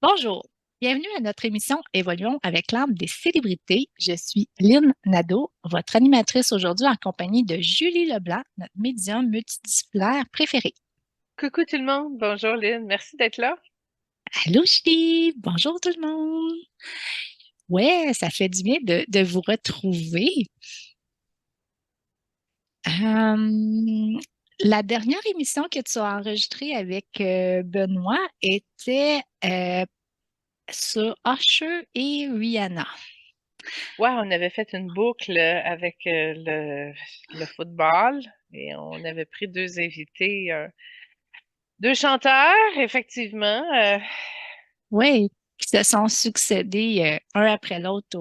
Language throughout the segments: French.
Bonjour, bienvenue à notre émission Évoluons avec l'âme des célébrités. Je suis Lynn Nadeau, votre animatrice aujourd'hui en compagnie de Julie Leblanc, notre médium multidisciplinaire préféré. Coucou tout le monde, bonjour Lynn, merci d'être là. Allô Julie, bonjour tout le monde. Ouais, ça fait du bien de vous retrouver. Euh, la dernière émission que tu as enregistrée avec Benoît était sur Usher et Rihanna. Ouais, on avait fait une boucle avec le football et on avait pris deux invités, deux chanteurs, effectivement. Oui, qui se sont succédés un après l'autre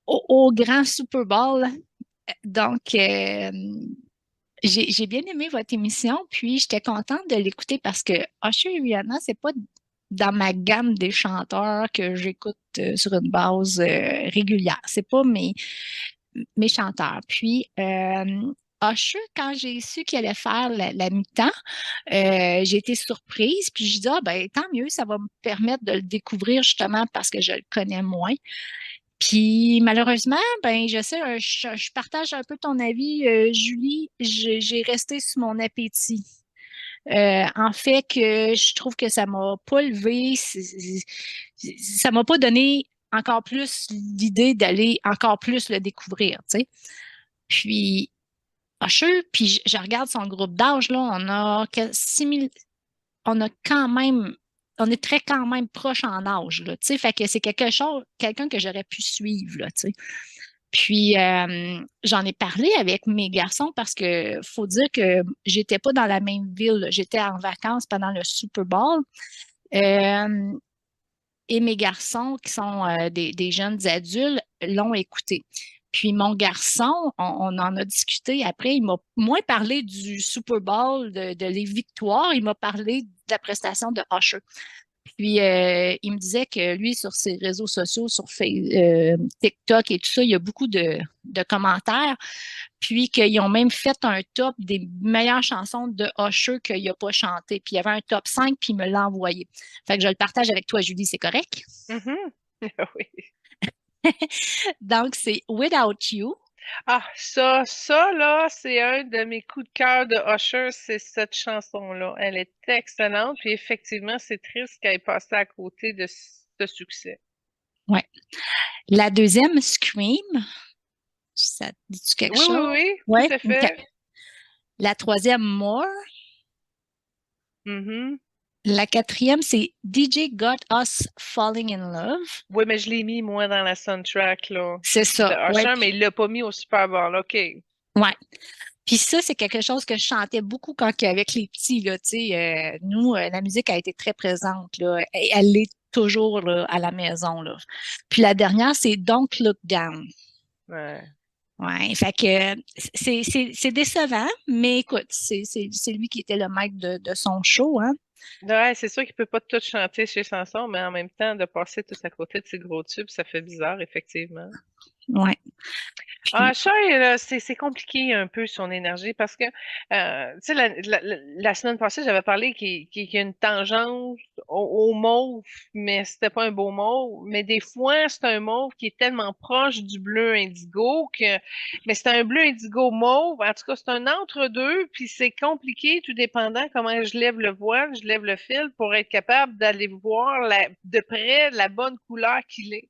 au grand Super Bowl. Donc, j'ai bien aimé votre émission, puis j'étais contente de l'écouter parce que Usher et Rihanna, c'est pas dans ma gamme des chanteurs que j'écoute sur une base régulière. C'est pas mes chanteurs. Puis, Usher, quand j'ai su qu'il allait faire la mi-temps, j'ai été surprise, puis je dis, ah, ben, tant mieux, ça va me permettre de le découvrir justement parce que je le connais moins. Puis malheureusement, ben je sais, je partage un peu ton avis, Julie. J'ai resté sur mon appétit. En fait, que je trouve que ça m'a pas levé, ça m'a pas donné encore plus l'idée d'aller encore plus le découvrir, tu sais. Puis, Usher, puis je regarde son groupe d'âge, là, on a 6000, on a quand même, on est très quand même proche en âge, là, tu sais, fait que c'est quelque chose, quelqu'un que j'aurais pu suivre, là, tu sais. Puis, j'en ai parlé avec mes garçons parce que faut dire que j'étais pas dans la même ville, j'étais en vacances pendant le Super Bowl. Euh, et mes garçons, qui sont des jeunes adultes, l'ont écouté. Puis mon garçon, on en a discuté après, il m'a moins parlé du Super Bowl, de les victoires, il m'a parlé de la prestation de Usher. Puis il me disait que lui, sur ses réseaux sociaux, sur TikTok et tout ça, il y a beaucoup de commentaires. Puis qu'ils ont même fait un top des meilleures chansons de Usher qu'il n'a pas chanté. Puis il y avait un top 5, puis il me l'a envoyé. Fait que je le partage avec toi, Julie, c'est correct? Mhm. Oui. Donc, c'est Without You. Ah, ça là, c'est un de mes coups de cœur de Usher, c'est cette chanson-là. Elle est excellente, puis effectivement, c'est triste qu'elle ait passé à côté de ce succès. Ouais. La deuxième, Scream. Ça te dit quelque Oui, oui, chose? oui, tout Ouais. à OK. fait. La troisième, More. Mhm. La quatrième, c'est DJ Got Us Falling in Love. Oui, mais je l'ai mis, moi, dans la soundtrack, là, C'est de ça. Ouais. Usher, mais il l'a pas mis au Super Bowl. OK. Ouais. Puis ça, c'est quelque chose que je chantais beaucoup avec les petits, là, tu sais. Nous, la musique a été très présente, là. Et elle l'est toujours, là, à la maison, là. Puis la dernière, c'est Don't Look Down. Ouais. Ouais, fait que c'est décevant, mais écoute, c'est lui qui était le maître de son show, hein. Ouais, c'est sûr qu'il peut pas tout chanter chez Sanson, mais en même temps, de passer tout à côté de ses gros tubes, ça fait bizarre, effectivement. Ouais. Ah, Puis, Cher, là, c'est compliqué un peu son énergie parce que, tu sais, la semaine passée, j'avais parlé qu'il y a une tangente au mauve, mais c'était pas un beau mauve. Mais des fois, c'est un mauve qui est tellement proche du bleu indigo que, mais c'est un bleu indigo mauve. En tout cas, c'est un entre-deux, puis c'est compliqué, tout dépendant comment je lève le voile, je lève le fil pour être capable d'aller voir de près la bonne couleur qu'il est.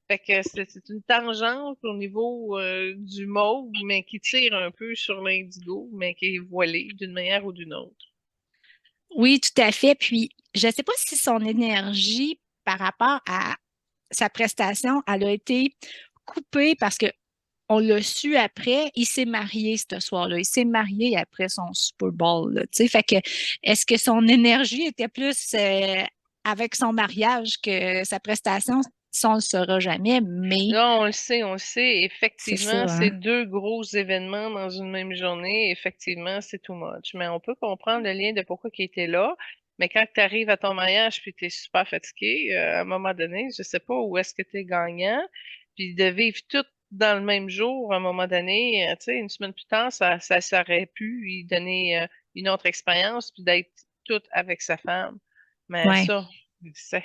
Fait que c'est une tangente au niveau du mauve, mais qui tire un peu sur l'indigo, mais qui est voilée d'une manière ou d'une autre. oui, tout à fait. Puis, je ne sais pas si son énergie par rapport à sa prestation, elle a été coupée parce que on l'a su après, il s'est marié ce soir-là. Il s'est marié après son Super Bowl, là, tu sais. Fait que, est-ce que son énergie était plus avec son mariage que sa prestation? Ça, on ne le saura jamais, mais Là, on le sait, c'est ça, effectivement, c'est hein? deux gros événements dans une même journée. Effectivement, c'est too much. Mais on peut comprendre le lien de pourquoi il était là. Mais quand tu arrives à ton mariage puis tu es super fatigué, à un moment donné, je sais pas où est-ce que tu es gagnant. Puis de vivre tout dans le même jour, à un moment donné, tu sais, une semaine plus tard, ça aurait pu lui donner une autre expérience puis d'être tout avec sa femme. Mais Ouais. ça. C'est-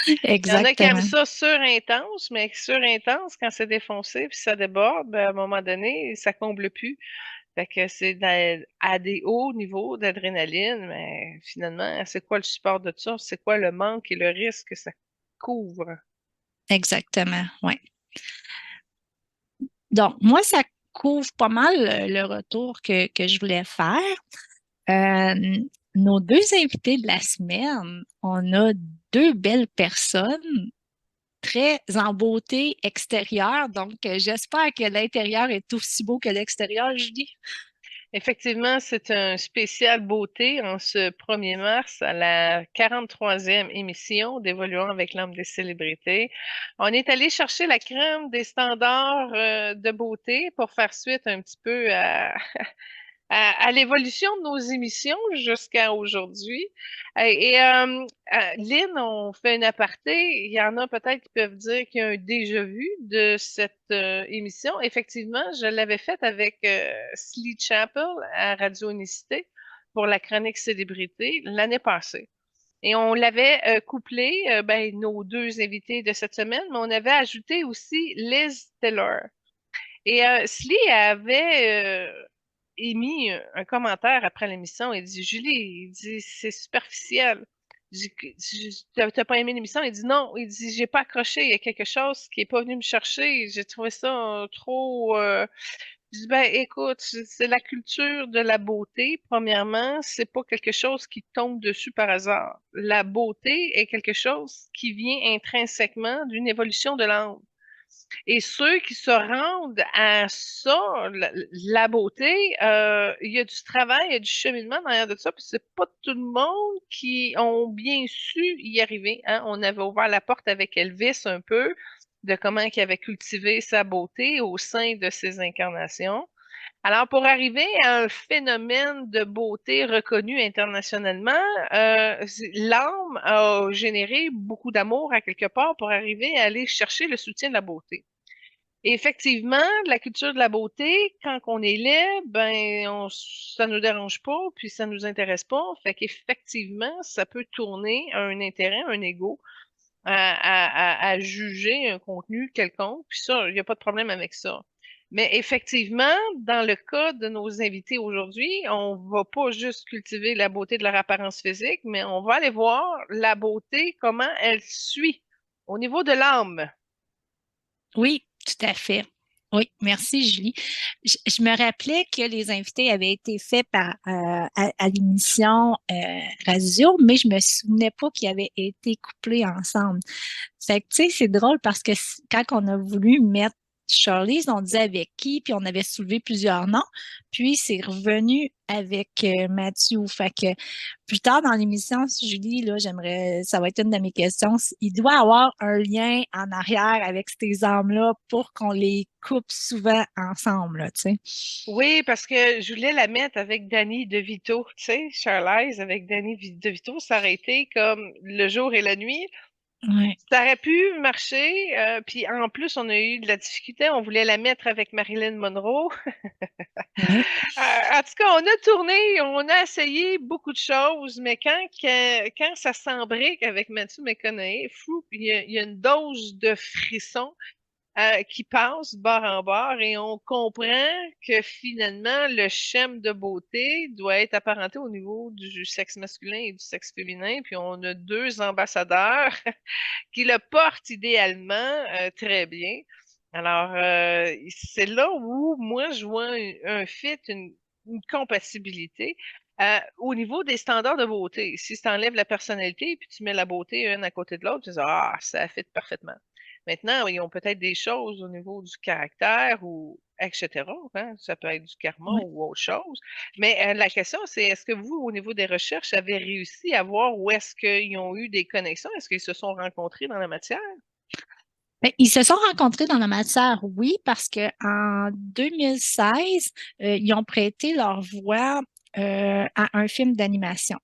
Il y en a qui aiment Exactement. ça sur-intense, mais sur-intense, quand c'est défoncé puis ça déborde, ben, à un moment donné, ça comble plus. Fait que c'est à des hauts niveaux d'adrénaline, mais finalement, c'est quoi le support de ça? C'est quoi le manque et le risque que ça couvre? Exactement. Ouais. Donc, moi, ça couvre pas mal le retour que je voulais faire. Euh, nos deux invités de la semaine, on a deux belles personnes très en beauté extérieure. Donc, j'espère que l'intérieur est aussi beau que l'extérieur, Julie. Effectivement, c'est un spécial beauté en ce 1er mars à la 43e émission d'Évoluons avec l'âme des célébrités. On est allé chercher la crème des standards de beauté pour faire suite un petit peu à l'évolution de nos émissions jusqu'à aujourd'hui. Lynn, on fait une aparté. Il y en a peut-être qui peuvent dire qu'il y a un déjà-vu de cette émission. Effectivement, je l'avais faite avec Slee Chapel à Radio Unicité pour la chronique célébrité l'année passée. Et on l'avait couplé, ben, nos deux invités de cette semaine, mais on avait ajouté aussi Liz Taylor. Et Slee avait émis un commentaire après l'émission. Il dit, Julie, il dit, c'est superficiel. T'as pas aimé l'émission? Il dit non. Il dit, j'ai pas accroché. Il y a quelque chose qui est pas venu me chercher. J'ai trouvé ça trop. Je dis, ben, écoute, c'est la culture de la beauté. Premièrement, c'est pas quelque chose qui tombe dessus par hasard. La beauté est quelque chose qui vient intrinsèquement d'une évolution de l'âme. Et ceux qui se rendent à ça, la beauté, il y a du travail, il y a du cheminement derrière de ça, puis c'est pas tout le monde qui ont bien su y arriver, hein. On avait ouvert la porte avec Elvis un peu, de comment il avait cultivé sa beauté au sein de ses incarnations. Alors, pour arriver à un phénomène de beauté reconnu internationalement, l'âme a généré beaucoup d'amour à quelque part pour arriver à aller chercher le soutien de la beauté. Et effectivement, la culture de la beauté, quand on est laid, ben, ça nous dérange pas, puis ça nous intéresse pas. Fait qu'effectivement, ça peut tourner à un intérêt, un ego, à juger un contenu quelconque. Puis ça, il n'y a pas de problème avec ça. Mais effectivement, dans le cas de nos invités aujourd'hui, on va pas juste cultiver la beauté de leur apparence physique, mais on va aller voir la beauté, comment elle suit au niveau de l'âme. Oui, tout à fait. Oui, merci Julie. Je me rappelais que les invités avaient été faits à l'émission radio, mais je me souvenais pas qu'ils avaient été couplés ensemble. Fait que, tu sais, c'est drôle parce que quand on a voulu mettre Charlize, on disait avec qui, puis on avait soulevé plusieurs noms, puis c'est revenu avec Mathieu. Fait que plus tard dans l'émission, Julie, là, ça va être une de mes questions. Il doit avoir un lien en arrière avec ces hommes-là pour qu'on les coupe souvent ensemble, là, tu sais. Oui, parce que je voulais la mettre avec Danny DeVito, tu sais, Charlize avec Danny DeVito, ça aurait été comme le jour et la nuit. Ouais. Ça aurait pu marcher, puis en plus, on a eu de la difficulté, on voulait la mettre avec Marilyn Monroe. Ouais. En tout cas, on a tourné, on a essayé beaucoup de choses, mais quand ça s'embrique avec Matthew McConaughey, fou, il y a une dose de frisson qui passe bord en bord et on comprend que finalement, le schème de beauté doit être apparenté au niveau du sexe masculin et du sexe féminin. Puis on a deux ambassadeurs qui le portent idéalement très bien. Alors, c'est là où moi, je vois un fit, une compatibilité. Au niveau des standards de beauté, si tu enlèves la personnalité puis tu mets la beauté une à côté de l'autre, tu dis, ah, ça fit parfaitement. Maintenant, ils ont peut-être des choses au niveau du caractère ou etc. Hein, ça peut être du karma Ouais. ou autre chose. Mais la question, c'est est-ce que vous, au niveau des recherches, avez réussi à voir où est-ce qu'ils ont eu des connexions? Est-ce qu'ils se sont rencontrés dans la matière? Ben, ils se sont rencontrés dans la matière, oui, parce que en 2016, ils ont prêté leur voix à un film d'animation.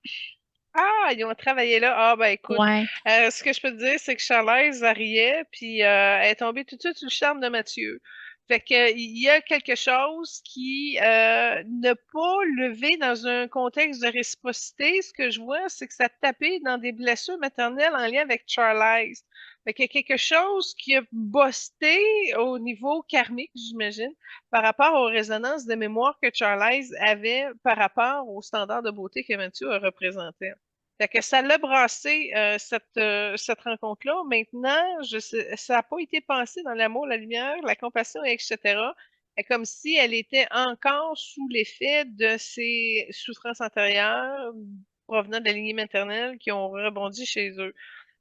Ah, ils ont travaillé là. Ah, ben écoute, Ouais. ce que je peux te dire, c'est que Charlize, elle riait, puis elle est tombée tout de suite sur le charme de Mathieu. Fait que il y a quelque chose qui n'a pas levé dans un contexte de réciprocité. Ce que je vois, c'est que ça tapait dans des blessures maternelles en lien avec Charlize. Fait qu'il y a quelque chose qui a busté au niveau karmique, j'imagine, par rapport aux résonances de mémoire que Charlize avait par rapport aux standards de beauté que Mathieu représentait. Fait que ça l'a brassé, cette rencontre-là. Maintenant, ça n'a pas été pensé dans l'amour, la lumière, la compassion, etc. C'est comme si elle était encore sous l'effet de ses souffrances antérieures provenant de la lignée maternelle qui ont rebondi chez eux.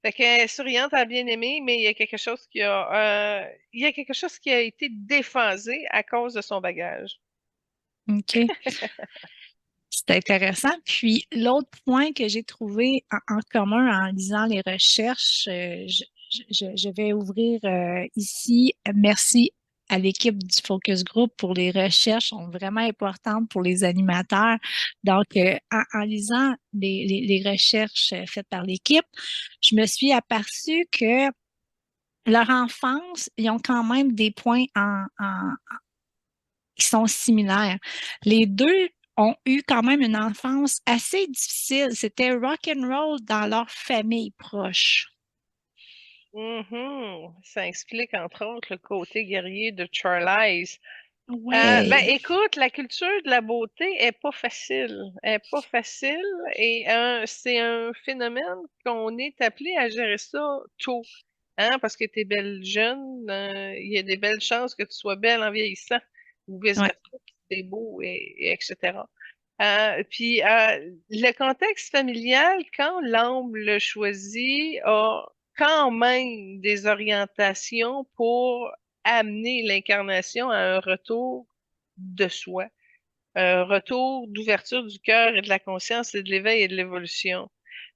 Fait qu'elle est souriante, à bien aimé, mais il y a quelque chose qui a été déphasé à cause de son bagage. OK. C'est intéressant. Puis l'autre point que j'ai trouvé en commun en lisant les recherches, je vais ouvrir ici. Merci à l'équipe du Focus Group pour les recherches, sont vraiment importantes pour les animateurs. Donc, en lisant les recherches faites par l'équipe, je me suis aperçue que leur enfance, ils ont quand même des points qui sont similaires. Les deux ont eu quand même une enfance assez difficile. C'était rock and roll dans leur famille proche. Mhm. Ça explique entre autres le côté guerrier de Charlize. Ben, Ouais, écoute, la culture de la beauté est pas facile. Elle est pas facile et c'est un phénomène qu'on est appelé à gérer ça tôt. Hein, parce que tu es belle jeune, il y a des belles chances que tu sois belle en vieillissant ou ouais, vice-versa, que t'es beau et etc. Puis le contexte familial, quand l'homme le choisit, a quand même des orientations pour amener l'incarnation à un retour de soi, un retour d'ouverture du cœur et de la conscience et de l'éveil et de l'évolution.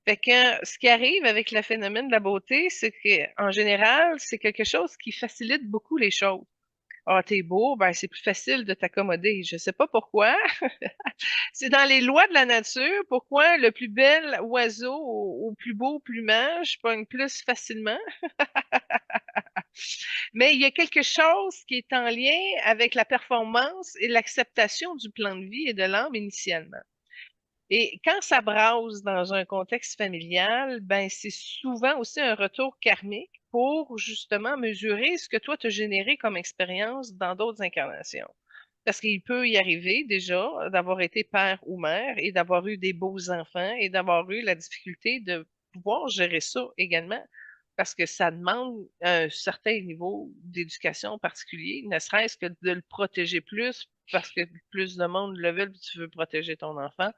Fait que ce qui arrive avec le phénomène de la beauté, c'est qu'en général, c'est quelque chose qui facilite beaucoup les choses. Ah, t'es beau, ben c'est plus facile de t'accommoder. Je sais pas pourquoi. C'est dans les lois de la nature. Pourquoi le plus bel oiseau au plus beau plumage pogne plus facilement? Mais il y a quelque chose qui est en lien avec la performance et l'acceptation du plan de vie et de l'âme initialement. Et quand ça brasse dans un contexte familial, ben c'est souvent aussi un retour karmique pour justement mesurer ce que toi t'as généré comme expérience dans d'autres incarnations. Parce qu'il peut y arriver déjà d'avoir été père ou mère et d'avoir eu des beaux enfants et d'avoir eu la difficulté de pouvoir gérer ça également. Parce que ça demande un certain niveau d'éducation particulier, ne serait-ce que de le protéger plus, parce que plus de monde le veut, puis tu veux protéger ton enfant.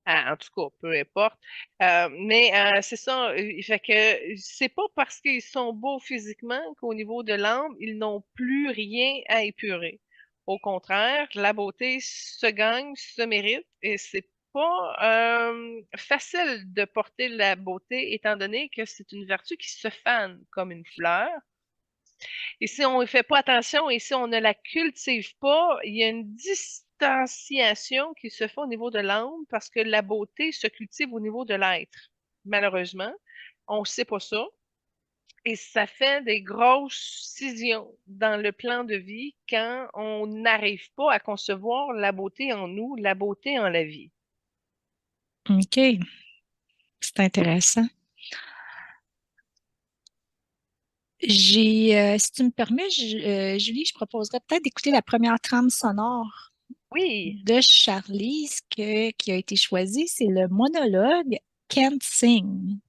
En tout cas, peu importe. Mais c'est ça. Fait que c'est pas parce qu'ils sont beaux physiquement qu'au niveau de l'âme, ils n'ont plus rien à épurer. Au contraire, la beauté se gagne, se mérite, et c'est pas facile de porter la beauté, étant donné que c'est une vertu qui se fane comme une fleur. Et si on ne fait pas attention et si on ne la cultive pas, il y a une distanciation qui se fait au niveau de l'âme parce que la beauté se cultive au niveau de l'être. Malheureusement, on ne sait pas ça. Et ça fait des grosses scissions dans le plan de vie quand on n'arrive pas à concevoir la beauté en nous, la beauté en la vie. OK, c'est intéressant. Si tu me permets, Julie, je proposerais peut-être d'écouter la première trame sonore Oui, de Charlize qui a été choisie. C'est le monologue Can't Sing.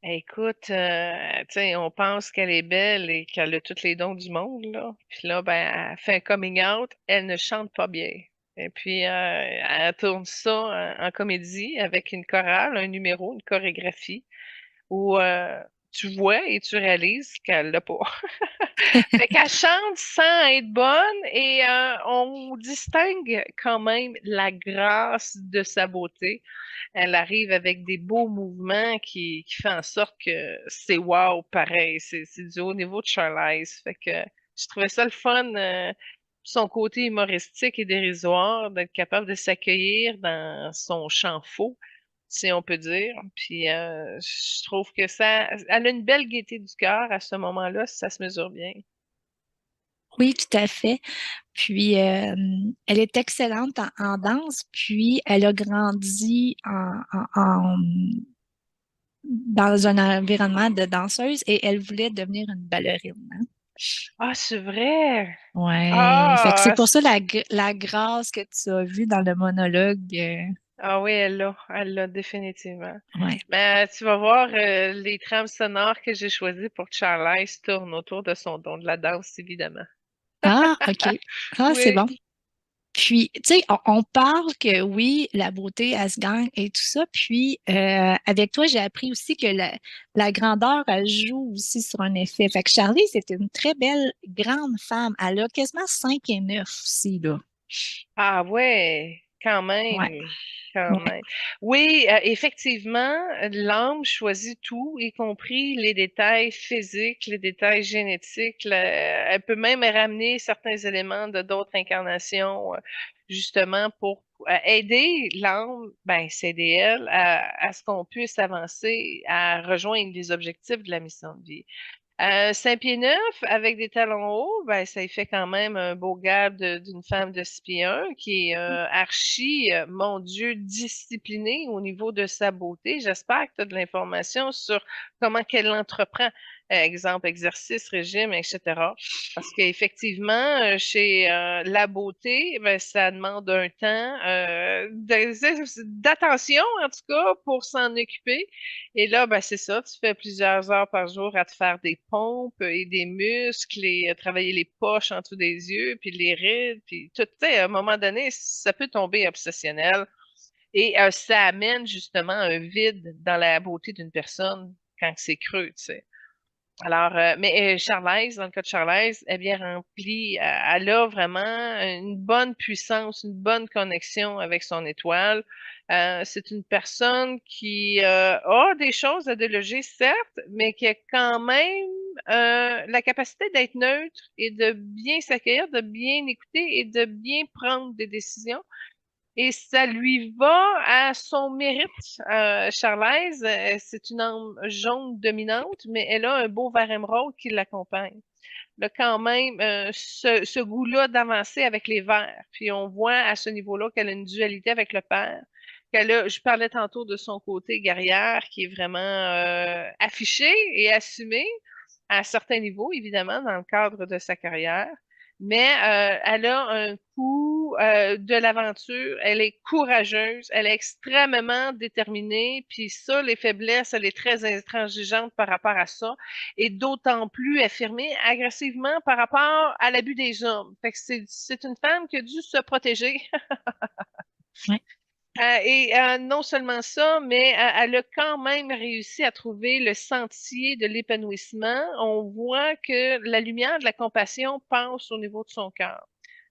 écoute, tu sais, on pense qu'elle est belle et qu'elle a tous les dons du monde, là. Puis là, ben, elle fait un coming out, elle ne chante pas bien. Et puis, elle tourne ça en comédie avec une chorale, un numéro, une chorégraphie, où tu vois et tu réalises qu'elle l'a pas. Fait qu'elle chante sans être bonne et on distingue quand même la grâce de sa beauté. Elle arrive avec des beaux mouvements qui fait en sorte que c'est wow, pareil. C'est du haut niveau de Charlize. Fait que je trouvais ça le fun, son côté humoristique et dérisoire, d'être capable de s'accueillir dans son champ faux, si on peut dire. Puis je trouve que ça, elle a une belle gaieté du cœur à ce moment-là, ça se mesure bien. Oui, tout à fait. Puis, elle est excellente en danse, puis elle a grandi dans un environnement de danseuse et elle voulait devenir une ballerine, hein. Ah, c'est vrai. Ouais. Fait que c'est Ah, pour ça la grâce que tu as vue dans le monologue. ah oui, elle l'a définitivement. Ouais. Mais tu vas voir, les trames sonores que j'ai choisies pour Charlize tournent autour de son don de la danse, évidemment. Ah, OK. Ah, c'est Oui. bon. Puis, tu sais, on parle que oui, la beauté, elle se gagne et tout ça. Puis, avec toi, j'ai appris aussi que la grandeur, elle joue aussi sur un effet. Fait que Charlie, c'est une très belle grande femme. Elle a quasiment 5 et 9 aussi, là. Ah ouais, Ouais, quand ouais. même. Oui, effectivement, l'âme choisit tout, y compris les détails physiques, les détails génétiques. Elle peut même ramener certains éléments de d'autres incarnations, justement pour aider l'âme, ben, c'est aider elle à ce qu'on puisse avancer, à rejoindre les objectifs de la mission de vie. 5 pieds 9 avec des talons hauts, ben, ça y fait quand même un beau gap d'une femme de 6 pieds 1 qui est archi, mon Dieu, disciplinée au niveau de sa beauté. J'espère que tu as de l'information sur comment qu'elle entreprend. Exemple, exercice, régime, etc. Parce qu'effectivement, chez la beauté, ben, ça demande un temps d'attention, en tout cas, pour s'en occuper. Et là, ben, c'est ça, tu fais plusieurs heures par jour à te faire des pompes et des muscles et travailler les poches en dessous des yeux, puis les rides, puis tout, tu sais, à un moment donné, ça peut tomber obsessionnel et ça amène justement un vide dans la beauté d'une personne quand c'est creux, tu sais. Alors, mais Charlize, dans le cas de Charlize, est bien remplie. Elle a vraiment une bonne puissance, une bonne connexion avec son étoile. C'est une personne qui a des choses à déloger, certes, mais qui a quand même la capacité d'être neutre et de bien s'accueillir, de bien écouter et de bien prendre des décisions. Et ça lui va à son mérite. Charlaise, c'est une âme jaune dominante, mais elle a un beau vert émeraude qui l'accompagne. Elle a quand même ce goût-là d'avancer avec les verts. Puis on voit à ce niveau-là qu'elle a une dualité avec le père. Je parlais tantôt de son côté guerrière qui est vraiment affiché et assumé à certains niveaux, évidemment, dans le cadre de sa carrière. Mais elle a un coup de l'aventure, elle est courageuse, elle est extrêmement déterminée, puis ça, les faiblesses, elle est très intransigeante par rapport à ça, et d'autant plus affirmée agressivement par rapport à l'abus des hommes. Fait que c'est une femme qui a dû se protéger. Ouais. Non seulement ça, mais elle a quand même réussi à trouver le sentier de l'épanouissement. On voit que la lumière de la compassion passe au niveau de son cœur.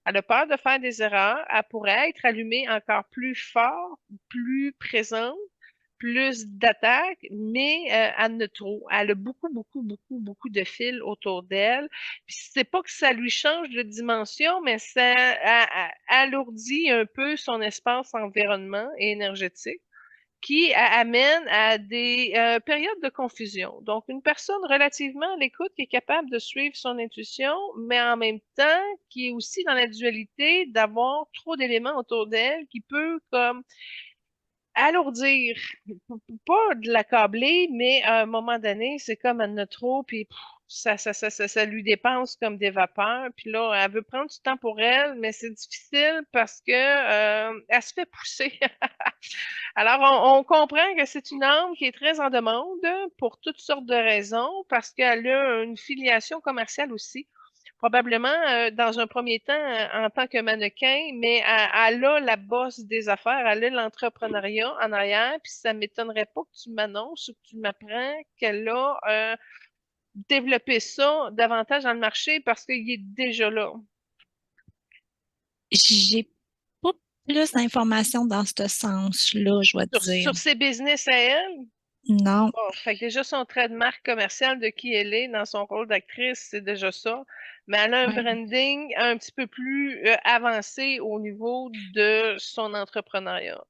Elle a peur de faire des erreurs. Elle pourrait être allumée encore plus fort, plus présente, plus d'attaques, mais elle ne trop. Elle a beaucoup, beaucoup, beaucoup, beaucoup de fils autour d'elle. Puis c'est pas que ça lui change de dimension, mais ça alourdit un peu son espace environnement et énergétique qui amène à des périodes de confusion. Donc, une personne relativement à l'écoute qui est capable de suivre son intuition, mais en même temps qui est aussi dans la dualité d'avoir trop d'éléments autour d'elle qui peut comme alourdir, pas de l'accabler, mais à un moment donné, c'est comme elle en a trop, puis pff, ça lui dépense comme des vapeurs. Puis là, elle veut prendre du temps pour elle, mais c'est difficile parce que elle se fait pousser. Alors, on comprend que c'est une âme qui est très en demande pour toutes sortes de raisons, parce qu'elle a une filiation commerciale aussi. Probablement, dans un premier temps, en tant que mannequin, mais elle a la bosse des affaires, elle a l'entrepreneuriat en arrière, puis ça m'étonnerait pas que tu m'annonces ou que tu m'apprends qu'elle a développé ça davantage dans le marché parce qu'il est déjà là. J'ai pas plus d'informations dans ce sens-là, je dois te dire. Sur ses business à elle, Non. bon, fait que déjà son trait de marque commercial de qui elle est dans son rôle d'actrice, c'est déjà ça. Mais elle a un Ouais. branding un petit peu plus avancé au niveau de son entrepreneuriat.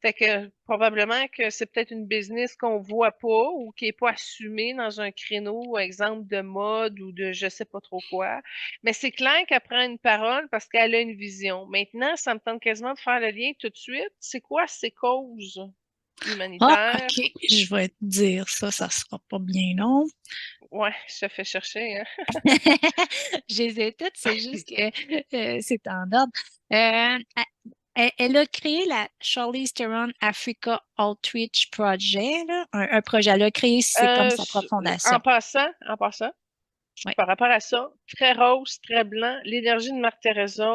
Fait que probablement que c'est peut-être une business qu'on voit pas ou qui est pas assumée dans un créneau, exemple de mode ou de je sais pas trop quoi. Mais c'est clair qu'elle prend une parole parce qu'elle a une vision. Maintenant, ça me tente quasiment de faire le lien tout de suite. C'est quoi ces causes Ah, humanitaires? OK, je vais te dire ça, ça sera pas bien long. Ouais, je te fais chercher, hein. Je les ai toutes, c'est juste que c'est en ordre. Elle a créé la Charlize Theron Africa Outreach Project, là, un projet. Elle a créé, c'est comme sa propre fondation. En passant, Oui. par rapport à ça, très rose, très blanc, l'énergie de Mère Teresa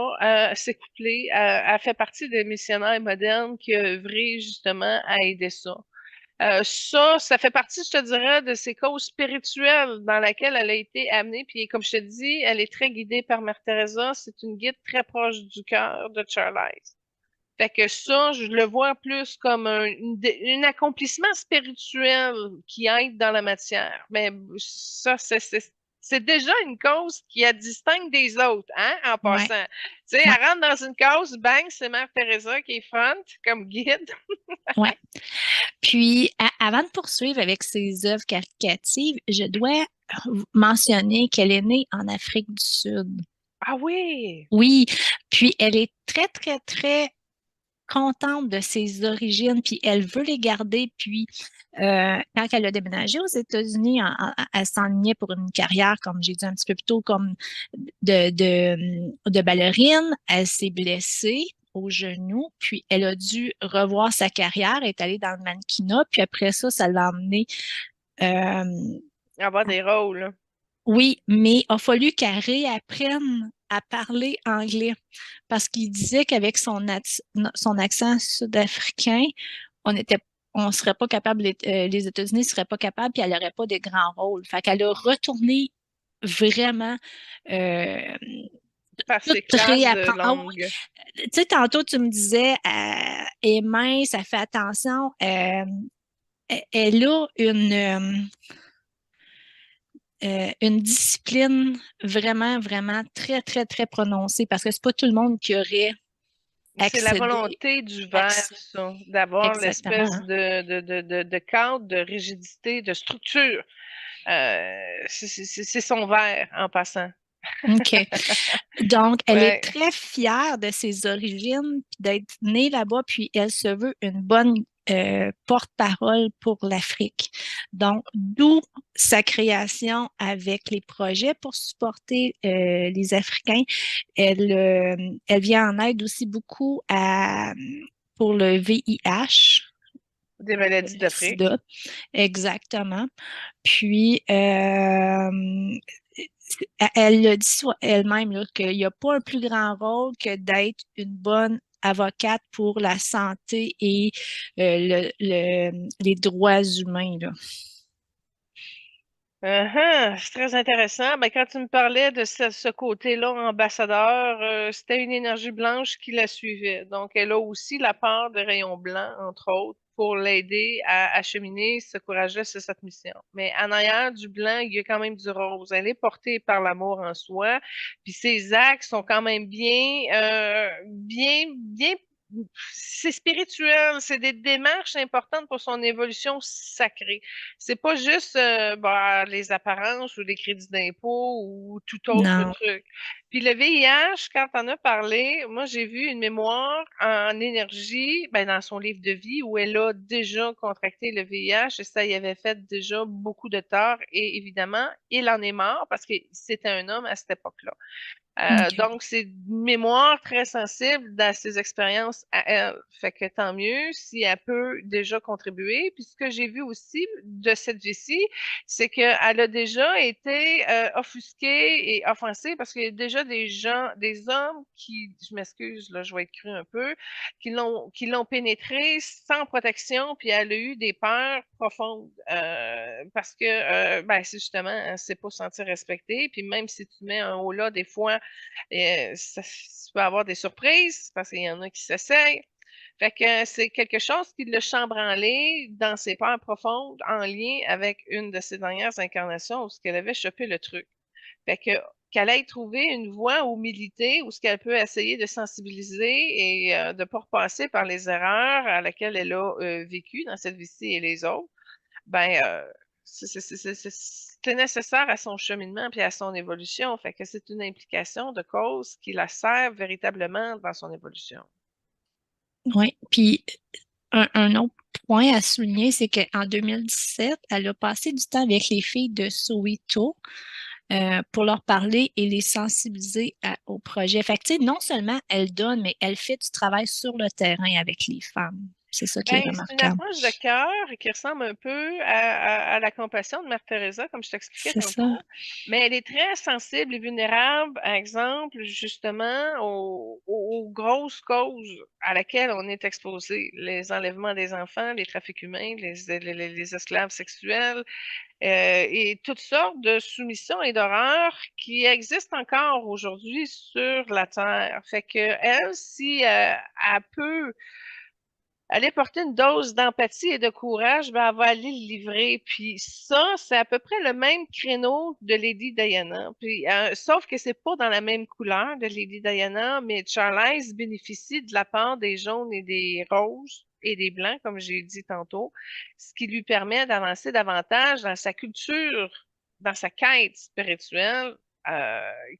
s'est couplée, elle fait partie des missionnaires modernes qui a œuvré justement à aider ça. Ça fait partie, je te dirais, de ces causes spirituelles dans laquelle elle a été amenée. Puis, comme je te dis, elle est très guidée par Mère Teresa. C'est une guide très proche du cœur de Charles. Fait que ça, je le vois plus comme un accomplissement spirituel qui aide dans la matière. Mais ça, c'est déjà une cause qui la distingue des autres, hein, en Ouais, passant. Tu sais, ouais, elle rentre dans une cause, bang, c'est Mère Teresa qui est front comme guide. ouais. Puis, avant de poursuivre avec ses œuvres caricatives, je dois mentionner qu'elle est née en Afrique du Sud. Ah oui! Oui, puis elle est très, très, très contente de ses origines, puis elle veut les garder. Puis, quand elle a déménagé aux États-Unis, elle s'enlignait pour une carrière, comme j'ai dit un petit peu plus tôt, comme de ballerine. Elle s'est blessée au genou, puis elle a dû revoir sa carrière, elle est allée dans le mannequinat, puis après ça, ça l'a emmenée. euh, Avoir des rôles. oui, mais il a fallu qu'elle réapprenne à parler anglais parce qu'il disait qu'avec son accent sud-africain, on était, on serait pas capable, les États-Unis ne seraient pas capables, puis elle n'aurait pas de grands rôles. Fait qu'elle a retourné vraiment euh, Par tout ses classes de réapprendre. Ah oui, langue. tu sais, tantôt, tu me disais, elle est mince, elle fait attention. Elle a une discipline vraiment, vraiment très, très, très prononcée parce que c'est pas tout le monde qui aurait C'est la accédé, volonté du verre, accès. ça, d'avoir Exactement, l'espèce hein. de cadre, de rigidité, de structure. C'est son verre en passant. OK. Donc, elle est Ouais. très fière de ses origines, puis d'être née là-bas, puis elle se veut une bonne porte-parole pour l'Afrique. Donc, d'où sa création avec les projets pour supporter les Africains. Elle vient en aide aussi beaucoup pour le VIH, Des maladies le d'Afrique. sida, exactement. Puis, elle le dit elle-même là, qu'il n'y a pas un plus grand rôle que d'être une bonne avocate pour la santé et les droits humains, là. C'est très intéressant. Ben, quand tu me parlais de ce côté-là, ambassadeur, c'était une énergie blanche qui la suivait. Donc, elle a aussi la part de rayons blancs, entre autres, pour l'aider à acheminer ce courage-là sur cette mission. Mais en arrière du blanc, il y a quand même du rose. Elle est portée par l'amour en soi. Puis ses actes sont quand même bien c'est spirituel, c'est des démarches importantes pour son évolution sacrée. C'est pas juste bah, les apparences ou les crédits d'impôt ou tout autre Non. truc. Puis le VIH, quand on a parlé, moi j'ai vu une mémoire en énergie ben, dans son livre de vie où elle a déjà contracté le VIH et ça y avait fait déjà beaucoup de tort et évidemment, il en est mort parce que c'était un homme à cette époque-là. OK. Donc, c'est une mémoire très sensible dans ses expériences à elle. Fait que tant mieux si elle peut déjà contribuer. Puis ce que j'ai vu aussi de cette vie-ci, c'est qu'elle a déjà été offusquée et offensée parce qu'il y a déjà des gens, des hommes qui, je m'excuse, là, je vais être cru un peu, qui l'ont pénétrée sans protection, puis elle a eu des peurs profondes parce que ben, c'est justement, elle s'est pas sentie respectée. Puis même si tu mets un haut là, des fois, tu peux avoir des surprises parce qu'il y en a qui s'essayent. Fait que c'est quelque chose qui l'a chambranlé dans ses peurs profondes en lien avec une de ses dernières incarnations où elle avait chopé le truc. Fait que qu'elle aille trouver une voie où militer, où ce qu'elle peut essayer de sensibiliser et de ne pas repasser par les erreurs à laquelle elle a vécu dans cette vie-ci et les autres, ben c'est nécessaire à son cheminement puis à son évolution. Fait que c'est une implication de cause qui la sert véritablement dans son évolution. Oui. Puis un autre point à souligner, c'est qu'en 2017, elle a passé du temps avec les filles de Soweto pour leur parler et les sensibiliser au projet. Fait que, tu sais, non seulement elle donne, mais elle fait du travail sur le terrain avec les femmes. C'est ça qui est Ben, c'est une remarquable. approche de cœur qui ressemble un peu à la compassion de Mère Teresa, comme je t'expliquais C'est ça. tantôt, mais elle est très sensible et vulnérable, par exemple, justement, aux grosses causes à laquelle on est exposé, les enlèvements des enfants, les trafics humains, les esclaves sexuels, et toutes sortes de soumissions et d'horreurs qui existent encore aujourd'hui sur la Terre. Fait que elle, si elle peut aller porter une dose d'empathie et de courage, ben, elle va aller le livrer. Puis ça, c'est à peu près le même créneau de Lady Diana. Puis, sauf que c'est pas dans la même couleur de Lady Diana, mais Charles bénéficie de la part des jaunes et des roses et des blancs, comme j'ai dit tantôt, ce qui lui permet d'avancer davantage dans sa culture, dans sa quête spirituelle,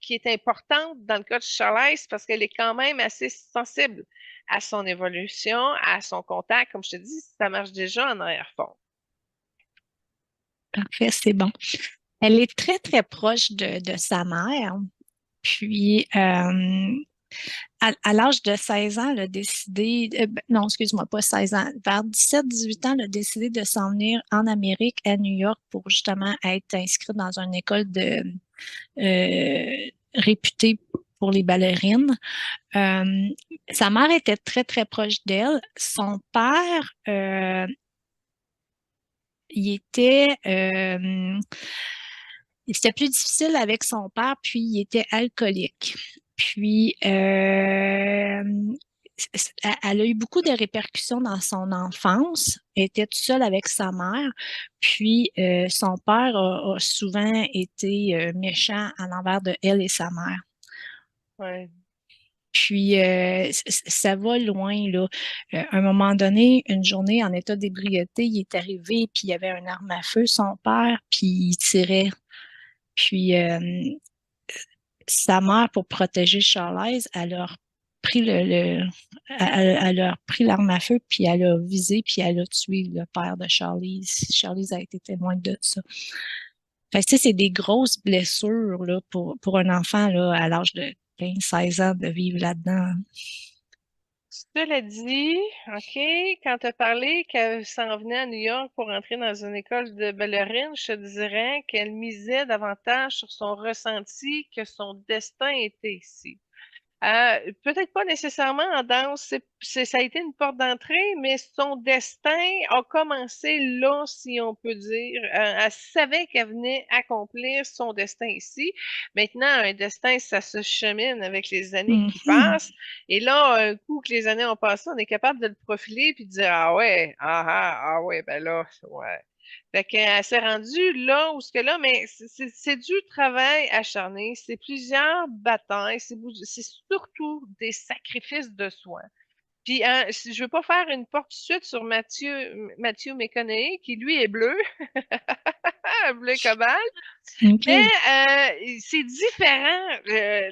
qui est importante dans le cas de Charles parce qu'elle est quand même assez sensible à son évolution, à son contact. Comme je te dis, ça marche déjà en arrière-fond. Parfait, c'est bon. Elle est très, très proche de sa mère. Puis, à l'âge de 16 ans, elle a décidé, non, excuse-moi, pas 16 ans, vers 17-18 ans, elle a décidé de s'en venir en Amérique, à New York, pour justement être inscrite dans une école réputée pour les ballerines. Euh, Sa mère était très, très proche d'elle. Son père, il était, c'était plus difficile avec son père, puis il était alcoolique. Puis, elle a eu beaucoup de répercussions dans son enfance. Elle était toute seule avec sa mère. Puis, son père a souvent été méchant à l'envers de elle et sa mère. Ouais. Puis, ça va loin, là. À un moment donné, une journée en état d'ébriété, il est arrivé, puis il y avait un arme à feu, son père, puis il tirait. Puis, sa mère, pour protéger Charles, elle a pris elle a pris l'arme à feu, puis elle a visé, puis elle a tué le père de Charlie. Charlie a été témoin de ça. Fait que, tu sais, c'est des grosses blessures là, pour un enfant là, à l'âge de 15-16 ans de vivre là-dedans. Cela dit, OK, quand tu as parlé qu'elle s'en venait à New York pour entrer dans une école de ballerine, je te dirais qu'elle misait davantage sur son ressenti que son destin était ici. Peut-être pas nécessairement en danse, ça a été une porte d'entrée, mais son destin a commencé là, si on peut dire. Elle savait qu'elle venait accomplir son destin ici. Maintenant, un destin, ça se chemine avec les années qui Mhm. passent. Et là, un coup que les années ont passé, on est capable de le profiler puis de dire, ah ouais, ah ouais, ben là, ouais. Fait qu'elle s'est rendue là où ce que là, mais c'est du travail acharné, c'est plusieurs batailles, c'est surtout des sacrifices de soi. Puis, je veux pas faire une porte suite sur Mathieu McConaughey, qui lui est bleu, bleu cobalt. Mais OK. c'est différent.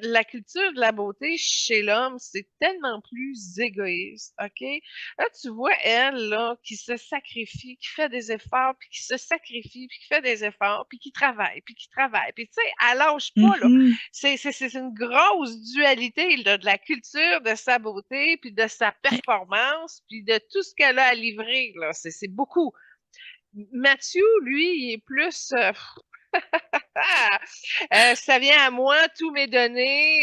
La culture de la beauté chez l'homme, c'est tellement plus égoïste, OK? Là, tu vois elle, là, qui se sacrifie, qui fait des efforts, puis qui se sacrifie, puis qui fait des efforts, puis qui travaille, puis qui travaille. Puis tu sais, elle lâche pas, là. Mhm. C'est une grosse dualité, là, de la culture de sa beauté, puis de sa performance, puis de tout ce qu'elle a à livrer, là. C'est beaucoup. Mathieu, lui, il est plus ah! Ça vient à moi, tout m'est donné,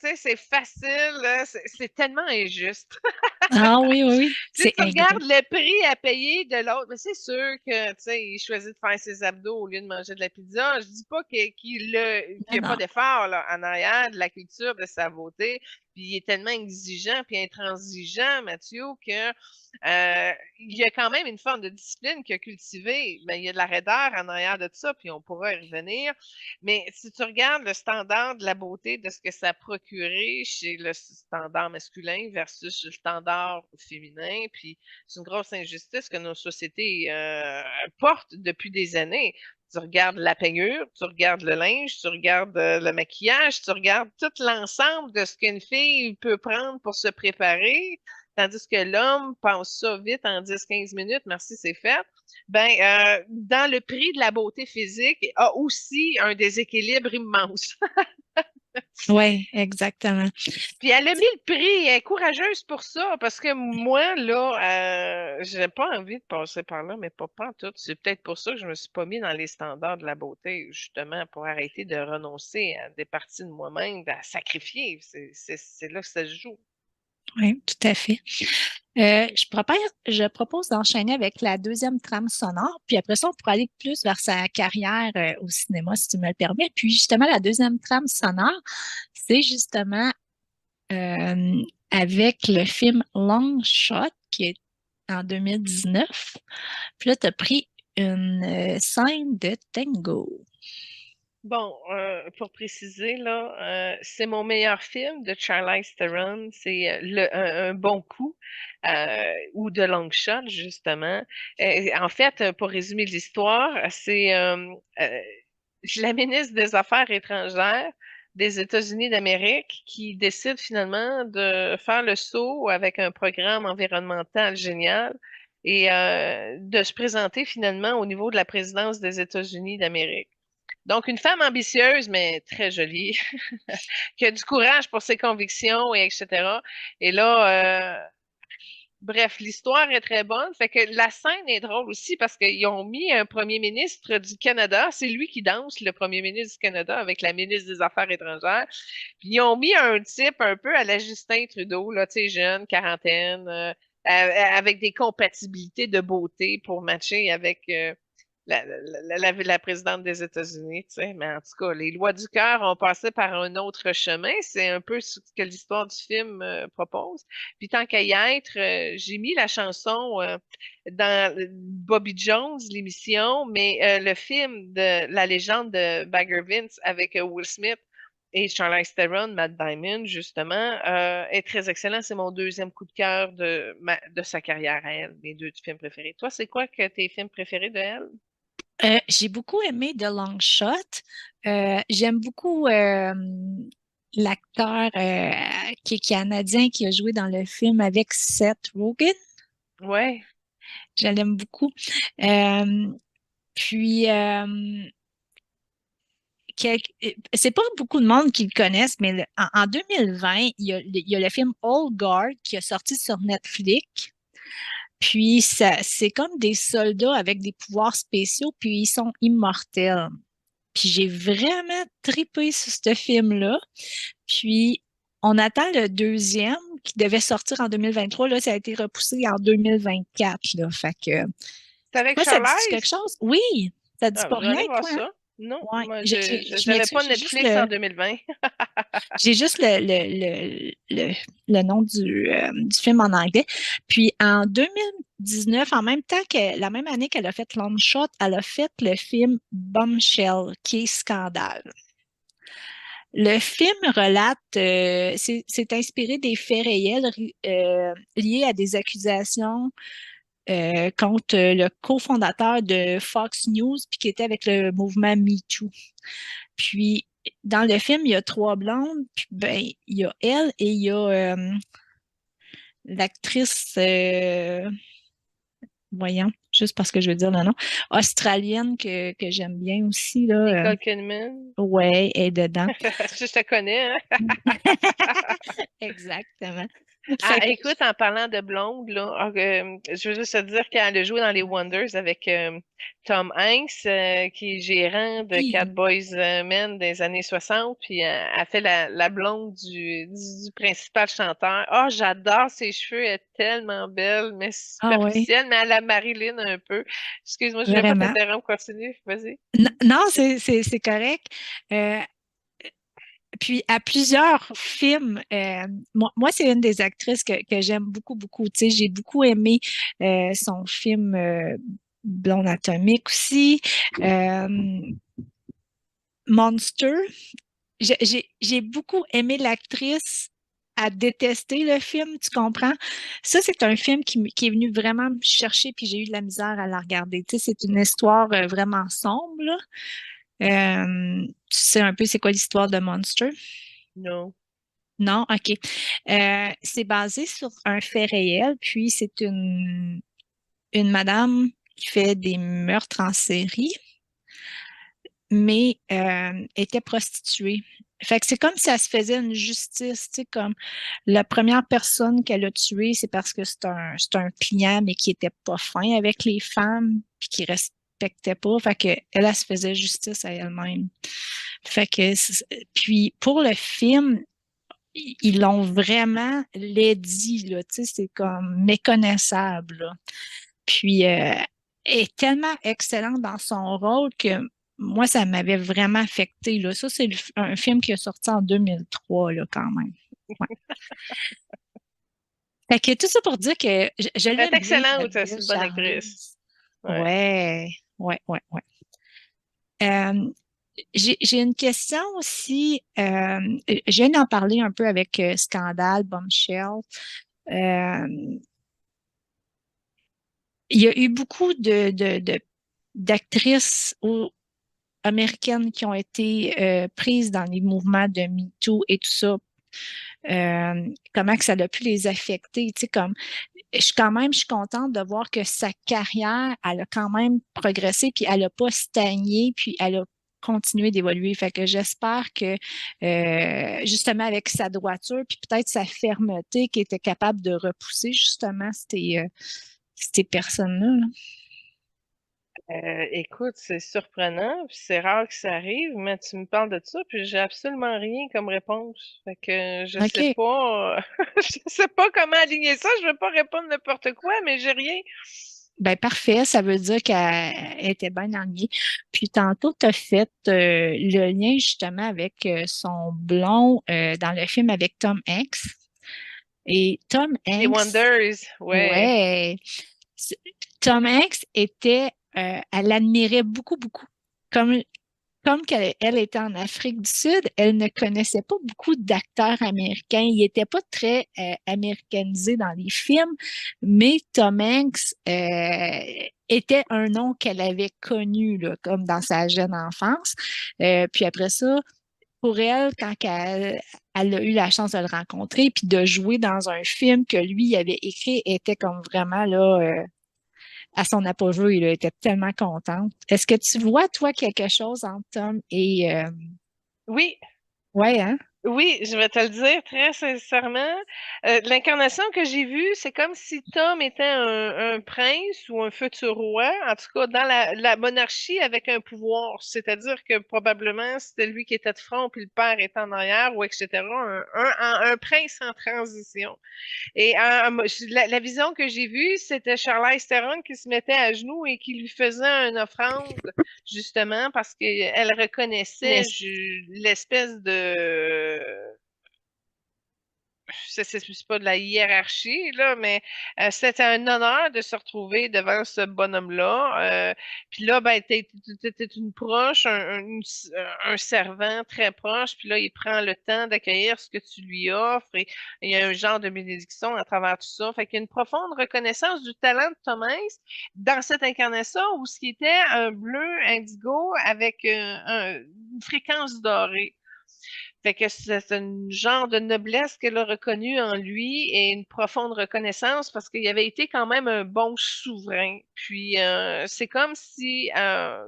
tu sais, c'est facile, c'est tellement injuste. Ah oui, oui, oui. Tu sais, C'est tu ingrat. regardes le prix à payer de l'autre, mais c'est sûr que, tu sais, il choisit de faire ses abdos au lieu de manger de la pizza. Je dis pas qu'il Non, y a pas non. d'effort, là, en arrière de la culture de sa beauté, puis il est tellement exigeant puis intransigeant, Mathieu, que il y a quand même une forme de discipline qu'il a cultivée, mais il y a de la raideur en arrière de ça, puis on pourra y revenir. dire. Mais si tu regardes le standard de la beauté, de ce que ça a procuré chez le standard masculin versus le standard féminin, puis c'est une grosse injustice que nos sociétés portent depuis des années. Tu regardes la peignure, tu regardes le linge, tu regardes le maquillage, tu regardes tout l'ensemble de ce qu'une fille peut prendre pour se préparer, tandis que l'homme pense ça vite en 10-15 minutes, merci, c'est fait. Ben, dans le prix de la beauté physique, a aussi un déséquilibre immense. Oui, exactement. Puis elle a mis le prix, elle est courageuse pour ça, parce que moi, là, j'ai pas envie de passer par là, mais pas en tout. C'est peut-être pour ça que je me suis pas mis dans les standards de la beauté, justement, pour arrêter de renoncer à des parties de moi-même, à sacrifier. C'est là que ça se joue. Oui, tout à fait. Je propose d'enchaîner avec la deuxième trame sonore, puis après ça, on pourra aller plus vers sa carrière au cinéma, si tu me le permets. Puis justement, la deuxième trame sonore, c'est justement euh, avec le film Long Shot, qui est en 2019. Puis là, tu as pris une scène de tango. Bon, pour préciser, là, c'est mon meilleur film de Charlize Theron. C'est un bon coup ou de long shot, justement. En fait, pour résumer l'histoire, c'est la ministre des Affaires étrangères des États-Unis d'Amérique qui décide finalement de faire le saut avec un programme environnemental génial et de se présenter finalement au niveau de la présidence des États-Unis d'Amérique. Donc, une femme ambitieuse, mais très jolie, qui a du courage pour ses convictions, et etc. Et là, bref, l'histoire est très bonne. Fait que la scène est drôle aussi parce qu'ils ont mis un premier ministre du Canada. C'est lui qui danse, le premier ministre du Canada, avec la ministre des Affaires étrangères. Puis ils ont mis un type un peu à la Justin Trudeau, là, tu sais, jeune, quarantaine, avec des compatibilités de beauté pour matcher avec la présidente des États-Unis, tu sais. Mais en tout cas, les lois du cœur ont passé par un autre chemin. C'est un peu ce que l'histoire du film propose. Puis tant qu'à y être, j'ai mis la chanson dans Bobby Jones, l'émission, mais le film de la légende de Bagger Vince avec Will Smith et Charlize Theron, Matt Damon, justement, est très excellent. C'est mon deuxième coup de cœur de sa carrière à elle, mes deux films préférés. Toi, c'est quoi que tes films préférés de elle? J'ai beaucoup aimé The Long Shot. J'aime beaucoup l'acteur qui est canadien qui a joué dans le film avec Seth Rogen. Ouais. Je l'aime beaucoup. Euh, puis, c'est pas beaucoup de monde qui le connaissent, mais en 2020, il y a le film Old Guard qui est sorti sur Netflix. Puis, c'est comme des soldats avec des pouvoirs spéciaux, puis ils sont immortels. Puis j'ai vraiment trippé sur ce film-là. Puis on attend le deuxième qui devait sortir en 2023. Là, ça a été repoussé en 2024. Là. Fait que, C'est avec moi, ça dit quelque Charlize? chose? Oui, ça dit Ah, pas ben, je vais rien, aller voir toi, hein? ça. Non, Ouais. moi, Je j'avais pas m'excuse, Netflix en 2020. j'ai juste le nom du film en anglais. Puis en 2019, en même temps que la même année qu'elle a fait Long Shot, elle a fait le film Bombshell, qui est Scandale. Le film relate, c'est inspiré des faits réels liés à des accusations contre le cofondateur de Fox News, puis qui était avec le mouvement MeToo. Puis, dans le film, il y a trois blondes, puis ben, il y a elle et il y a l'actrice, voyons, juste parce que je veux dire le nom, australienne que j'aime bien aussi, là. Nicole Kidman. Ouais, elle est dedans. Je te connais, hein? Exactement. Fait Ah, que, écoute, en parlant de blonde, là, je veux juste te dire qu'elle a joué dans les Wonders avec Tom Hanks, qui est gérant de oui. Catboys Men des années 60, puis elle fait la blonde du principal chanteur. Ah, j'adore ses cheveux, elle est tellement belle, mais Ah ouais, superficielle, mais à la Marilyn un peu. Excuse-moi, je ne vais pas vraiment. t'interrompre, continue, vas-y. Non, c'est correct. Euh, Puis à plusieurs films, moi c'est une des actrices que j'aime beaucoup, beaucoup. Tu sais, j'ai beaucoup aimé son film Blonde Atomique aussi. Euh, Monster, j'ai beaucoup aimé l'actrice à détester le film, tu comprends? Ça, c'est un film qui est venu vraiment me chercher, puis j'ai eu de la misère à la regarder. Tu sais, c'est une histoire vraiment sombre, là. Tu sais un peu c'est quoi l'histoire de Monster? Non. Non? OK. C'est basé sur un fait réel, puis c'est une madame qui fait des meurtres en série, mais était prostituée. Fait que c'est comme si elle se faisait une justice, tu sais, comme la première personne qu'elle a tuée, c'est parce que c'est un client, mais qui était pas fin avec les femmes, puis qui respectait pas. Fait que elle se faisait justice à elle-même. Fait que, puis pour le film, ils l'ont vraiment laidi, là, tu sais, c'est comme méconnaissable, là. Puis, elle est tellement excellente dans son rôle que moi, ça m'avait vraiment affecté, là. Ça, c'est un film qui est sorti en 2003, là, quand même. Ouais. Fait que tout ça pour dire que je Elle est l'aime bien, excellente, c'est Geneviève une bonne actrice. Charlize. Ouais. Ouais, ouais, ouais, ouais. Euh, j'ai une question aussi. Je viens d'en parler un peu avec Scandale, Bombshell. Euh, il y a eu beaucoup d'actrices américaines qui ont été prises dans les mouvements de MeToo et tout ça. Comment que ça a pu les affecter, tu sais, comme je suis contente de voir que sa carrière, elle a quand même progressé, puis elle n'a pas stagné, puis elle a continué d'évoluer. Fait que j'espère que justement avec sa droiture, puis peut-être sa fermeté, qu'elle était capable de repousser justement ces personnes-là. Là. Écoute, c'est surprenant, puis c'est rare que ça arrive, mais tu me parles de ça, puis j'ai absolument rien comme réponse. Fait que je sais OK. pas, je sais pas comment aligner ça. Je veux pas répondre n'importe quoi, mais j'ai rien. Ben parfait, ça veut dire qu'elle était bien alignée. Puis tantôt, tu as fait le lien justement avec son blond dans le film avec Tom Hanks. Et Tom Les Hanks, Wonders, ouais. ouais, c- Tom Hanks était, elle l'admirait beaucoup, beaucoup. Comme comme elle était en Afrique du Sud, elle ne connaissait pas beaucoup d'acteurs américains. Il n'était pas très américanisé dans les films, mais Tom Hanks était un nom qu'elle avait connu là, comme dans sa jeune enfance. Puis après ça, pour elle, quand elle a eu la chance de le rencontrer, puis de jouer dans un film que lui avait écrit, était comme vraiment là à son apogée. Elle était tellement contente. Est-ce que tu vois, toi, quelque chose entre Tom et... Oui, ouais, hein? oui, je vais te le dire très sincèrement. L'incarnation que j'ai vue, c'est comme si Tom était un prince ou un futur roi, en tout cas dans la monarchie avec un pouvoir. C'est-à-dire que probablement c'était lui qui était de front, puis le père était en arrière, ou etc. Un prince en transition. Et la vision que j'ai vue, c'était Charlize Theron qui se mettait à genoux et qui lui faisait une offrande, justement, parce qu'elle reconnaissait l'espèce de c'est pas de la hiérarchie, là, mais c'était un honneur de se retrouver devant ce bonhomme-là. Puis là, ben, t'es une proche, un servant très proche, puis là, il prend le temps d'accueillir ce que tu lui offres et il y a un genre de bénédiction à travers tout ça. Fait qu'il y a une profonde reconnaissance du talent de Thomas dans cette incarnation où ce qui était un bleu indigo avec une fréquence dorée. Fait que c'est un genre de noblesse qu'elle a reconnue en lui et une profonde reconnaissance parce qu'il avait été quand même un bon souverain. Puis c'est comme si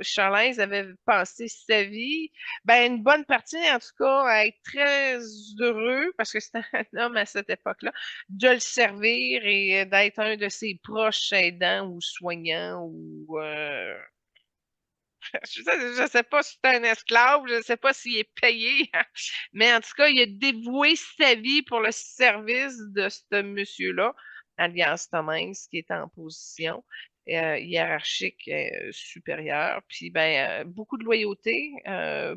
Charles avait passé sa vie, ben une bonne partie en tout cas, à être très heureux parce que c'était un homme à cette époque-là, de le servir et d'être un de ses proches aidants ou soignants ou je sais pas si c'est un esclave, je sais pas s'il est payé, mais en tout cas, il a dévoué sa vie pour le service de ce monsieur-là, alias Tom Hanks, qui est en position hiérarchique supérieure. Puis, ben, beaucoup de loyauté,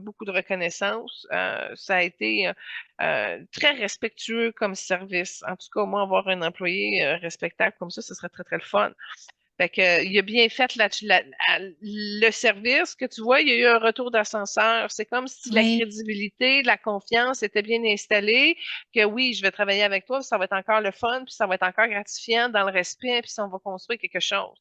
beaucoup de reconnaissance. Ça a été très respectueux comme service. En tout cas, moi, avoir un employé respectable comme ça, ce serait très, très le fun. Fait que, il a bien fait le service que tu vois, il y a eu un retour d'ascenseur. C'est comme si la Oui. crédibilité, la confiance était bien installée, que oui, je vais travailler avec toi, ça va être encore le fun, puis ça va être encore gratifiant dans le respect, puis on va construire quelque chose.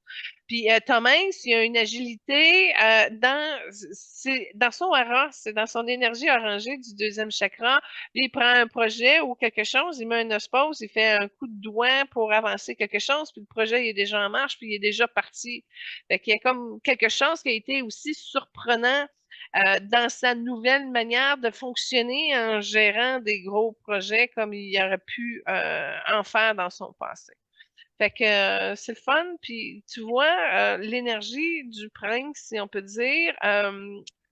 Puis Thomas, il y a une agilité dans son aura, c'est dans son énergie orangée du deuxième chakra. Lui, il prend un projet ou quelque chose, il met un ospose, il fait un coup de doigt pour avancer quelque chose, puis le projet il est déjà en marche, puis il est déjà parti. Fait qu'il y a comme quelque chose qui a été aussi surprenant dans sa nouvelle manière de fonctionner en gérant des gros projets comme il aurait pu en faire dans son passé. Fait que c'est le fun, puis tu vois, l'énergie du prince, si on peut dire,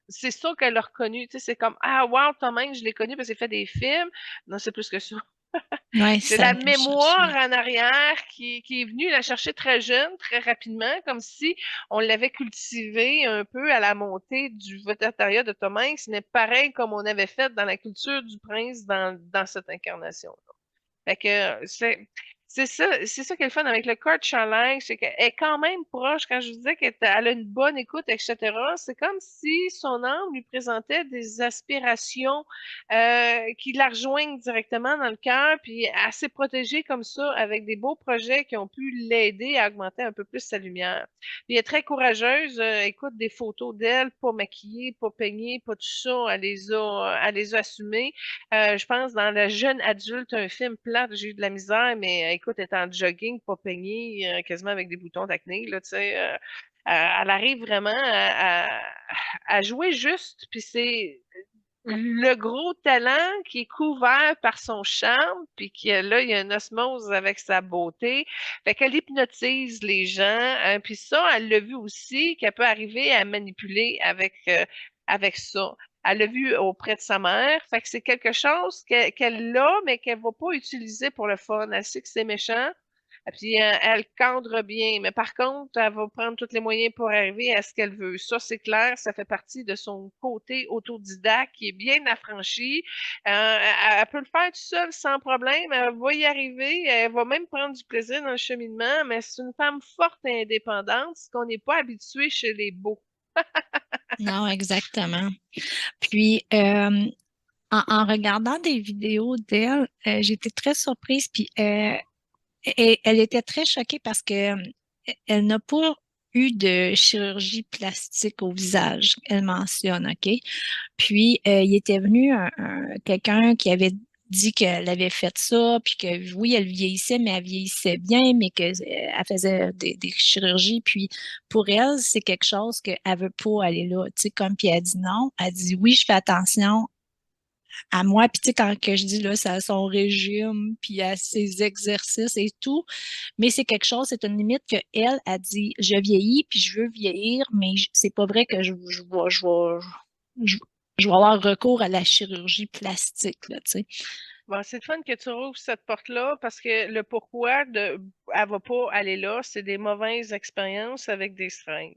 c'est ça qu'elle a reconnu. Tu sais, c'est comme Ah wow, Tom Hanks, je l'ai connu parce qu'il fait des films. Non, c'est plus que ça. Oui, C'est ça la vient me mémoire chercher. en arrière qui est venue la chercher très jeune, très rapidement, comme si on l'avait cultivée un peu à la montée du volontariat de Tom Hanks, mais pareil comme on avait fait dans la culture du prince dans cette incarnation. Fait que c'est ça qui est le fun avec le code challenge, c'est qu'elle est quand même proche. Quand je vous disais qu'elle a une bonne écoute, etc., c'est comme si son âme lui présentait des aspirations qui la rejoignent directement dans le cœur, puis elle s'est protégée comme ça avec des beaux projets qui ont pu l'aider à augmenter un peu plus sa lumière. Puis elle est très courageuse, écoute des photos d'elle, pas maquillée, pas peignée, pas tout ça, elle les a assumées. Je pense dans le jeune adulte, un film plate, j'ai eu de la misère, mais écoute, elle est en jogging, pas peignée, quasiment avec des boutons d'acné, là, tu sais. Elle arrive vraiment à jouer juste, puis c'est le gros talent qui est couvert par son charme, puis qui là, il y a une osmose avec sa beauté. Fait qu'elle hypnotise les gens. Puis ça, elle l'a vu aussi, qu'elle peut arriver à manipuler avec ça. Elle l'a vu auprès de sa mère. Fait que c'est quelque chose qu'elle a, mais qu'elle va pas utiliser pour le fun. Elle sait que c'est méchant. Et puis, elle cadre bien. Mais par contre, elle va prendre tous les moyens pour arriver à ce qu'elle veut. Ça, c'est clair. Ça fait partie de son côté autodidacte qui est bien affranchi. Elle peut le faire toute seule sans problème. Elle va y arriver. Elle va même prendre du plaisir dans le cheminement. Mais c'est une femme forte et indépendante, ce qu'on n'est pas habitué chez les beaux. Non, exactement. Puis, en regardant des vidéos d'elle, j'étais très surprise. Puis, elle était très choquée parce que elle n'a pas eu de chirurgie plastique au visage, elle mentionne, OK? Puis, il était venu quelqu'un qui avait dit qu'elle avait fait ça, puis que oui, elle vieillissait, mais elle vieillissait bien, mais qu'elle faisait des chirurgies. Puis, pour elle, c'est quelque chose qu'elle veut pas aller là. Tu sais, comme, puis elle dit non. Elle dit oui, je fais attention à moi. Puis, tu sais, quand que je dis là, c'est à son régime, puis à ses exercices et tout. Mais c'est quelque chose, c'est une limite que elle a dit, je vieillis, puis je veux vieillir, mais c'est pas vrai que je, je vais avoir recours à la chirurgie plastique, là, tu sais. Bon, c'est le fun que tu rouvres cette porte-là parce que le pourquoi elle va pas aller là, c'est des mauvaises expériences avec des seringues.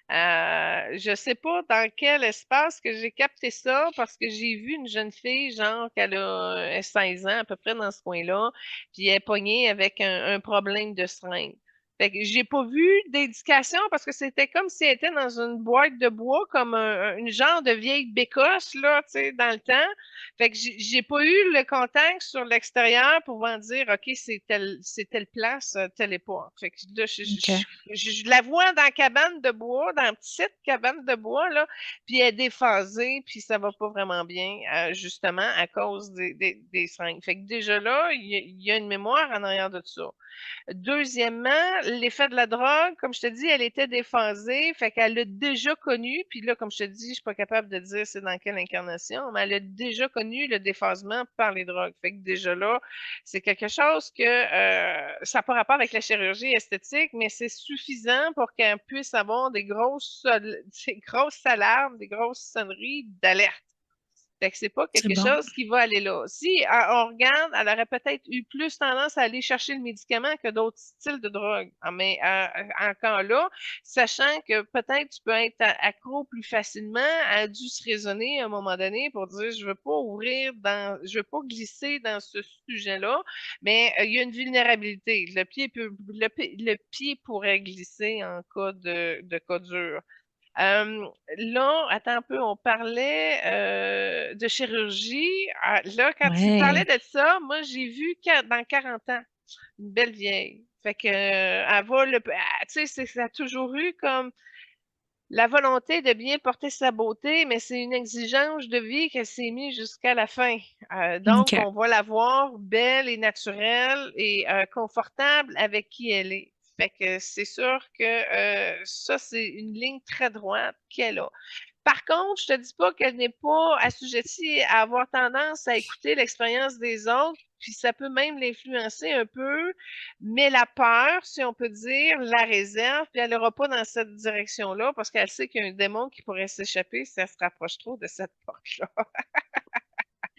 Je sais pas dans quel espace que j'ai capté ça parce que j'ai vu une jeune fille, genre qu'elle a 16 ans à peu près dans ce coin-là, puis elle est pognée avec un problème de seringue. Fait que j'ai pas vu d'indication parce que c'était comme si elle était dans une boîte de bois, comme une genre de vieille bécosse, là, tu sais, dans le temps. Fait que j'ai pas eu le contact sur l'extérieur pour pouvoir dire, OK, c'est telle place, telle époque. Fait que là, OK. je la vois dans la cabane de bois, dans la petite cabane de bois, là, puis elle est déphasée, puis ça va pas vraiment bien, justement, à cause des seringues. Fait que déjà là, il y a une mémoire en arrière de ça. Deuxièmement, l'effet de la drogue, comme je te dis, elle était déphasée, fait qu'elle l'a déjà connu, puis là, comme je te dis, je suis pas capable de dire c'est dans quelle incarnation, mais elle a déjà connu le déphasement par les drogues. Fait que déjà là, c'est quelque chose que ça n'a pas rapport avec la chirurgie esthétique, mais c'est suffisant pour qu'elle puisse avoir des grosses alarmes, des grosses sonneries d'alerte. Fait que c'est pas C'est quelque bon. chose qui va aller là. Si on regarde, elle aurait peut-être eu plus tendance à aller chercher le médicament que d'autres styles de drogue. Mais encore là, sachant que peut-être tu peux être accro plus facilement, elle a dû se raisonner à un moment donné pour dire je veux pas glisser dans ce sujet-là, mais il y a une vulnérabilité. Le pied pourrait glisser en cas de cas dur. Là, attends un peu, on parlait de chirurgie. Là, quand tu Ouais. parlais de ça, moi, j'ai vu dans 40 ans, une belle vieille. Fait que, elle va tu sais, ça a toujours eu comme la volonté de bien porter sa beauté, mais c'est une exigence de vie qu'elle s'est mise jusqu'à la fin. Donc, OK. on va la voir belle et naturelle et confortable avec qui elle est. Fait que c'est sûr que ça, c'est une ligne très droite qu'elle a. Par contre, je te dis pas qu'elle n'est pas assujettie à avoir tendance à écouter l'expérience des autres, puis ça peut même l'influencer un peu, mais la peur, si on peut dire, la réserve, puis elle n'ira pas dans cette direction-là parce qu'elle sait qu'il y a un démon qui pourrait s'échapper si elle se rapproche trop de cette porte-là.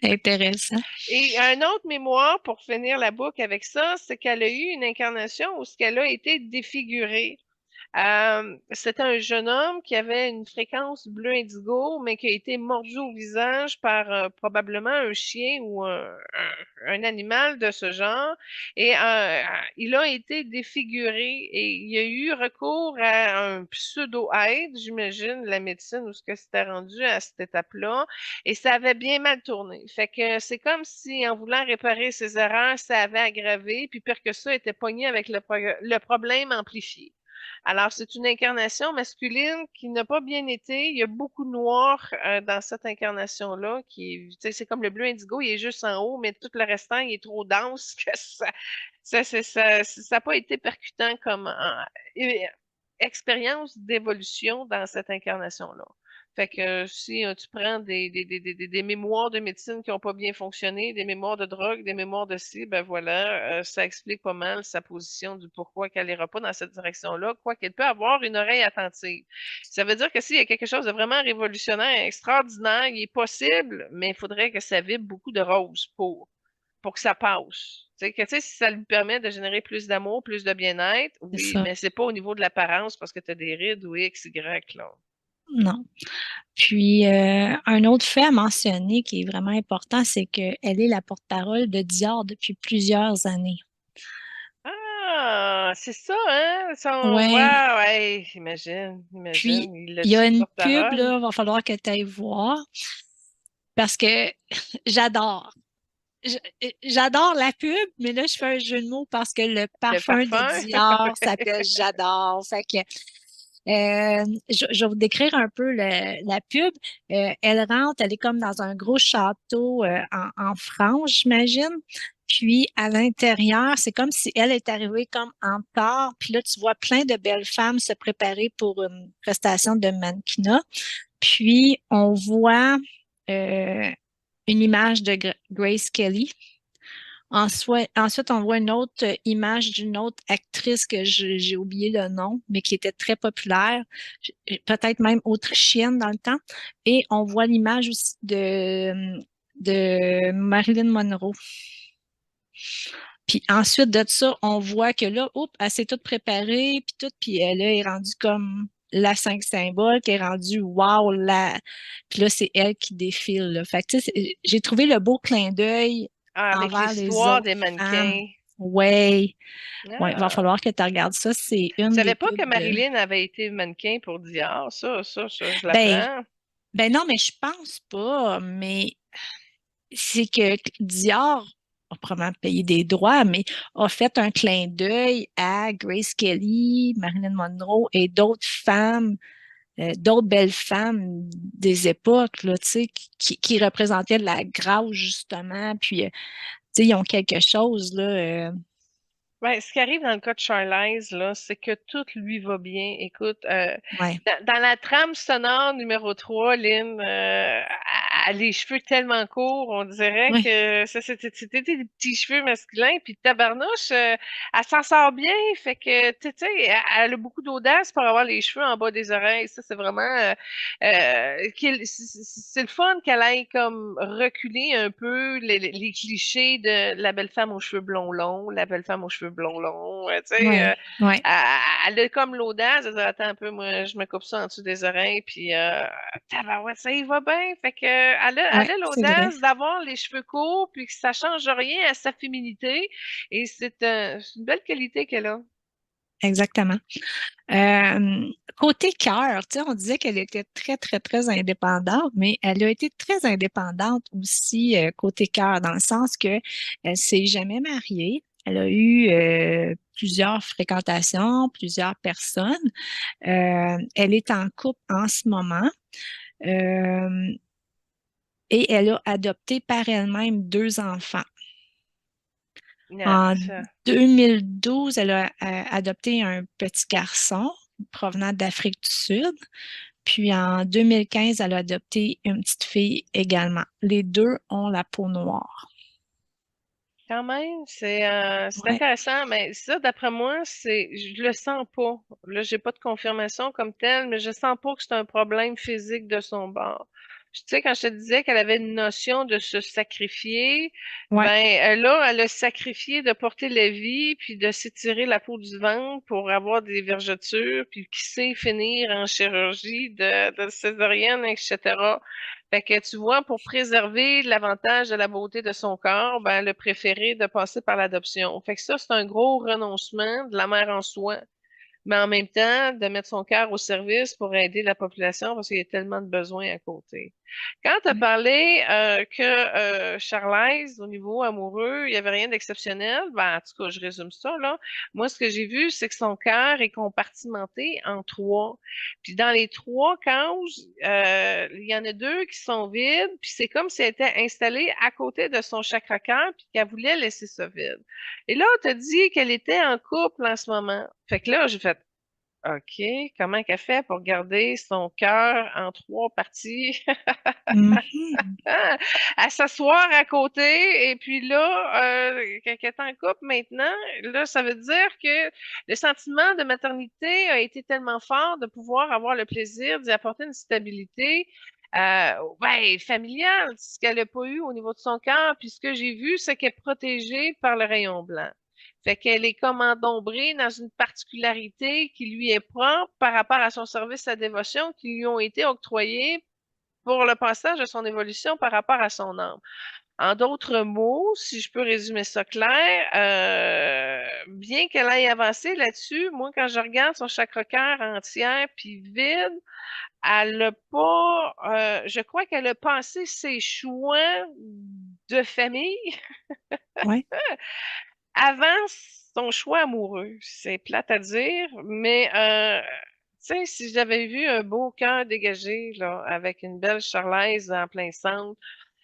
Intéressant. Et un autre mémoire pour finir la boucle avec ça, c'est qu'elle a eu une incarnation où ce qu'elle a été défigurée. C'était un jeune homme qui avait une fréquence bleu indigo, mais qui a été mordu au visage par probablement un chien ou un animal de ce genre. Et il a été défiguré et il y a eu recours à un pseudo-aide, j'imagine, la médecine, ou ce que c'était rendu à cette étape-là. Et ça avait bien mal tourné. Fait que c'est comme si, en voulant réparer ses erreurs, ça avait aggravé, puis pire que ça, était pogné avec le problème amplifié. Alors, c'est une incarnation masculine qui n'a pas bien été. Il y a beaucoup de noir dans cette incarnation-là, tu sais, c'est comme le bleu indigo, il est juste en haut, mais tout le restant, il est trop dense que ça n'a pas été percutant comme expérience d'évolution dans cette incarnation-là. Fait que si tu prends des mémoires de médecine qui n'ont pas bien fonctionné, des mémoires de drogue, des mémoires de ci, ben voilà, ça explique pas mal sa position du pourquoi qu'elle n'ira pas dans cette direction-là, quoi qu'elle peut avoir une oreille attentive. Ça veut dire que s'il y a quelque chose de vraiment révolutionnaire, extraordinaire, il est possible, mais il faudrait que ça vibre beaucoup de rose pour que ça passe. Tu sais, si ça lui permet de générer plus d'amour, plus de bien-être, C'est oui, ça. mais c'est pas au niveau de l'apparence parce que tu as des rides ou X, Y, là. Non. Puis, un autre fait à mentionner qui est vraiment important, c'est qu'elle est la porte-parole de Dior depuis plusieurs années. Ah, c'est ça, hein? Ouais. Wow, hey, Puis, imagine, il il y a l'a-tu une pub, porte-parole? là, va falloir que tu ailles voir parce que j'adore. Je- J'adore la pub, mais là, je fais un jeu de mots parce que le Le parfum de parfum? Dior s'appelle J'adore. Fait que je vais vous décrire un peu la pub. Elle rentre, elle est comme dans un gros château en France, j'imagine. Puis à l'intérieur, c'est comme si elle est arrivée comme en tard. Puis là, tu vois plein de belles femmes se préparer pour une prestation de mannequinat. Puis on voit euh, une image de Grace Kelly. Ensuite, on voit une autre image d'une autre actrice que j'ai oublié le nom, mais qui était très populaire, peut-être même autrichienne dans le temps. Et on voit l'image aussi de Marilyn Monroe. Puis ensuite de ça, on voit que là, oups, elle s'est toute préparée, puis tout, puis elle là, est rendue comme la 5 symboles, qui est rendue wow, là. Puis là, c'est elle qui défile, là. Fait que, tu sais, j'ai trouvé le beau clin d'œil Ah, avec envers les l'histoire autres des femmes. mannequins. Ouais, ouais, va Ah. falloir que tu regardes ça. C'est Je une des savais pas que pubs de. Marilyn avait été mannequin pour Dior. Ça, je Ben, l'apprends. ben non, mais je pense pas. Mais c'est que Dior a probablement payé des droits, mais a fait un clin d'œil à Grace Kelly, Marilyn Monroe et d'autres femmes, d'autres belles femmes des époques, là, tu sais, qui représentaient la grâce, justement. Puis, tu sais, ils ont quelque chose, là. Ouais, ce qui arrive dans le cas de Charlize, là, c'est que tout lui va bien. Écoute, Ouais, dans la trame sonore numéro 3, Lynn, les cheveux tellement courts, on dirait Oui, que ça, c'était des petits cheveux masculins, puis tabarnouche, elle s'en sort bien, fait que, tu sais, elle a beaucoup d'audace pour avoir les cheveux en bas des oreilles, ça, c'est vraiment, c'est le fun qu'elle aille comme reculer un peu les clichés de la belle femme aux cheveux blonds longs, la belle femme aux cheveux blonds longs, tu sais, oui, oui. elle a comme l'audace de dire, attends un peu, moi, je me coupe ça en dessous des oreilles, puis tabarouette, ça y va bien. Fait que, Ouais, elle a c'est vrai. l'audace d'avoir les cheveux courts, puis que ça change rien à sa féminité. Et c'est une belle qualité qu'elle a. Exactement. Côté cœur, tu sais, on disait qu'elle était très, très, très indépendante, mais elle a été très indépendante aussi côté cœur, dans le sens que elle s'est jamais mariée. Elle a eu plusieurs fréquentations, plusieurs personnes. Elle est en couple en ce moment. Euh, et elle a adopté par elle-même 2 enfants. Ah, En ça. 2012, elle a adopté un petit garçon provenant d'Afrique du Sud. Puis en 2015, elle a adopté une petite fille également. Les deux ont la peau noire. Quand même, c'est Ouais, intéressant, mais ça, d'après moi, je le sens pas. Là, j'ai pas de confirmation comme telle, mais je sens pas que c'est un problème physique de son bord. Tu sais, quand je te disais qu'elle avait une notion de se sacrifier, ouais, ben là, elle a sacrifié de porter la vie, puis de s'étirer la peau du ventre pour avoir des vergetures, puis qui sait finir en chirurgie de césarienne, etc. Fait que tu vois, pour préserver l'avantage de la beauté de son corps, ben, elle a préféré de passer par l'adoption. Fait que ça, c'est un gros renoncement de la mère en soi, mais en même temps, de mettre son cœur au service pour aider la population parce qu'il y a tellement de besoins à côté. Quand tu as ouais, parlé que Charlize, au niveau amoureux, il n'y avait rien d'exceptionnel, ben, en tout cas, je résume ça, là. Moi, ce que j'ai vu, c'est que son cœur est compartimenté en trois. Puis dans les trois cages, il y en a deux qui sont vides, puis c'est comme si elle était installée à côté de son chakra-cœur, puis qu'elle voulait laisser ça vide. Et là, on t'a dit qu'elle était en couple en ce moment. Fait que là, j'ai fait OK, comment qu'elle fait pour garder son cœur en trois parties? mhm, Ah, à s'asseoir à côté, et puis là, quand elle est en couple maintenant, là, ça veut dire que le sentiment de maternité a été tellement fort de pouvoir avoir le plaisir d'y apporter une stabilité ouais, familiale, ce qu'elle n'a pas eu au niveau de son cœur. Puis ce que j'ai vu, c'est qu'elle est protégée par le rayon blanc. Fait qu'elle est comme endombrée dans une particularité qui lui est propre par rapport à son service à dévotion qui lui ont été octroyés pour le passage de son évolution par rapport à son âme. En d'autres mots, si je peux résumer ça clair, bien qu'elle aille avancer là-dessus, moi, quand je regarde son chakra-cœur entière puis vide, elle n'a pas, je crois qu'elle a passé ses choix de famille ouais, avant son choix amoureux. C'est plate à dire, mais tu sais, si j'avais vu un beau cœur dégagé là, avec une belle charlaise en plein centre,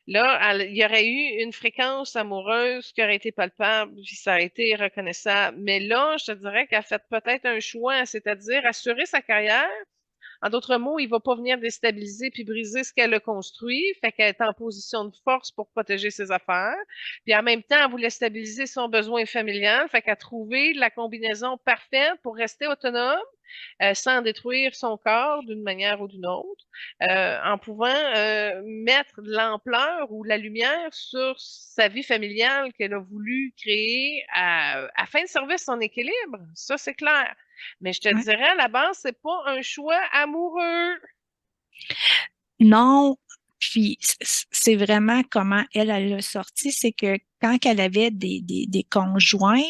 là, il y aurait eu une fréquence amoureuse qui aurait été palpable, puis ça aurait été reconnaissable. Mais là, je te dirais qu'elle a fait peut-être un choix, c'est-à-dire assurer sa carrière. En d'autres mots, il va pas venir déstabiliser puis briser ce qu'elle a construit, fait qu'elle est en position de force pour protéger ses affaires. Puis en même temps, elle voulait stabiliser son besoin familial, fait qu'elle a trouvé la combinaison parfaite pour rester autonome, sans détruire son corps d'une manière ou d'une autre, en pouvant mettre de l'ampleur ou la lumière sur sa vie familiale qu'elle a voulu créer afin de servir son équilibre. Ça, c'est clair. Mais je te ouais. dirais, à la base, c'est pas un choix amoureux. Non, puis c'est vraiment comment elle a sorti, c'est que quand elle avait des conjoints,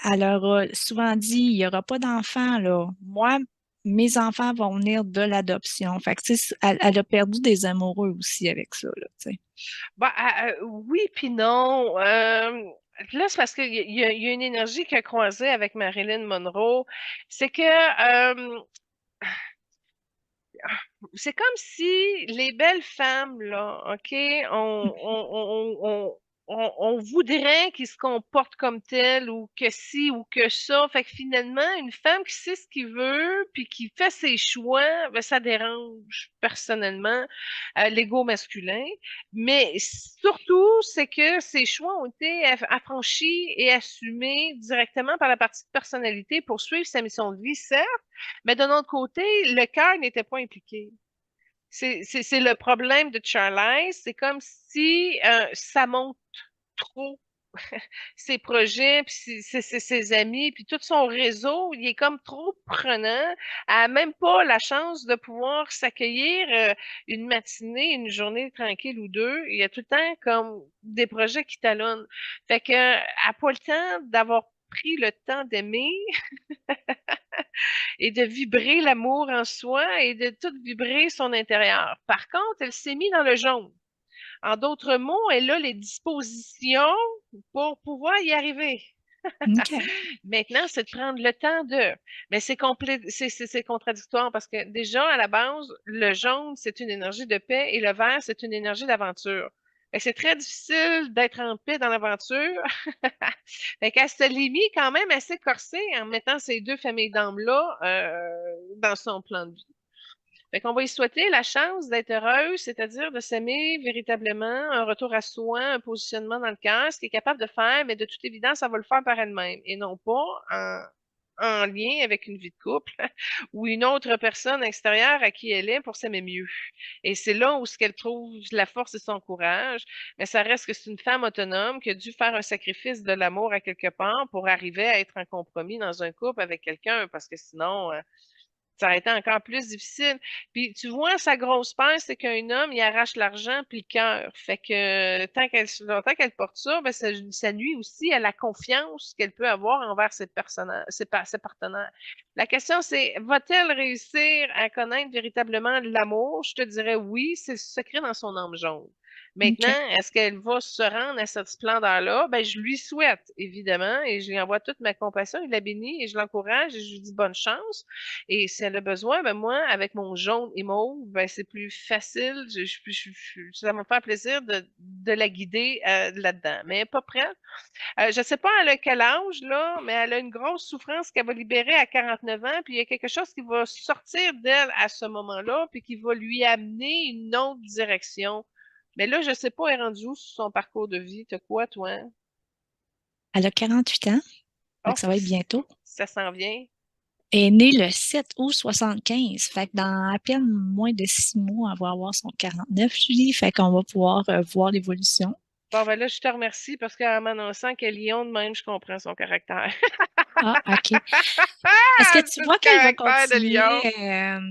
elle leur a souvent dit, il n'y aura pas d'enfants, là. Moi, mes enfants vont venir de l'adoption. Fait que, tu sais, elle a perdu des amoureux aussi avec ça, là, tu sais. Bah, oui, puis non. Là, c'est parce qu'il y a une énergie qui a croisé avec Marilyn Monroe. C'est que c'est comme si les belles femmes, là, OK, on voudrait qu'il se comporte comme tel ou que ci ou que ça. Fait que finalement, une femme qui sait ce qu'il veut puis qui fait ses choix, ben, ça dérange personnellement l'ego masculin. Mais surtout, c'est que ses choix ont été affranchis et assumés directement par la partie de personnalité pour suivre sa mission de vie, certes, mais d'un autre côté, le cœur n'était pas impliqué. C'est le problème de Charlize. C'est comme si ça monte trop ses projets, puis ses amis, puis tout son réseau, il est comme trop prenant. Elle n'a même pas la chance de pouvoir s'accueillir une matinée, une journée tranquille ou deux. Il y a tout le temps comme des projets qui talonnent. Fait que, elle n'a pas le temps d'avoir pris le temps d'aimer et de vibrer l'amour en soi et de tout vibrer son intérieur. Par contre, elle s'est mise dans le jaune. En d'autres mots, elle a les dispositions pour pouvoir y arriver. OK. Maintenant, c'est de prendre le temps de. Mais c'est contradictoire parce que déjà, à la base, le jaune, c'est une énergie de paix et le vert, c'est une énergie d'aventure. C'est très difficile d'être en paix dans l'aventure. Fait qu'elle se l'est mis quand même assez corsée en mettant ces deux familles d'âmes-là dans son plan de vie. Fait qu'on va lui souhaiter la chance d'être heureuse, c'est-à-dire de s'aimer véritablement, un retour à soi, un positionnement dans le cœur, ce qu'elle est capable de faire, mais de toute évidence, elle va le faire par elle-même et non pas en lien avec une vie de couple ou une autre personne extérieure à qui elle est pour s'aimer mieux. Et c'est là où ce qu'elle trouve la force et son courage, mais ça reste que c'est une femme autonome qui a dû faire un sacrifice de l'amour à quelque part pour arriver à être en compromis dans un couple avec quelqu'un, parce que sinon, ça aurait été encore plus difficile. Puis tu vois, sa grosse peur, c'est qu'un homme, il arrache l'argent puis le cœur. Fait que longtemps qu'elle porte ça, ben ça nuit aussi à la confiance qu'elle peut avoir envers ses partenaires. La question, c'est, va-t-elle réussir à connaître véritablement l'amour? Je te dirais oui, c'est le secret dans son âme jaune. Maintenant, OK. est-ce qu'elle va se rendre à cette splendeur-là? Ben, je lui souhaite, évidemment, et je lui envoie toute ma compassion, il la bénit et je l'encourage et je lui dis bonne chance. Et si elle a besoin, ben moi, avec mon jaune et mauve, ben c'est plus facile. Ça va me faire plaisir de la guider là-dedans. Mais elle n'est pas prête. Je ne sais pas elle a quel âge, là, mais elle a une grosse souffrance qu'elle va libérer à 49 ans. Puis il y a quelque chose qui va sortir d'elle à ce moment-là, puis qui va lui amener une autre direction. Mais là, je ne sais pas, elle est rendue où sur son parcours de vie. T'as quoi, toi? Elle a 48 ans, fait Oh, que ça va être bientôt. ça s'en vient. Elle est née le 7 août 75, fait que dans à peine moins de 6 mois, elle va avoir son 49, Julie, fait qu'on va pouvoir voir l'évolution. Bon, ben là, je te remercie parce qu'en m'annonçant qu'elle est lion de même, je comprends son caractère. Ah, OK. Est-ce que Ah, tu c'est vois le qu'elle va caractère de continuer, lion.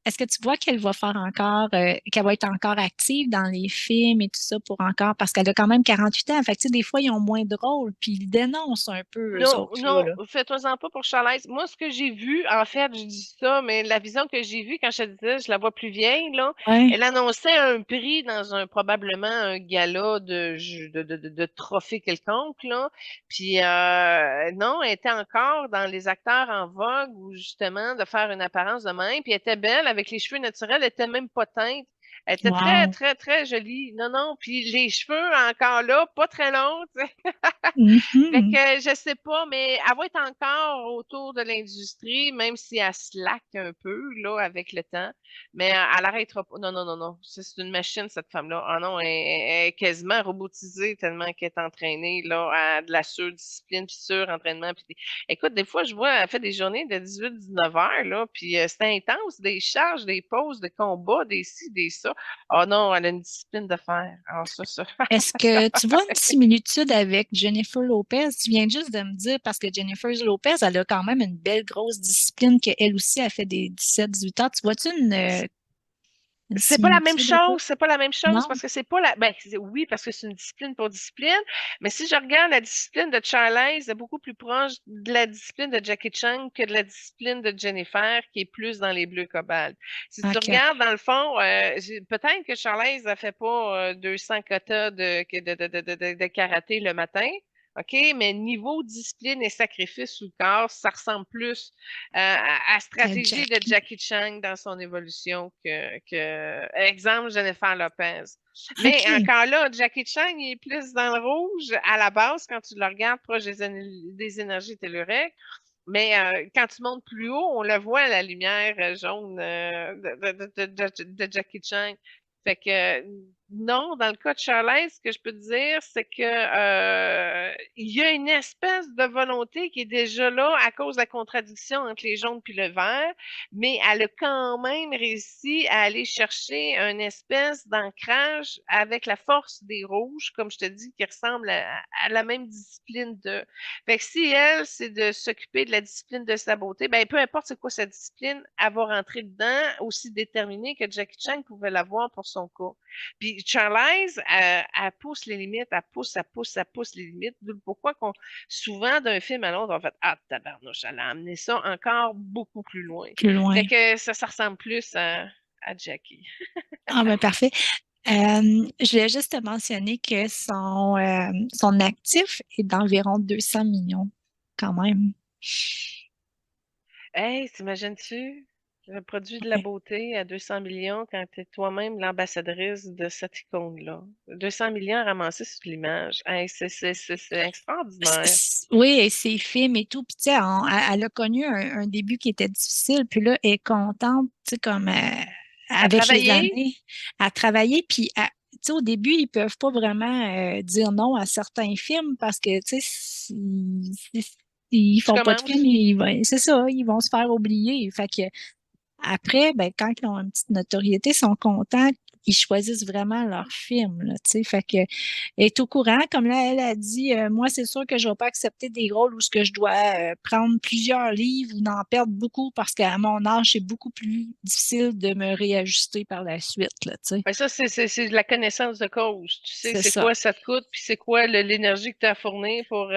est-ce que tu vois qu'elle va faire encore, qu'elle va être encore active dans les films et tout ça pour encore, parce qu'elle a quand même 48 ans, fait que tu sais, des fois, ils ont moins de rôle, puis ils dénoncent un peu eux Non, autres, là, non, là. fais-toi-en pas pour Charlize. Moi, ce que j'ai vu, en fait, je dis ça, mais la vision que j'ai vue quand je te disais, je la vois plus vieille, là, Ouais, elle annonçait un prix dans probablement un gala de trophée quelconque, là. Puis, non, elle était encore dans les acteurs en vogue ou justement de faire une apparence de même. Puis, elle était belle avec les cheveux naturels, elle était même pas teinte. Elle était très, wow. très, très jolie. Non, non. Puis, les cheveux encore là, pas très longs, tu sais. Fait Mhm. que je sais pas, mais elle va être encore autour de l'industrie, même si elle slack un peu, là, avec le temps. Mais elle arrêtera pas. Non, non, non, non. C'est une machine, cette femme-là. Ah non, elle est quasiment robotisée tellement qu'elle est entraînée, là, à de la surdiscipline, puis surentraînement. Écoute, des fois, je vois, elle fait des journées de 18-19 heures, là, puis c'est intense, des charges, des pauses, des combats, des ci, des ça. Ah non, elle a une discipline de fer. Ah, ça. Est-ce que tu vois une similitude avec Jennifer Lopez? Tu viens juste de me dire, parce que Jennifer Lopez, elle a quand même une belle grosse discipline qu'elle aussi a fait des 17-18 ans. Tu vois-tu une C'est pas la même similitude un peu? chose, c'est pas la même chose Non? parce que c'est pas la ben oui parce que c'est une discipline pour discipline, mais si je regarde la discipline de Charlize, c'est beaucoup plus proche de la discipline de Jackie Chan que de la discipline de Jennifer qui est plus dans les bleus cobalt. Si tu OK. regardes dans le fond, peut-être que Charlize a fait pas 200 katas de karaté le matin. OK? Mais niveau discipline et sacrifice sous le corps, ça ressemble plus à stratégie de Jackie. Jackie Chan dans son évolution exemple, Jennifer Lopez. Mais OK. encore là, Jackie Chan, il est plus dans le rouge à la base quand tu le regardes proche des énergies telluriques. Mais quand tu montes plus haut, on le voit, la lumière jaune de Jackie Chan. Fait que non, dans le cas de Charlize, ce que je peux te dire, c'est que il y a une espèce de volonté qui est déjà là à cause de la contradiction entre les jaunes puis le vert, mais elle a quand même réussi à aller chercher une espèce d'ancrage avec la force des rouges, comme je te dis, qui ressemble à la même discipline de. Fait que si elle, c'est de s'occuper de la discipline de sa beauté, ben peu importe c'est quoi sa discipline, elle va rentrer dedans aussi déterminée que Jackie Chan pouvait l'avoir pour son cas. Puis Charlize, elle pousse les limites, elle pousse les limites. D'où pourquoi souvent d'un film à l'autre, on fait ah tabarnouche, elle a amené ça encore beaucoup plus loin. Plus loin. Fait que ça ressemble plus à Jackie. Ah, ben parfait. Je voulais juste te mentionner que son actif est d'environ 200 millions, quand même. Hey, t'imagines-tu? Le produit de la Ouais. beauté à 200 millions quand tu es toi-même l'ambassadrice de cette icône-là. 200 millions ramassés sur l'image. Hey, c'est extraordinaire. Oui, et ses films et tout. Puis, tu sais, elle a connu un début qui était difficile. Puis là, elle est contente, tu sais, comme À avec les travailler, années, à travailler. Puis, tu sais, au début, ils peuvent pas vraiment dire non à certains films parce que, tu sais, s'ils tu font pas de films, commences. c'est ça, ils vont se faire oublier. Fait que après, ben, quand ils ont une petite notoriété, ils sont contents, ils choisissent vraiment leur film, là, tu sais. Fait que, elle est au courant, comme là, elle a dit, moi, c'est sûr que je vais pas accepter des rôles où ce que je dois prendre plusieurs livres ou en perdre beaucoup parce qu'à mon âge, c'est beaucoup plus difficile de me réajuster par la suite, là, tu sais. Ben ça, c'est de la connaissance de cause. Tu sais, C'est c'est ça. quoi ça te coûte, puis c'est quoi l'énergie que tu as fournie pour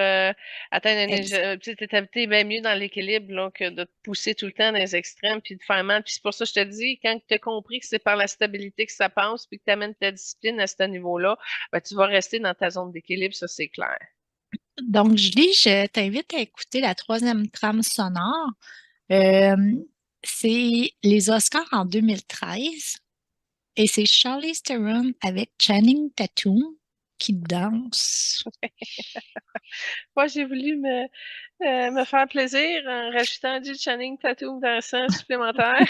atteindre une Ex- tu sais, t'es bien mieux dans l'équilibre là, que de te pousser tout le temps dans les extrêmes puis de faire mal. Puis c'est pour ça que je te dis, quand tu as compris que c'est par la stabilité que ça passe, puis que tu amènes ta discipline à ce niveau-là, ben, tu vas rester dans ta zone d'équilibre, ça c'est clair. Donc, Julie, je t'invite à écouter la troisième trame sonore. Euh, c'est les Oscars en 2013. Et c'est Charlize Theron avec Channing Tatum qui danse. Moi, j'ai voulu me faire plaisir en rajoutant du Channing Tatum dans un sens supplémentaire.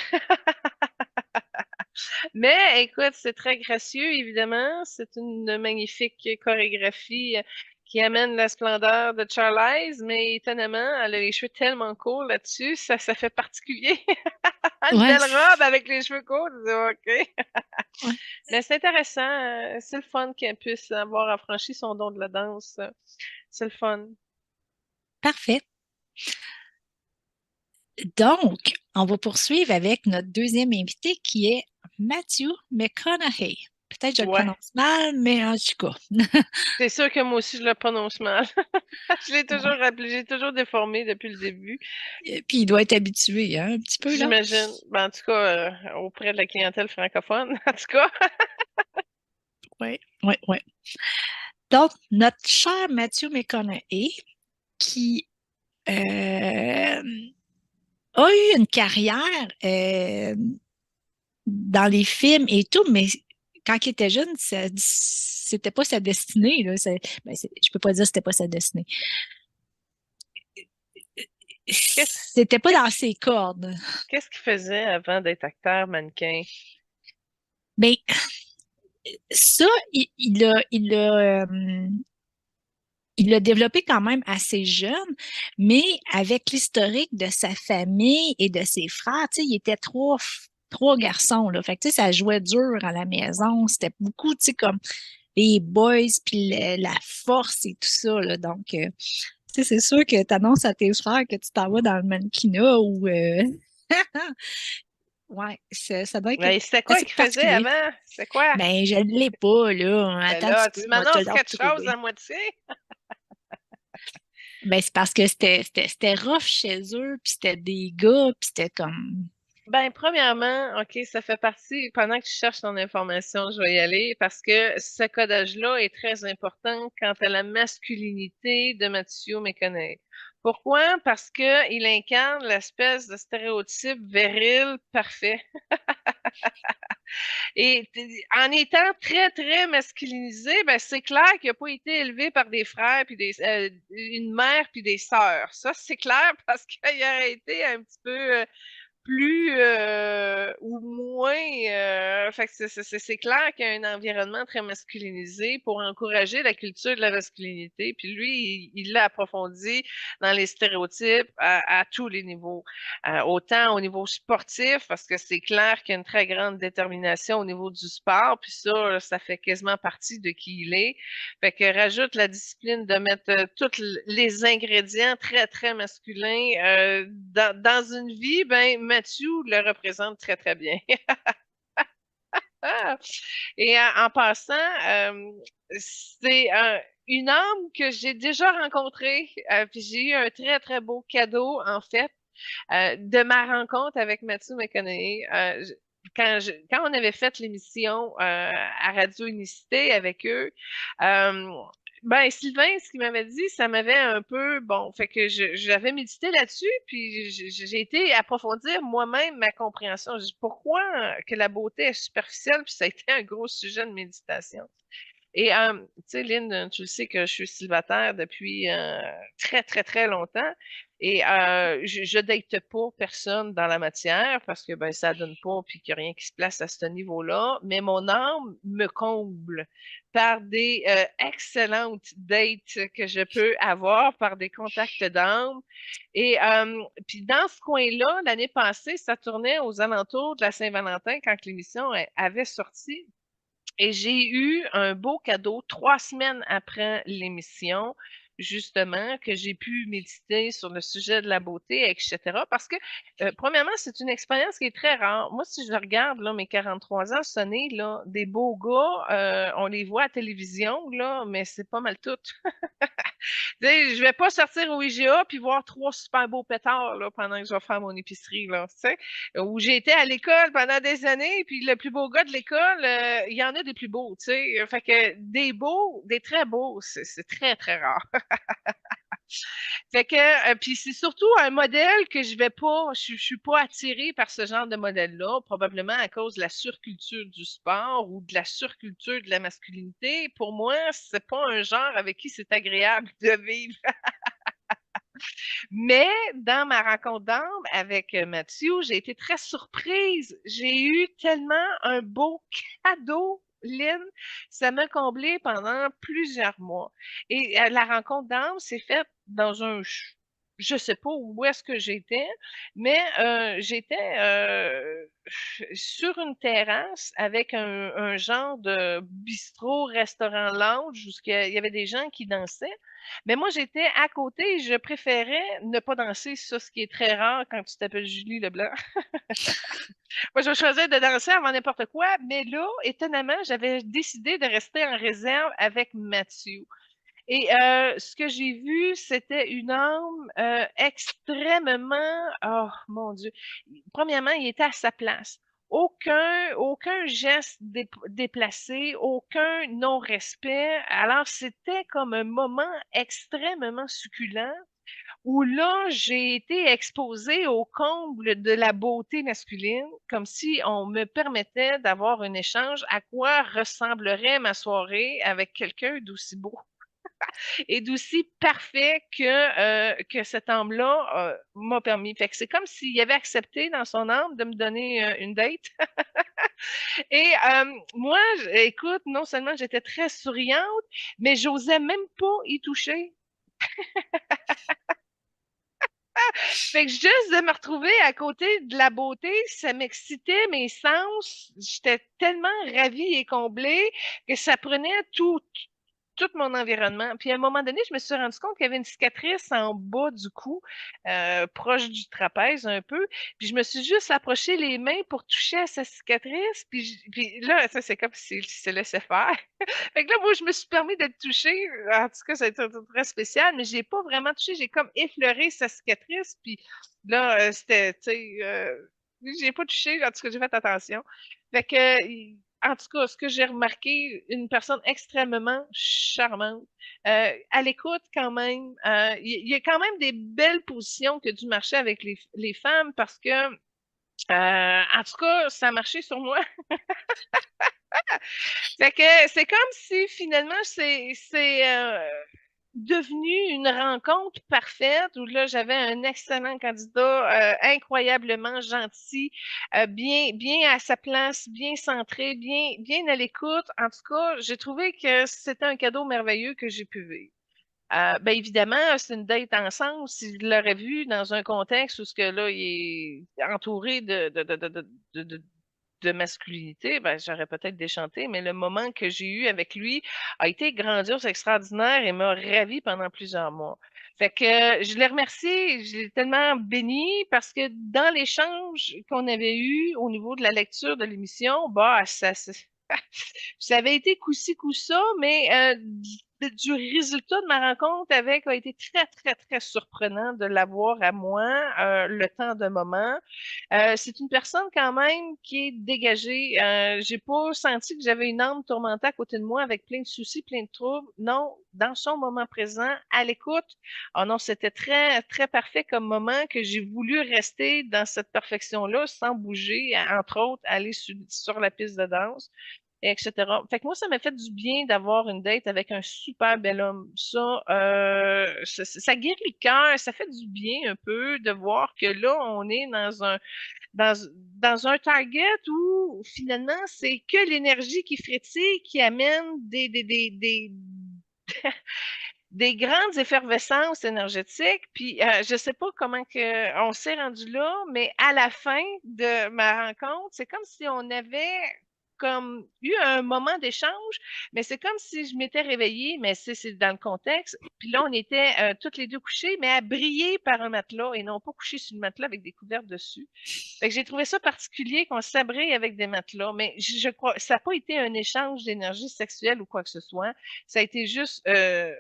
Mais écoute, c'est très gracieux, évidemment. C'est une magnifique chorégraphie qui amène la splendeur de Charlize, mais étonnamment, elle a les cheveux tellement courts là-dessus, ça fait particulier. Une Ouais, belle robe avec les cheveux courts, je dis, OK. ouais, Mais c'est intéressant, c'est le fun qu'elle puisse avoir affranchi son don de la danse. C'est le fun. parfait. Donc, on va poursuivre avec notre deuxième invité qui est Matthew McConaughey. Peut-être que je le Ouais. prononce mal, mais en tout cas. C'est sûr que moi aussi, je le prononce mal. Je l'ai toujours Ouais. rappelé, j'ai toujours déformé depuis le début. Puis il doit être habitué, hein, un petit peu là. J'imagine. Ben, en tout cas, auprès de la clientèle francophone, en tout cas. Oui, oui, oui. Donc, notre cher Matthew McConaughey, qui a eu une carrière dans les films et tout, mais quand il était jeune, c'était pas sa destinée, là. Je peux pas dire que c'était pas sa destinée. Qu'est-ce C'était pas dans ses cordes. qu'est-ce qu'il faisait avant d'être acteur mannequin? Mais ça, il l'a développé quand même assez jeune, mais avec l'historique de sa famille et de ses frères, tu sais, il était trois garçons, là. Fait que, tu sais, ça jouait dur à la maison. C'était beaucoup, tu sais, comme les boys, puis la force et tout ça, là. Donc, tu sais, c'est sûr que tu annonces à tes frères que tu t'en vas dans le mannequinat ou... ouais, ça doit être Ben, c'était quoi assez qu'il faisait particulier. avant? C'est quoi? Ben, je ne l'ai pas, là. Ben Attends un petit là, peu, tu moi, te m'annonces le quelque chose retrouver. à moitié? Ben, c'est parce que c'était rough chez eux, puis c'était des gars, puis c'était comme... Ben, premièrement, OK, ça fait partie, pendant que je cherche ton information, je vais y aller parce que ce codage-là est très important quant à la masculinité de Mathieu McConaughey. Pourquoi? Parce que il incarne l'espèce de stéréotype viril parfait. Et en étant très, très masculinisé, ben, c'est clair qu'il n'a pas été élevé par des frères, puis une mère, puis des sœurs. Ça, c'est clair parce qu'il aurait été un petit peu plus ou moins. Fait que c'est clair qu'il y a un environnement très masculinisé pour encourager la culture de la masculinité. Puis lui, il l'a approfondi dans les stéréotypes à tous les niveaux. Autant au niveau sportif, parce que c'est clair qu'il y a une très grande détermination au niveau du sport. Puis ça fait quasiment partie de qui il est. Fait que rajoute la discipline de mettre tous les ingrédients très, très masculins dans une vie, ben Mathieu le représente très, très bien. Et en passant, c'est une âme que j'ai déjà rencontrée, puis j'ai eu un très, très beau cadeau, en fait, de ma rencontre avec Mathieu McConaughey. Quand on avait fait l'émission à Radio Unicité avec eux, euh, ben Sylvain, ce qu'il m'avait dit, ça m'avait un peu bon, fait que j'avais médité là-dessus, puis j'ai été approfondir moi-même ma compréhension. Je dis pourquoi que la beauté est superficielle, puis ça a été un gros sujet de méditation. Et tu sais, Lynn, tu le sais que je suis célibataire depuis très, très, très longtemps. Et je date pas personne dans la matière parce que ben ça donne pas puis qu'il n'y a rien qui se place à ce niveau-là. Mais mon âme me comble par des excellentes dates que je peux avoir par des contacts d'âme. Et puis dans ce coin-là, l'année passée, ça tournait aux alentours de la Saint-Valentin quand l'émission avait sorti. Et j'ai eu un beau cadeau 3 semaines après l'émission, justement, que j'ai pu méditer sur le sujet de la beauté, etc. Parce que, premièrement, c'est une expérience qui est très rare. Moi, si je regarde là, mes 43 ans sonner, là, des beaux gars, on les voit à télévision, là, mais c'est pas mal tout. Tu sais, je vais pas sortir au IGA puis voir 3 super beaux pétards là, pendant que je vais faire mon épicerie. Là, tu sais. Où j'ai été à l'école pendant des années, puis le plus beau gars de l'école, il y en a des plus beaux. Tu sais. Fait que des beaux, des très beaux, c'est très, très rare. Fait que, puis c'est surtout un modèle que je suis pas attirée par ce genre de modèle-là, probablement à cause de la surculture du sport ou de la surculture de la masculinité. Pour moi, c'est pas un genre avec qui c'est agréable de vivre. Mais dans ma rencontre d'âme avec Mathieu, j'ai été très surprise. J'ai eu tellement un beau cadeau, Lynn. Ça m'a comblé pendant plusieurs mois. Et la rencontre d'âme s'est faite dans je sais pas où est-ce que j'étais, mais j'étais sur une terrasse avec un genre de bistrot, restaurant lounge où il y avait des gens qui dansaient. Mais moi, j'étais à côté et je préférais ne pas danser, ça, ce qui est très rare quand tu t'appelles Julie Leblanc. Moi, je choisir de danser avant n'importe quoi, mais là, étonnamment, j'avais décidé de rester en réserve avec Mathieu. Et ce que j'ai vu, c'était une âme extrêmement, oh mon Dieu. Premièrement, il était à sa place. Aucun geste déplacé, aucun non-respect. Alors, c'était comme un moment extrêmement succulent où là, j'ai été exposée au comble de la beauté masculine, comme si on me permettait d'avoir un échange à quoi ressemblerait ma soirée avec quelqu'un d'aussi beau et d'aussi parfait que cet homme-là m'a permis. Fait que c'est comme s'il avait accepté dans son âme de me donner une date. Et moi, écoute, non seulement j'étais très souriante, mais j'osais même pas y toucher. Fait que juste de me retrouver à côté de la beauté, ça m'excitait mes sens. J'étais tellement ravie et comblée que ça prenait tout mon environnement. Puis à un moment donné, je me suis rendu compte qu'il y avait une cicatrice en bas du cou, proche du trapèze un peu. Puis je me suis juste approché les mains pour toucher à sa cicatrice. Puis là, ça, c'est comme s'il se laissait faire. Fait que là, moi, je me suis permis de le toucher. En tout cas, ça a été très spécial, mais j'ai pas vraiment touché. J'ai comme effleuré sa cicatrice. Puis là, c'était, tu sais, j'ai pas touché, en tout cas, j'ai fait attention. Fait que, en tout cas, ce que j'ai remarqué, une personne extrêmement charmante, à l'écoute quand même. Il y a quand même des belles positions que du marché avec les femmes parce que, en tout cas, ça a marché sur moi. Fait que c'est comme si finalement c'est devenu une rencontre parfaite où là j'avais un excellent candidat, incroyablement gentil, bien à sa place, bien centré, bien à l'écoute. En tout cas, j'ai trouvé que c'était un cadeau merveilleux que j'ai pu vivre. Ben évidemment, c'est une date ensemble. S'il l'aurait vu dans un contexte où ce que là, il est entouré de masculinité, ben, j'aurais peut-être déchanté, mais le moment que j'ai eu avec lui a été grandiose, extraordinaire et m'a ravi pendant plusieurs mois. Fait que je l'ai remercié, je l'ai tellement béni parce que dans l'échange qu'on avait eu au niveau de la lecture de l'émission, bah, ça avait été coup-ci, coup-ça, mais du résultat de ma rencontre avec a été très, très, très surprenant de l'avoir à moi, le temps d'un moment. C'est une personne quand même qui est dégagée. J'ai pas senti que j'avais une âme tourmentée à côté de moi avec plein de soucis, plein de troubles. Non, dans son moment présent, à l'écoute. Oh non, c'était très, très parfait comme moment que j'ai voulu rester dans cette perfection-là sans bouger, entre autres, aller sur la piste de danse etc. Fait que moi, ça m'a fait du bien d'avoir une date avec un super bel homme. Ça guérit le cœur, ça fait du bien un peu de voir que là, on est dans, dans un target où finalement, c'est que l'énergie qui frétille qui amène des grandes effervescences énergétiques. Puis, je sais pas comment que on s'est rendu là, mais à la fin de ma rencontre, c'est comme si on avait comme eu un moment d'échange, mais c'est comme si je m'étais réveillée, mais c'est dans le contexte. Puis là, on était toutes les deux couchées, mais à briller par un matelas et non pas couchées sur le matelas avec des couvertes dessus. Fait que j'ai trouvé ça particulier qu'on s'abrite avec des matelas, mais je crois, ça n'a pas été un échange d'énergie sexuelle ou quoi que ce soit. Ça a été juste,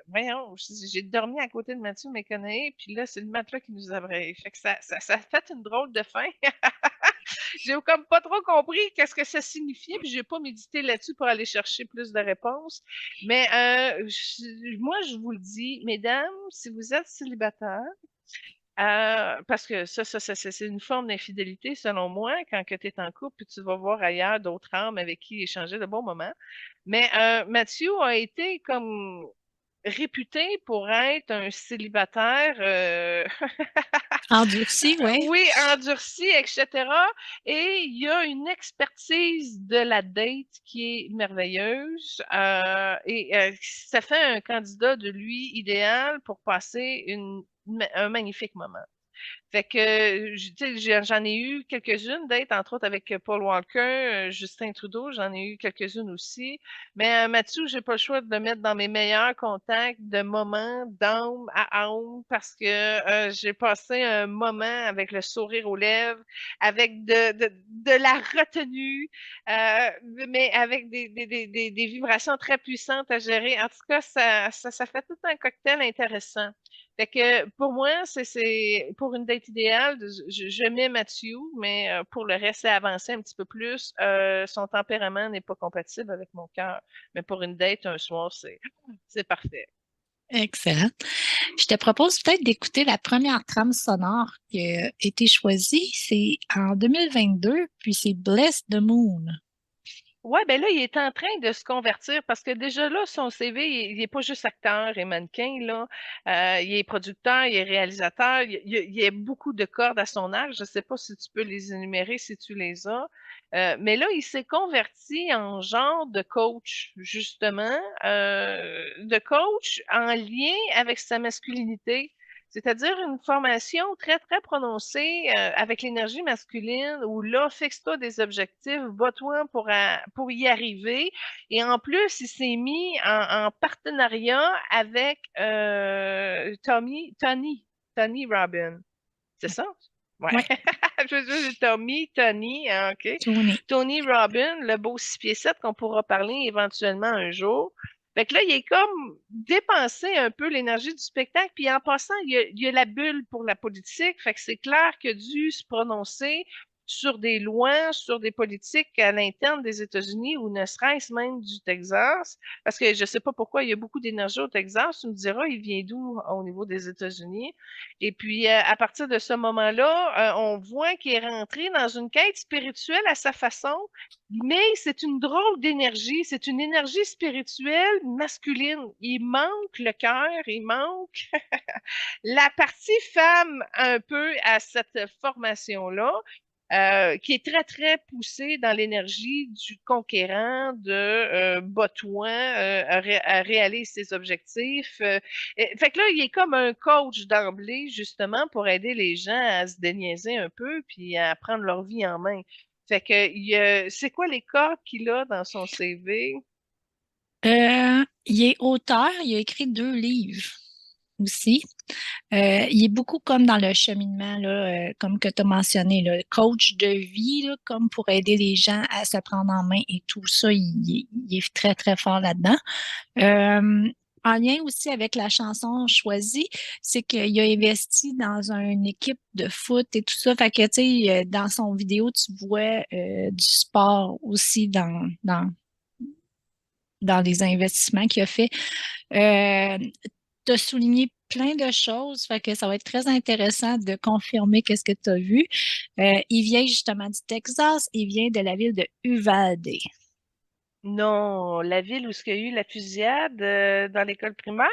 voyons, j'ai dormi à côté de Mathieu McConaughey, puis là, c'est le matelas qui nous abrite. Fait que ça a fait une drôle de fin. J'ai comme pas trop compris qu'est-ce que ça signifiait, puis j'ai pas médité là-dessus pour aller chercher plus de réponses. Mais moi, je vous le dis, mesdames, si vous êtes célibataire, parce que c'est une forme d'infidélité, selon moi, quand tu es en couple, puis tu vas voir ailleurs d'autres âmes avec qui échanger de bons moments. Mais Mathieu a été comme réputé pour être un célibataire Endurci, ouais. oui, endurci, etc. Et il y a une expertise de la date qui est merveilleuse. Ça fait un candidat de lui idéal pour passer un magnifique moment. Fait que, tu sais, j'en ai eu quelques-unes d'être, entre autres avec Paul Walker, Justin Trudeau, j'en ai eu quelques-unes aussi. Mais Mathieu, j'ai pas le choix de le mettre dans mes meilleurs contacts de moments d'âme à âme parce que j'ai passé un moment avec le sourire aux lèvres, avec de la retenue, mais avec des vibrations très puissantes à gérer. En tout cas, ça fait tout un cocktail intéressant. Fait que pour moi, c'est pour une date idéale, je mets Mathieu, mais pour le reste, c'est avancer un petit peu plus. Son tempérament n'est pas compatible avec mon cœur. Mais pour une date un soir, c'est parfait. Excellent. Je te propose peut-être d'écouter la première trame sonore qui a été choisie. C'est en 2022, puis c'est Bless the Moon. Ouais, ben là, il est en train de se convertir parce que déjà là, son CV, il est pas juste acteur et mannequin, là. Il est producteur, il est réalisateur, il y a beaucoup de cordes à son arc. Je sais pas si tu peux les énumérer, si tu les as. Mais là, il s'est converti en genre de coach, justement, de coach en lien avec sa masculinité. C'est-à-dire une formation très, très prononcée avec l'énergie masculine où là, fixe-toi des objectifs, bats-toi pour y arriver. Et en plus, il s'est mis en partenariat avec Tony Robbins. C'est ça? Ouais. Ouais, Je veux dire, Tony, hein, OK. Tony. Tony Robbins, le beau 6 pieds 7 qu'on pourra parler éventuellement un jour. Fait que là, il est comme dépensé un peu l'énergie du spectacle, puis en passant, il y a la bulle pour la politique, fait que c'est clair qu'il a dû se prononcer sur des lois, sur des politiques à l'interne des États-Unis ou ne serait-ce même du Texas? Parce que je ne sais pas pourquoi il y a beaucoup d'énergie au Texas. Tu me diras, il vient d'où au niveau des États-Unis? Et puis, à partir de ce moment-là, on voit qu'il est rentré dans une quête spirituelle à sa façon, mais c'est une drôle d'énergie. C'est une énergie spirituelle masculine. Il manque le cœur, il manque la partie femme un peu à cette formation-là, qui est très, très poussée dans l'énergie du conquérant, de Botouin, à réaliser ses objectifs. Fait que là, il est comme un coach d'emblée, justement, pour aider les gens à se déniaiser un peu, puis à prendre leur vie en main. Fait que, c'est quoi les corps qu'il a dans son CV? Il est auteur, il a écrit 2 livres aussi. Il est beaucoup comme dans le cheminement, là, comme que tu as mentionné, là, coach de vie, là, comme pour aider les gens à se prendre en main et tout ça, il est très, très fort là-dedans. Euh, En lien aussi avec la chanson choisie, c'est qu'il a investi dans une équipe de foot et tout ça. Fait que, tu sais, dans son vidéo, tu vois du sport aussi dans les investissements qu'il a fait. Tu as souligné plein de choses, fait que ça va être très intéressant de confirmer qu'est-ce que tu as vu. Il vient justement du Texas, il vient de la ville de Uvalde. Non, la ville où il y a eu la fusillade dans l'école primaire?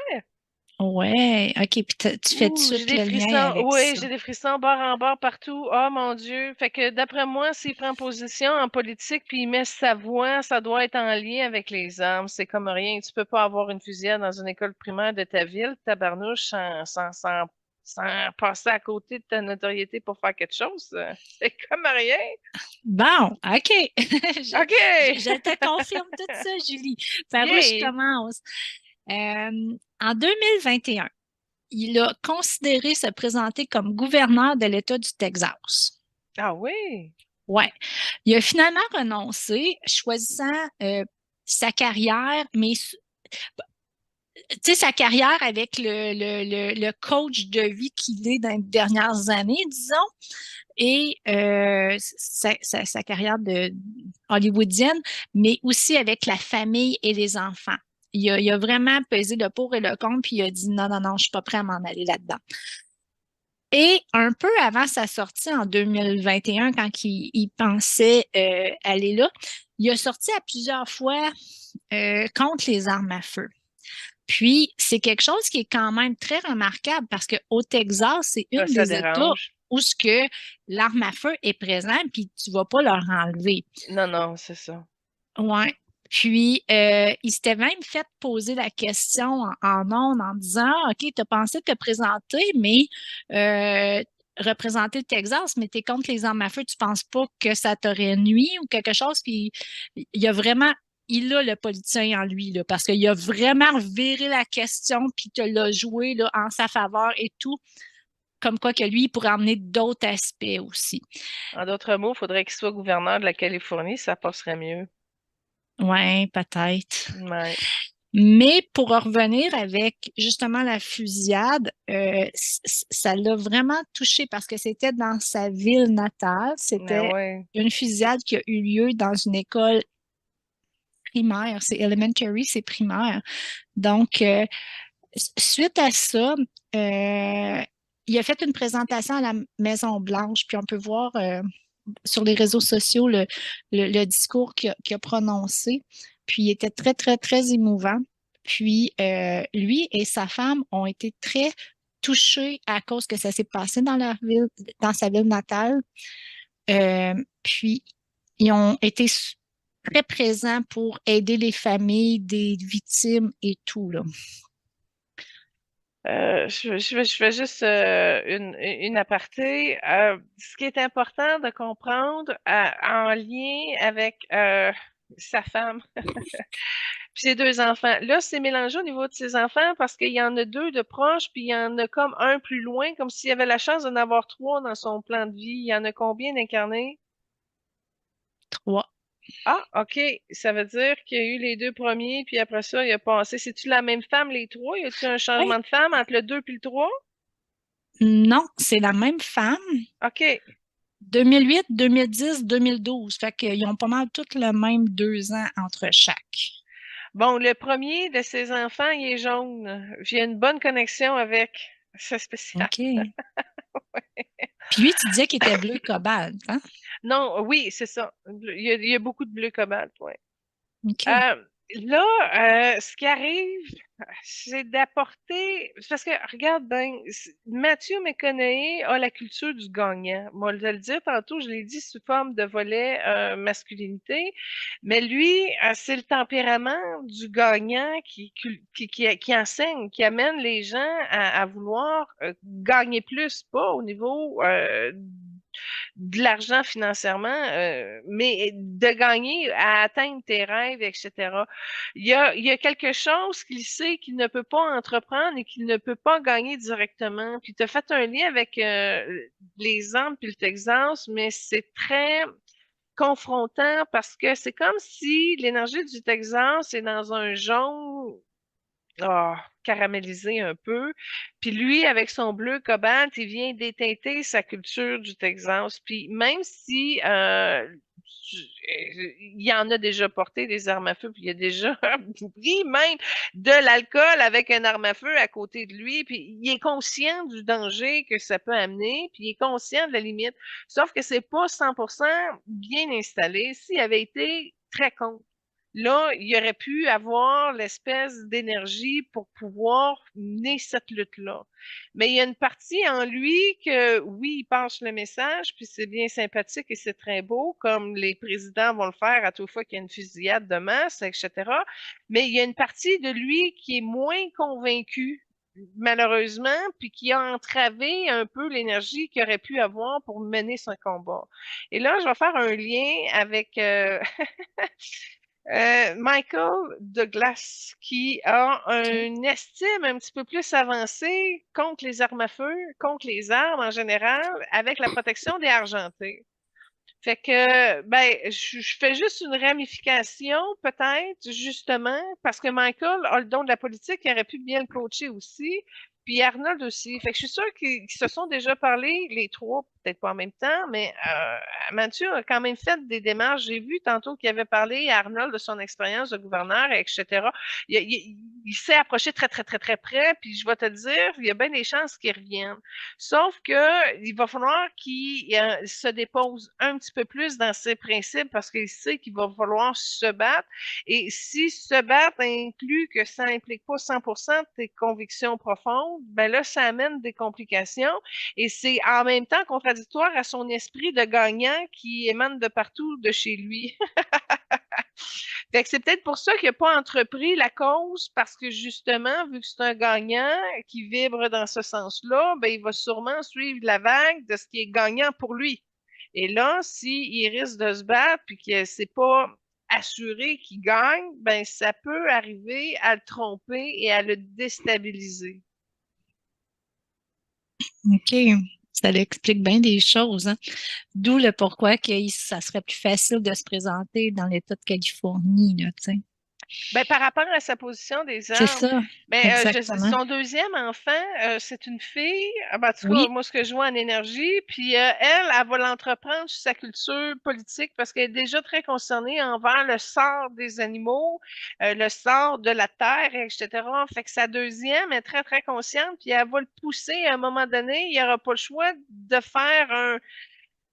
Ouais, OK, puis tu fais tout de Ouh, j'ai suite des le lien frissons. avec Oui, ça. j'ai des frissons bord en bord partout. Oh mon Dieu. Fait que d'après moi, s'il prend position en politique puis il met sa voix, ça doit être en lien avec les armes. C'est comme rien. Tu peux pas avoir une fusillade dans une école primaire de ta ville, tabarnouche, sans passer à côté de ta notoriété pour faire quelque chose. C'est comme rien. Bon, OK. Je, OK. je te confirme tout ça, Julie. Par où je Yay. commence? En 2021, il a considéré se présenter comme gouverneur de l'État du Texas. Ah oui. Ouais. Il a finalement renoncé, choisissant sa carrière, mais tu sais, sa carrière avec le coach de vie qu'il est dans les dernières années, disons, et sa carrière de hollywoodienne, mais aussi avec la famille et les enfants. Il a vraiment pesé le pour et le contre, puis il a dit non, non, non, je suis pas prêt à m'en aller là-dedans. Et un peu avant sa sortie en 2021, quand il pensait aller là, il a sorti à plusieurs fois contre les armes à feu. Puis, c'est quelque chose qui est quand même très remarquable parce qu'au Texas, c'est Ah, une ça des États dérange. où ce que l'arme à feu est présente, puis tu vas pas leur enlever. Non, non, c'est ça. Ouais. Puis, il s'était même fait poser la question en ondes en disant, OK, tu as pensé te présenter, mais représenter le Texas, mais tu es contre les armes à feu, tu penses pas que ça t'aurait nui ou quelque chose? Puis, il y a vraiment, il a le politicien en lui, là, parce qu'il a vraiment viré la question, puis te l'a joué là, en sa faveur et tout, comme quoi que lui, il pourrait emmener d'autres aspects aussi. En d'autres mots, il faudrait qu'il soit gouverneur de la Californie, ça passerait mieux. Ouais, peut-être. Ouais. Mais pour en revenir avec justement la fusillade, ça l'a vraiment touché parce que c'était dans sa ville natale. Mais C'était ouais. une fusillade qui a eu lieu dans une école primaire. C'est elementary, c'est primaire. Donc, suite à ça, il a fait une présentation à la Maison-Blanche, puis on peut voir sur les réseaux sociaux le discours qu'il a prononcé. Puis il était très, très, très émouvant. Puis lui et sa femme ont été très touchés à cause que ça s'est passé dans leur ville, dans sa ville natale. Puis ils ont été très présents pour aider les familles des victimes et tout, là. Je fais juste une aparté. Ce qui est important de comprendre en lien avec sa femme puis ses 2 enfants. Là, c'est mélangé au niveau de ses enfants parce qu'il y en a 2 de proches, puis il y en a comme un plus loin, comme s'il y avait la chance d'en avoir 3 dans son plan de vie. Il y en a combien d'incarnés? 3. Ah, OK. Ça veut dire qu'il y a eu les 2 premiers, puis après ça, il a passé. C'est-tu la même femme, les 3? Y a-tu un Oui, changement de femme entre le 2 puis le 3? non, c'est la même femme, OK. 2008, 2010, 2012. Fait qu'ils ont pas mal tous le même 2 ans entre chaque. Bon, le premier de ses enfants, il est jaune. J'ai une bonne connexion avec. C'est spécial. OK. Puis lui, tu disais qu'il était bleu cobalt, hein? Non, oui, c'est ça. Il y a beaucoup de bleu cobalt, ouais. OK. Euh, là, ce qui arrive, c'est d'apporter. C'est parce que, regarde bien, Mathieu McConaughey a la culture du gagnant. Moi, je vais le dire tantôt, je l'ai dit sous forme de volet masculinité, mais lui, c'est le tempérament du gagnant qui enseigne, qui amène les gens à vouloir gagner plus, pas au niveau de l'argent financièrement, mais de gagner à atteindre tes rêves, etc. Il y a quelque chose qu'il sait qu'il ne peut pas entreprendre et qu'il ne peut pas gagner directement. Puis tu as fait un lien avec les Andes puis le Texas, mais c'est très confrontant parce que c'est comme si l'énergie du Texas est dans un jaune caramélisé un peu. Puis lui, avec son bleu cobalt, il vient d'éteinter sa culture du Texas. Puis même si il en a déjà porté des armes à feu, puis il a déjà pris même de l'alcool avec un arme à feu à côté de lui, puis il est conscient du danger que ça peut amener, puis il est conscient de la limite. Sauf que c'est pas 100% bien installé. S'il avait été très con, là, il aurait pu avoir l'espèce d'énergie pour pouvoir mener cette lutte-là. Mais il y a une partie en lui que, oui, il passe le message, puis c'est bien sympathique et c'est très beau, comme les présidents vont le faire à toute fois qu'il y a une fusillade de masse, etc. Mais il y a une partie de lui qui est moins convaincue, malheureusement, puis qui a entravé un peu l'énergie qu'il aurait pu avoir pour mener son combat. Et là, je vais faire un lien avec Michael Douglas, qui a OK. une estime un petit peu plus avancée contre les armes à feu, contre les armes en général, avec la protection des argentés. Fait que, ben, je fais juste une ramification, peut-être, justement, parce que Michael a le don de la politique, il aurait pu bien le coacher aussi, puis Arnold aussi. Fait que je suis sûre qu'ils se sont déjà parlé, les trois, peut-être pas en même temps, mais Mathieu a quand même fait des démarches. J'ai vu tantôt qu'il avait parlé à Arnold de son expérience de gouverneur, etc. Il s'est approché très, très, très, très près, puis je vais te dire, il y a bien des chances qu'il revienne. Sauf que il va falloir qu'il se dépose un petit peu plus dans ses principes parce qu'il sait qu'il va falloir se battre. Et si se battre inclut que ça implique pas 100% de tes convictions profondes, ben là, ça amène des complications. Et c'est en même temps contradictoire à son esprit de gagnant qui émane de partout de chez lui. Fait que c'est peut-être pour ça qu'il n'a pas entrepris la cause, parce que justement, vu que c'est un gagnant qui vibre dans ce sens-là, ben, il va sûrement suivre la vague de ce qui est gagnant pour lui. Et là, s'il risque de se battre puis que c'est pas assuré qu'il gagne, ben, ça peut arriver à le tromper et à le déstabiliser. OK. Ça l'explique bien des choses, hein. D'où le pourquoi que ça serait plus facile de se présenter dans l'État de Californie, là, tu sais. Ben, par rapport à sa position des C'est armes, ça, ben, exactement. son deuxième enfant, c'est une fille. Ben, en tout cas, Oui, moi, ce que je vois en énergie, puis elle va l'entreprendre sur sa culture politique parce qu'elle est déjà très concernée envers le sort des animaux, le sort de la terre, etc. Fait que sa deuxième est très, très consciente, puis elle va le pousser à un moment donné. Il n'y aura pas le choix de faire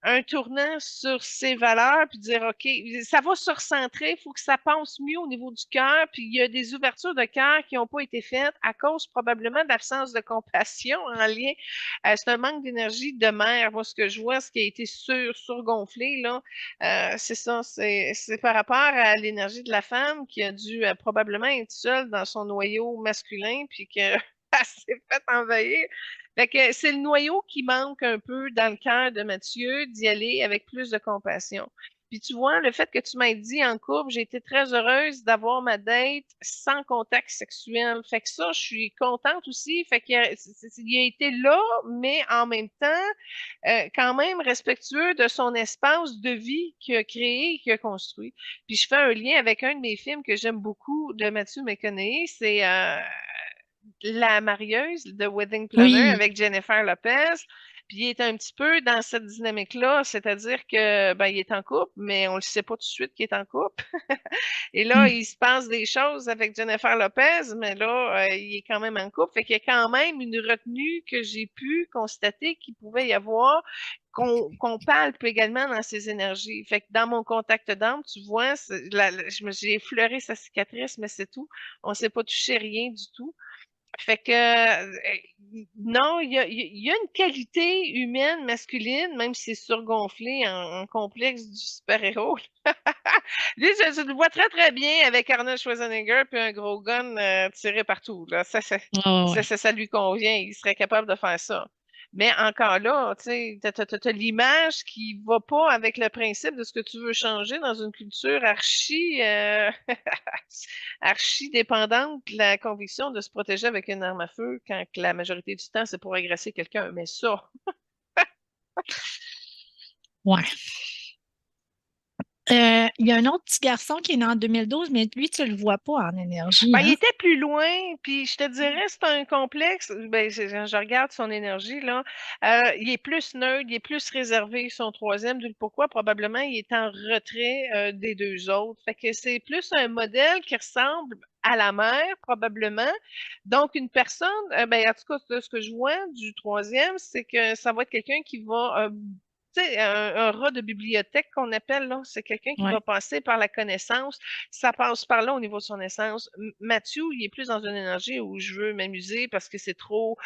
un tournant sur ses valeurs, puis dire, OK, ça va se recentrer, il faut que ça passe mieux au niveau du cœur, puis il y a des ouvertures de cœur qui n'ont pas été faites à cause probablement d'absence de compassion en lien. C'est un manque d'énergie de mère. Moi, ce que je vois, ce qui a été surgonflé, là, c'est ça, c'est par rapport à l'énergie de la femme qui a dû probablement être seule dans son noyau masculin, puis que elle s'est fait envahir. Fait que c'est le noyau qui manque un peu dans le cœur de Mathieu, d'y aller avec plus de compassion. Puis tu vois, le fait que tu m'aies dit en couple, j'ai été très heureuse d'avoir ma date sans contact sexuel. Fait que ça, je suis contente aussi. Fait qu'il il a été là, mais en même temps, quand même respectueux de son espace de vie qu'il a créé et qu'il a construit. Puis je fais un lien avec un de mes films que j'aime beaucoup de Mathieu McConaughey, c'est La Marieuse, The Wedding Planner oui, avec Jennifer Lopez. Puis il est un petit peu dans cette dynamique-là, c'est-à-dire que ben il est en couple, mais on ne le sait pas tout de suite qu'il est en couple. Et là, Hmm. il se passe des choses avec Jennifer Lopez, mais là, il est quand même en couple. Fait qu'il y a quand même une retenue que j'ai pu constater qu'il pouvait y avoir, qu'on palpe également dans ses énergies. Fait que dans mon contact d'âme, tu vois, j'ai effleuré sa cicatrice, mais c'est tout. On ne s'est pas touché rien du tout. Fait que non, il y a une qualité humaine masculine, même si c'est surgonflé en complexe du super-héros. Lui, je le vois très très bien avec Arnold Schwarzenegger puis un gros gun tiré partout. Là. Ah ouais. Ça lui convient. Il serait capable de faire ça. Mais encore là, tu sais, t'as l'image qui va pas avec le principe de ce que tu veux changer dans une culture archi dépendante de la conviction de se protéger avec une arme à feu quand que la majorité du temps, c'est pour agresser quelqu'un. Mais ça, Ouais. Il y a un autre petit garçon qui est né en 2012, mais lui, tu le vois pas en énergie, ben, il hein? était plus loin, puis je te dirais, c'est un complexe. Ben, je regarde son énergie, là. Il est plus neutre, il est plus réservé, son troisième. Du pourquoi? Probablement, il est en retrait des deux autres. Fait que c'est plus un modèle qui ressemble à la mère, probablement. Donc, une personne, ben, en tout cas, de ce que je vois du troisième, c'est que ça va être quelqu'un qui va tu sais, un rat de bibliothèque qu'on appelle, là, c'est quelqu'un qui Ouais. va passer par la connaissance. Ça passe par là au niveau de son essence. Mathieu, il est plus dans une énergie où je veux m'amuser parce que c'est trop,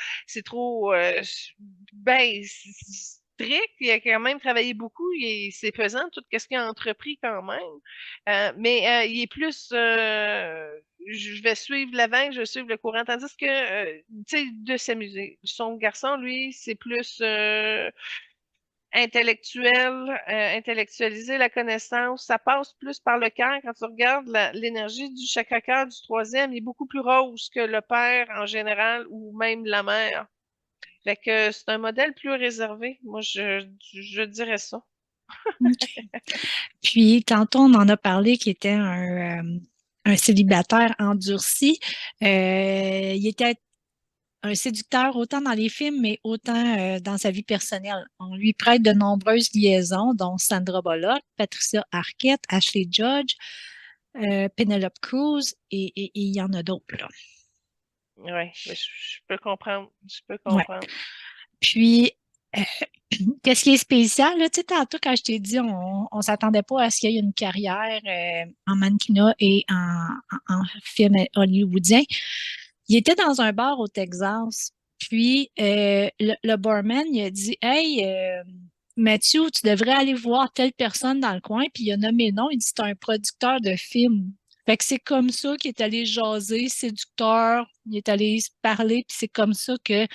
ben, strict. Il a quand même travaillé beaucoup. C'est pesant, tout ce qu'il a entrepris quand même. Mais il est plus, je vais suivre la vague, je vais suivre le courant. Tandis que, tu sais, de s'amuser. Son garçon, lui, c'est plus, intellectuel, intellectualiser la connaissance, ça passe plus par le cœur. Quand tu regardes l'énergie du chakra du troisième, il est beaucoup plus rose que le père en général ou même la mère. Fait que c'est un modèle plus réservé. Moi, je dirais ça. OK. Puis, tantôt, on en a parlé qui était un célibataire endurci. Il était un séducteur autant dans les films, mais autant dans sa vie personnelle. On lui prête de nombreuses liaisons, dont Sandra Bullock, Patricia Arquette, Ashley Judge, Penelope Cruz, et il y en a d'autres, là. Oui, je peux comprendre. Je peux Ouais. comprendre. Puis, euh, qu'est-ce qui est spécial, là, tu sais, tantôt, quand je t'ai dit, on s'attendait pas à ce qu'il y ait une carrière en mannequinat et en film hollywoodien. Il était dans un bar au Texas. Puis, le barman, il a dit, Hey, Mathieu, tu devrais aller voir telle personne dans le coin. Puis, il a nommé le nom. Il dit, c'est un producteur de films. Fait que c'est comme ça qu'il est allé jaser, séducteur. Il est allé se parler. Puis, c'est comme ça que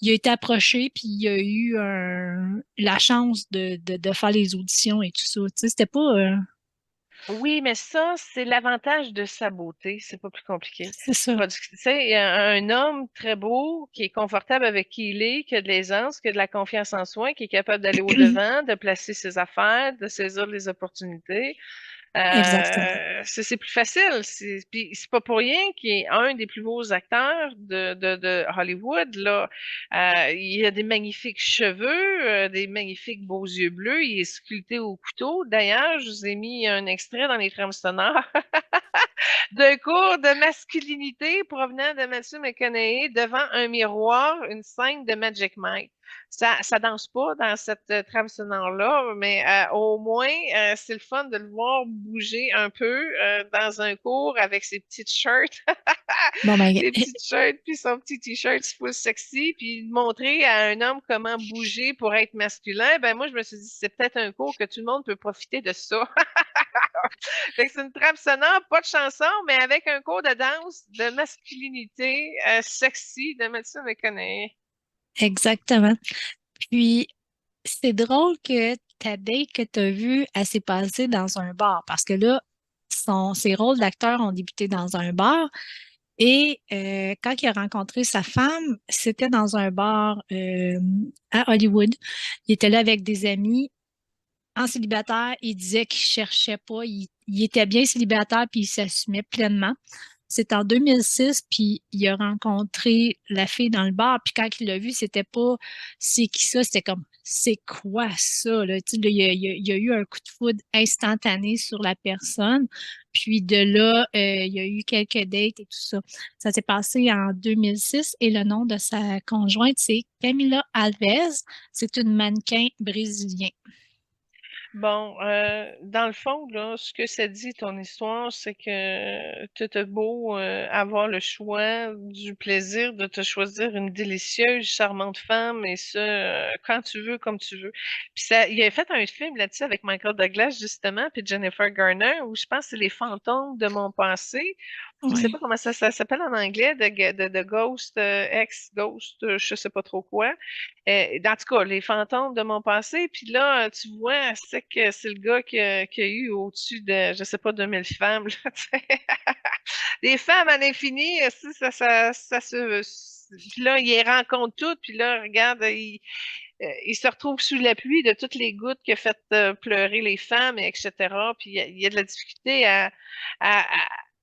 il a été approché, puis il a eu la chance de faire les auditions et tout ça. Tu sais, c'était pas... Oui, mais ça, c'est l'avantage de sa beauté. C'est pas plus compliqué. c'est ça. Tu sais, il y a un homme très beau, qui est confortable avec qui il est, qui a de l'aisance, qui a de la confiance en soi, qui est capable d'aller au-devant, de placer ses affaires, de saisir les opportunités. Exactement. C'est plus facile. Puis c'est pas pour rien qu'il est un des plus beaux acteurs de Hollywood. Là. Il a des magnifiques cheveux, des magnifiques beaux yeux bleus. Il est sculpté au couteau. D'ailleurs, je vous ai mis un extrait dans les trames sonores d'un cours de masculinité provenant de Matthew McConaughey devant un miroir, une scène de Magic Mike. Ça danse pas dans cette trame sonore-là, mais au moins, c'est le fun de le voir bouger un peu dans un cours avec ses petites shirts, Bon, ben, ses petites shirts, puis son petit t-shirt full sexy, puis montrer à un homme comment bouger pour être masculin. Ben moi, je me suis dit, c'est peut-être un cours que tout le monde peut profiter de ça. Fait que c'est une trame sonore, pas de chanson, mais avec un cours de danse, de masculinité, sexy de Mathieu McConaughey. exactement. Puis, c'est drôle que ta date que tu as vue, elle s'est passée dans un bar, parce que là, ses rôles d'acteur ont débuté dans un bar. Et quand il a rencontré sa femme, c'était dans un bar à Hollywood. Il était là avec des amis en célibataire. Il disait qu'il cherchait pas. Il était bien célibataire puis il s'assumait pleinement. C'est en 2006, puis il a rencontré la fille dans le bar, puis quand il l'a vue, c'était pas c'est qui ça, c'était comme c'est quoi ça, là? Tu sais, là, il y a eu un coup de foudre instantané sur la personne, puis de là, il y a eu quelques dates et tout ça. Ça s'est passé en 2006 et le nom de sa conjointe, c'est Camila Alves. C'est une mannequin brésilien. Bon, dans le fond, là, ce que ça dit, ton histoire, c'est que tu as beau avoir le choix du plaisir de te choisir une délicieuse, charmante femme, et ça, quand tu veux, comme tu veux. Puis ça, il a fait un film là-dessus avec Michael Douglas, justement, puis Jennifer Garner, où je pense que c'est Les fantômes de mon passé. Je sais pas Oui. comment ça s'appelle en anglais, de Ghost, ex-Ghost, je sais pas trop quoi. En tout cas, les fantômes de mon passé. Puis là, tu vois, c'est que c'est le gars qui a eu au-dessus de, je sais pas, 2000 femmes, là, tu sais. Des femmes à l'infini, ça se... Puis là, il les rencontre toutes, puis là, regarde, il se retrouve sous la pluie de toutes les gouttes qui a fait pleurer les femmes, etc. Puis il y a de la difficulté à, à-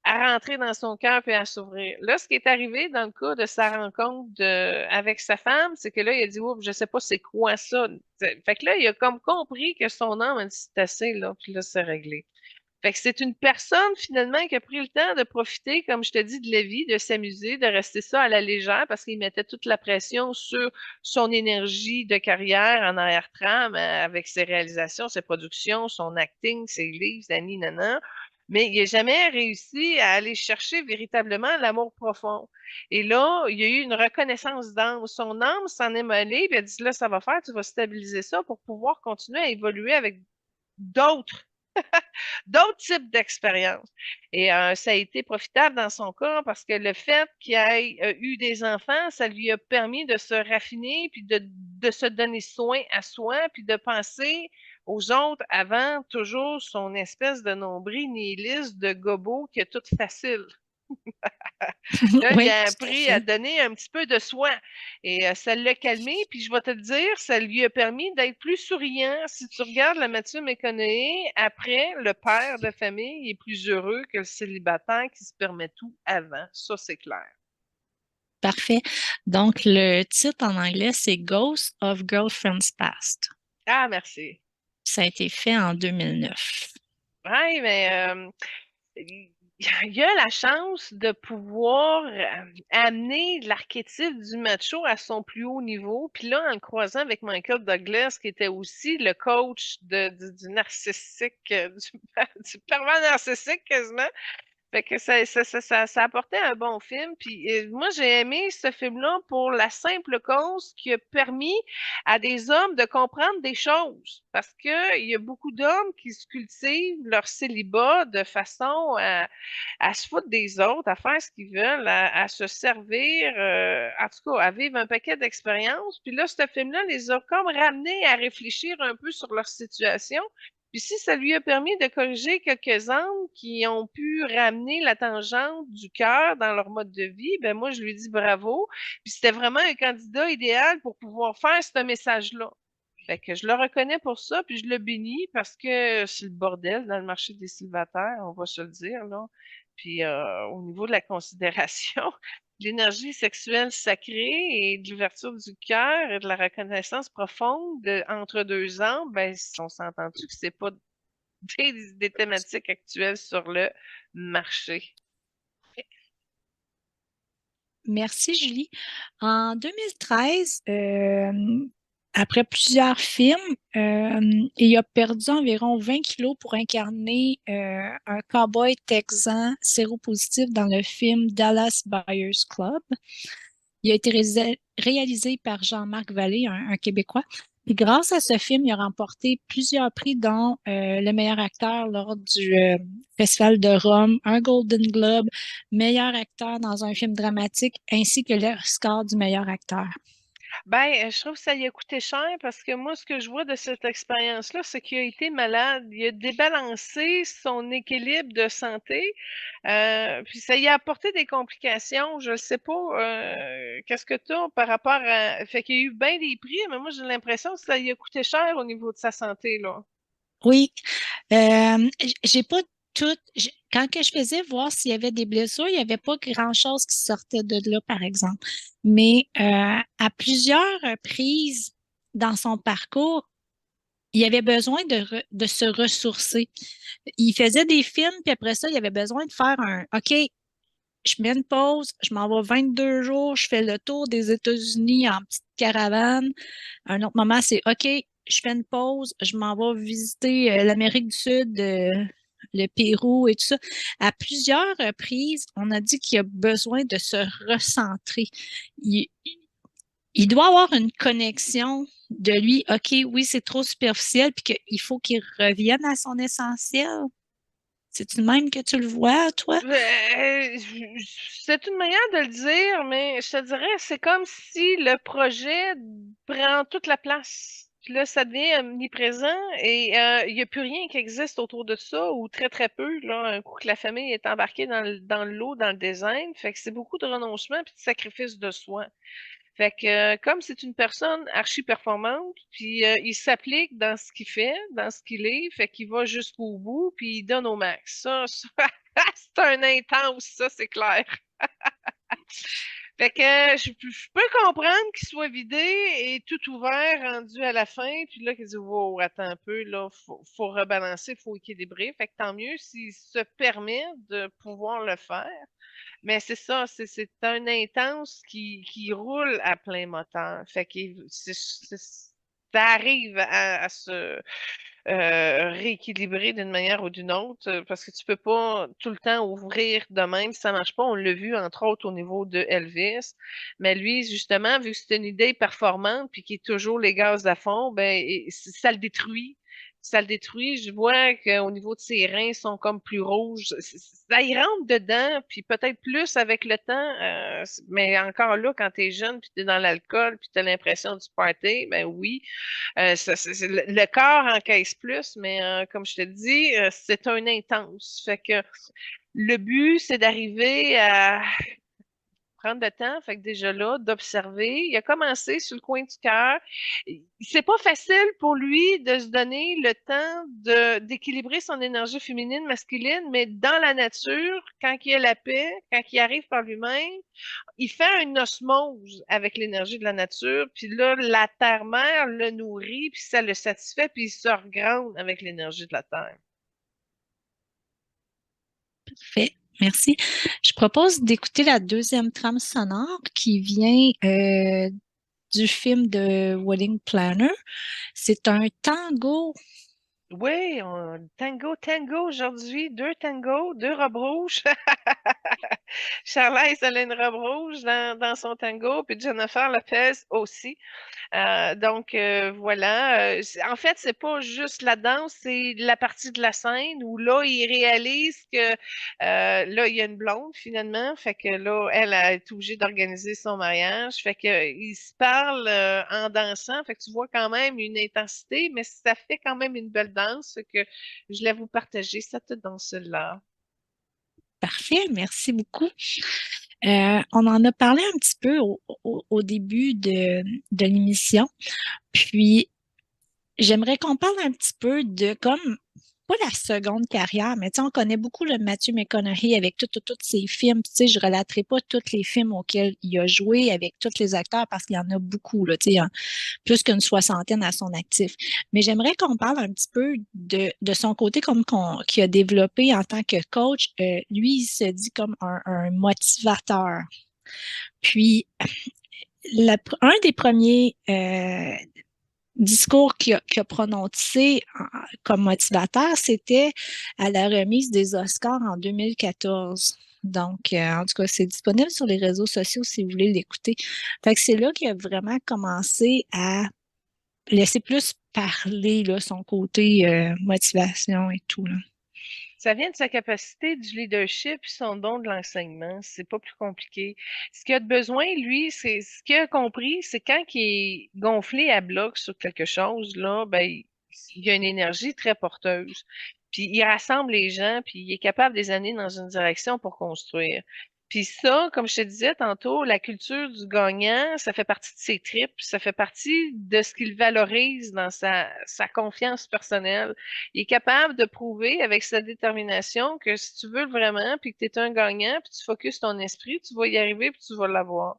à rentrer dans son cœur et à s'ouvrir. Là, ce qui est arrivé dans le cas de sa rencontre avec sa femme, c'est que là, il a dit, oups, je sais pas c'est quoi ça. Fait que là, il a comme compris que son âme a dit, c'est assez, là, puis là, c'est réglé. Fait que c'est une personne finalement qui a pris le temps de profiter, comme je te dis, de la vie, de s'amuser, de rester ça à la légère parce qu'il mettait toute la pression sur son énergie de carrière en arrière-trame avec ses réalisations, ses productions, son acting, ses livres, nani, nana. Mais il n'a jamais réussi à aller chercher véritablement l'amour profond. Et là, il y a eu une reconnaissance d'âme. Son âme s'en est mêlée, puis elle a dit, là, ça va faire, tu vas stabiliser ça pour pouvoir continuer à évoluer avec d'autres d'autres types d'expériences. Et ça a été profitable dans son cas parce que le fait qu'il ait eu des enfants, ça lui a permis de se raffiner, puis de se donner soin à soi, puis de penser aux autres avant toujours son espèce de nombril nihiliste de gobo qui est tout facile. Là, il Oui, a tout à appris à fait. donner un petit peu de soi et ça l'a calmé. Puis je vais te le dire, ça lui a permis d'être plus souriant. Si tu regardes la Mathieu McConaughey, après, le père de famille est plus heureux que le célibataire qui se permet tout avant. Ça, c'est clair. Parfait. Donc, le titre en anglais, c'est Ghost of Girlfriend's Past. Ah, merci. Ça a été fait en 2009. Oui, mais il a la chance de pouvoir amener l'archétype du macho à son plus haut niveau. Puis là, en le croisant avec Michael Douglas, qui était aussi le coach du narcissique, du pervers narcissique quasiment, fait que ça apportait un bon film. Puis moi, j'ai aimé ce film-là pour la simple cause qui a permis à des hommes de comprendre des choses. Parce que il y a beaucoup d'hommes qui se cultivent leur célibat de façon à se foutre des autres, à faire ce qu'ils veulent, à se servir, en tout cas, à vivre un paquet d'expériences. Puis là, ce film-là les a comme ramenés à réfléchir un peu sur leur situation. Puis si ça lui a permis de corriger quelques angles qui ont pu ramener la tangente du cœur dans leur mode de vie, ben moi, je lui dis bravo. Puis c'était vraiment un candidat idéal pour pouvoir faire ce message-là. Fait que je le reconnais pour ça, puis je le bénis parce que c'est le bordel dans le marché des célibataires, on va se le dire, là. Puis au niveau de la considération, de l'énergie sexuelle sacrée et de l'ouverture du cœur et de la reconnaissance profonde entre deux âmes, ben, on s'entend-tu que c'est pas des thématiques actuelles sur le marché? Merci, Julie. En 2013, après plusieurs films, il a perdu environ 20 kilos pour incarner un cowboy texan séropositif dans le film Dallas Buyers Club. Il a été réalisé par Jean-Marc Vallée, un Québécois. Puis grâce à ce film, il a remporté plusieurs prix, dont le meilleur acteur lors du Festival de Rome, un Golden Globe, meilleur acteur dans un film dramatique, ainsi que le score du meilleur acteur. Ben, je trouve que ça lui a coûté cher parce que moi, ce que je vois de cette expérience-là, c'est qu'il a été malade. Il a débalancé son équilibre de santé, puis ça y a apporté des complications. Je ne sais pas, qu'est-ce que tu as par rapport à... Fait qu'il y a eu bien des prix, mais moi, j'ai l'impression que ça lui a coûté cher au niveau de sa santé, là. Oui, j'ai pas quand que je faisais voir s'il y avait des blessures, il n'y avait pas grand-chose qui sortait de là, par exemple. Mais à plusieurs reprises dans son parcours, il avait besoin de se ressourcer. Il faisait des films, puis après ça, il avait besoin de faire OK, je mets une pause, je m'en vais 22 jours, je fais le tour des États-Unis en petite caravane. Un autre moment, c'est OK, je fais une pause, je m'en vais visiter l'Amérique du Sud, le Pérou et tout ça. À plusieurs reprises, on a dit qu'il a besoin de se recentrer. Il, il doit avoir une connexion de lui. OK, oui, c'est trop superficiel, puis qu'il faut qu'il revienne à son essentiel. C'est-tu de même que tu le vois, toi? C'est une manière de le dire, mais je te dirais, c'est comme si le projet prend toute la place. Puis là, ça devient omniprésent et il n'y a plus rien qui existe autour de ça, ou très très peu, là, un coup que la famille est embarquée dans le lot, dans le design. Fait que c'est beaucoup de renoncement puis de sacrifice de soi. Fait que comme c'est une personne archi performante, puis il s'applique dans ce qu'il fait, dans ce qu'il est, fait qu'il va jusqu'au bout, puis il donne au max. Ça, c'est un intense, ça, c'est clair. Fait que je peux comprendre qu'il soit vidé et tout ouvert, rendu à la fin, puis là, qu'il dit, wow, attends un peu, là, faut rebalancer, faut équilibrer. Fait que tant mieux s'il se permet de pouvoir le faire. Mais c'est ça, c'est un intense qui roule à plein moteur. Fait que ça arrive à se rééquilibrer d'une manière ou d'une autre, parce que tu peux pas tout le temps ouvrir de même, ça marche pas. On l'a vu, entre autres, au niveau de Elvis. Mais lui, justement, vu que c'est une idée performante puis qui est toujours les gaz à fond, ben, ça le détruit. Ça le détruit. Je vois qu'au niveau de ses reins, ils sont comme plus rouges. Ça y rentre dedans, puis peut-être plus avec le temps. Mais encore là, quand tu es jeune, puis tu es dans l'alcool, puis tu as l'impression du party, ben oui, le corps encaisse plus, mais comme je te dis, c'est un intense. Fait que le but, c'est d'arriver à prendre le temps, fait que déjà là, d'observer. Il a commencé sur le coin du cœur. C'est pas facile pour lui de se donner le temps d'équilibrer son énergie féminine, masculine, mais dans la nature, quand il a la paix, quand il arrive par lui-même, il fait une osmose avec l'énergie de la nature, puis là, la terre-mère le nourrit, puis ça le satisfait, puis il se regrande avec l'énergie de la terre. Fait. Merci. Je propose d'écouter la deuxième trame sonore qui vient du film de Wedding Planner. C'est un tango. Oui, tango, tango aujourd'hui, deux tangos, deux robes rouges. Charlize, elle a une robe rouge dans son tango, puis Jennifer Lopez aussi. Donc voilà. En fait, c'est pas juste la danse, c'est la partie de la scène où là, il réalise que là, il y a une blonde finalement. Fait que là, elle a été obligée d'organiser son mariage. Fait que ils se parlent en dansant. Fait que tu vois quand même une intensité, mais ça fait quand même une belle danse. Fait que je voulais vous partager cette danse-là. Parfait, merci beaucoup. On en a parlé un petit peu au début de l'émission. Puis, j'aimerais qu'on parle un petit peu de comme, pas la seconde carrière, mais tu sais, on connaît beaucoup le Matthew McConaughey avec tous ses films. Tu sais, je relaterai pas tous les films auxquels il a joué avec tous les acteurs parce qu'il y en a beaucoup, là, tu sais, il y en a plus qu'une soixantaine à son actif. Mais j'aimerais qu'on parle un petit peu de son côté comme qu'il a développé en tant que coach. Lui, il se dit comme un motivateur. Puis, un des premiers discours qu'il a prononcé comme motivateur, c'était à la remise des Oscars en 2014. Donc, en tout cas, c'est disponible sur les réseaux sociaux si vous voulez l'écouter. Fait que c'est là qu'il a vraiment commencé à laisser plus parler là, son côté motivation et tout. Là. Ça vient de sa capacité du leadership et son don de l'enseignement. C'est pas plus compliqué. Ce qu'il a de besoin, lui, c'est ce qu'il a compris, c'est quand il est gonflé à bloc sur quelque chose, là, ben, il a une énergie très porteuse. Puis il rassemble les gens, puis il est capable de les amener dans une direction pour construire. Puis ça, comme je te disais tantôt, la culture du gagnant, ça fait partie de ses tripes, ça fait partie de ce qu'il valorise dans sa confiance personnelle. Il est capable de prouver avec sa détermination que si tu veux vraiment, puis que tu es un gagnant, puis tu focuses ton esprit, tu vas y arriver, puis tu vas l'avoir.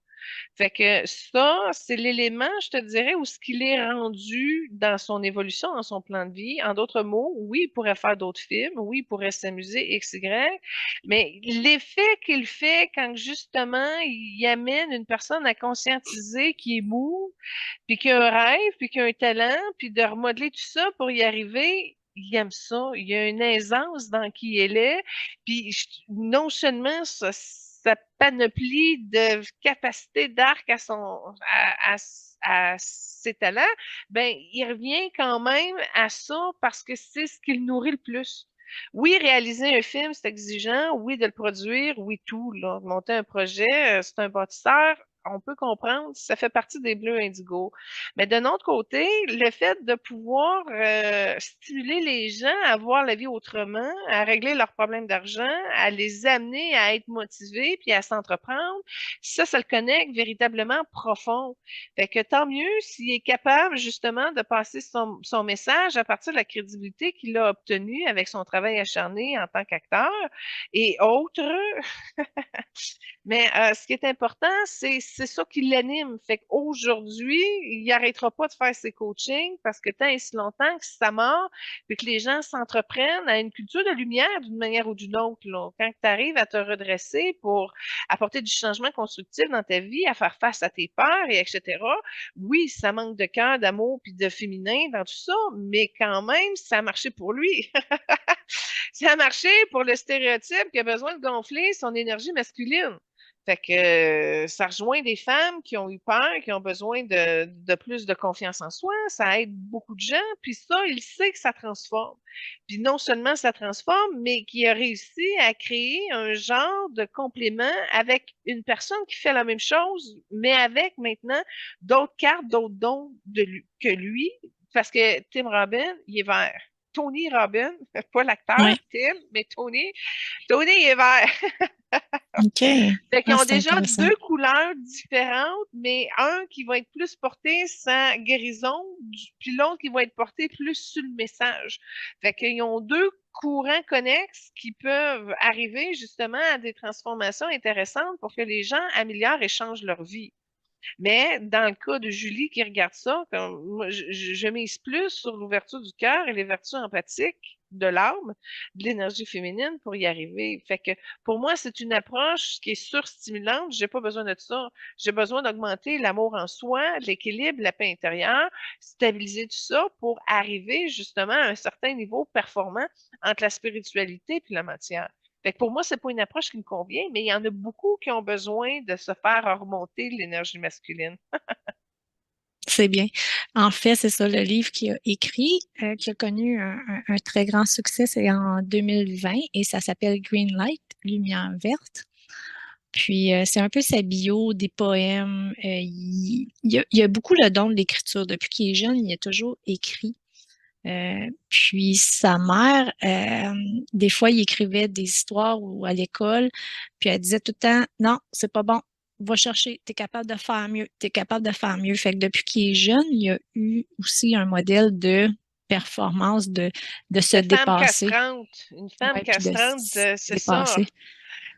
Fait que ça, c'est l'élément, je te dirais, où ce qu'il est rendu dans son évolution, dans son plan de vie. En d'autres mots, oui, il pourrait faire d'autres films, oui, il pourrait s'amuser, X, Y, mais l'effet qu'il fait quand justement il amène une personne à conscientiser qui est mou, puis qui a un rêve, puis qui a un talent, puis de remodeler tout ça pour y arriver, il aime ça. Il y a une aisance dans qui il est. Puis non seulement sa panoplie de capacités d'arc à ses talents, ben il revient quand même à ça parce que c'est ce qui le nourrit le plus. Oui, réaliser un film, c'est exigeant. Oui, de le produire. Oui, tout, là. Monter un projet, c'est un bâtisseur. On peut comprendre, ça fait partie des Bleus Indigo. Mais d'un autre côté, le fait de pouvoir stimuler les gens à voir la vie autrement, à régler leurs problèmes d'argent, à les amener à être motivés puis à s'entreprendre, ça le connecte véritablement profond. Fait que tant mieux s'il est capable justement de passer son message à partir de la crédibilité qu'il a obtenue avec son travail acharné en tant qu'acteur et autres. Mais ce qui est important, c'est ça qui l'anime. Fait qu'aujourd'hui, il n'arrêtera pas de faire ses coachings parce que tant et si longtemps que ça mord, puis que les gens s'entreprennent à une culture de lumière d'une manière ou d'une autre. Là. Quand tu arrives à te redresser pour apporter du changement constructif dans ta vie, à faire face à tes peurs et etc. Oui, ça manque de cœur, d'amour puis de féminin dans tout ça, mais quand même, ça a marché pour lui. Ça a marché pour le stéréotype qui a besoin de gonfler son énergie masculine. Fait que ça rejoint des femmes qui ont eu peur, qui ont besoin de plus de confiance en soi. Ça aide beaucoup de gens. Puis ça, il sait que ça transforme. Puis non seulement ça transforme, mais qui a réussi à créer un genre de complément avec une personne qui fait la même chose, mais avec maintenant d'autres cartes, d'autres dons que lui. Parce que Tim Robbins, il est vert. Tony Robbins, pas l'acteur Oui, Tim, mais Tony est vert. OK. Fait qu'ils Ah, ont c'est déjà intéressant. deux couleurs différentes, mais un qui va être plus porté sa guérison, puis l'autre qui va être porté plus sur le message. Fait qu'ils ont deux courants connexes qui peuvent arriver justement à des transformations intéressantes pour que les gens améliorent et changent leur vie. Mais dans le cas de Julie qui regarde ça, comme moi, je mise plus sur l'ouverture du cœur et les vertus empathiques de l'âme, de l'énergie féminine pour y arriver. Fait que pour moi, c'est une approche qui est surstimulante. J'ai pas besoin de ça. J'ai besoin d'augmenter l'amour en soi, l'équilibre, la paix intérieure, stabiliser tout ça pour arriver justement à un certain niveau performant entre la spiritualité et la matière. Fait que pour moi, c'est pas une approche qui me convient, mais il y en a beaucoup qui ont besoin de se faire remonter l'énergie masculine. C'est bien. En fait, c'est ça, le livre qu'il a écrit, qui a connu un très grand succès, c'est en 2020 et ça s'appelle Green Light, Lumière verte. Puis, c'est un peu sa bio, des poèmes. Il a beaucoup le don de l'écriture. Depuis qu'il est jeune, il a toujours écrit. Puis sa mère, des fois, il écrivait des histoires ou à l'école, puis elle disait tout le temps, non, c'est pas bon, va chercher, t'es capable de faire mieux, t'es capable de faire mieux. Fait que depuis qu'il est jeune, il a eu aussi un modèle de performance, de se De femme dépasser, castrante, une femme ouais, puis de castrante, se c'est ça. dépasser.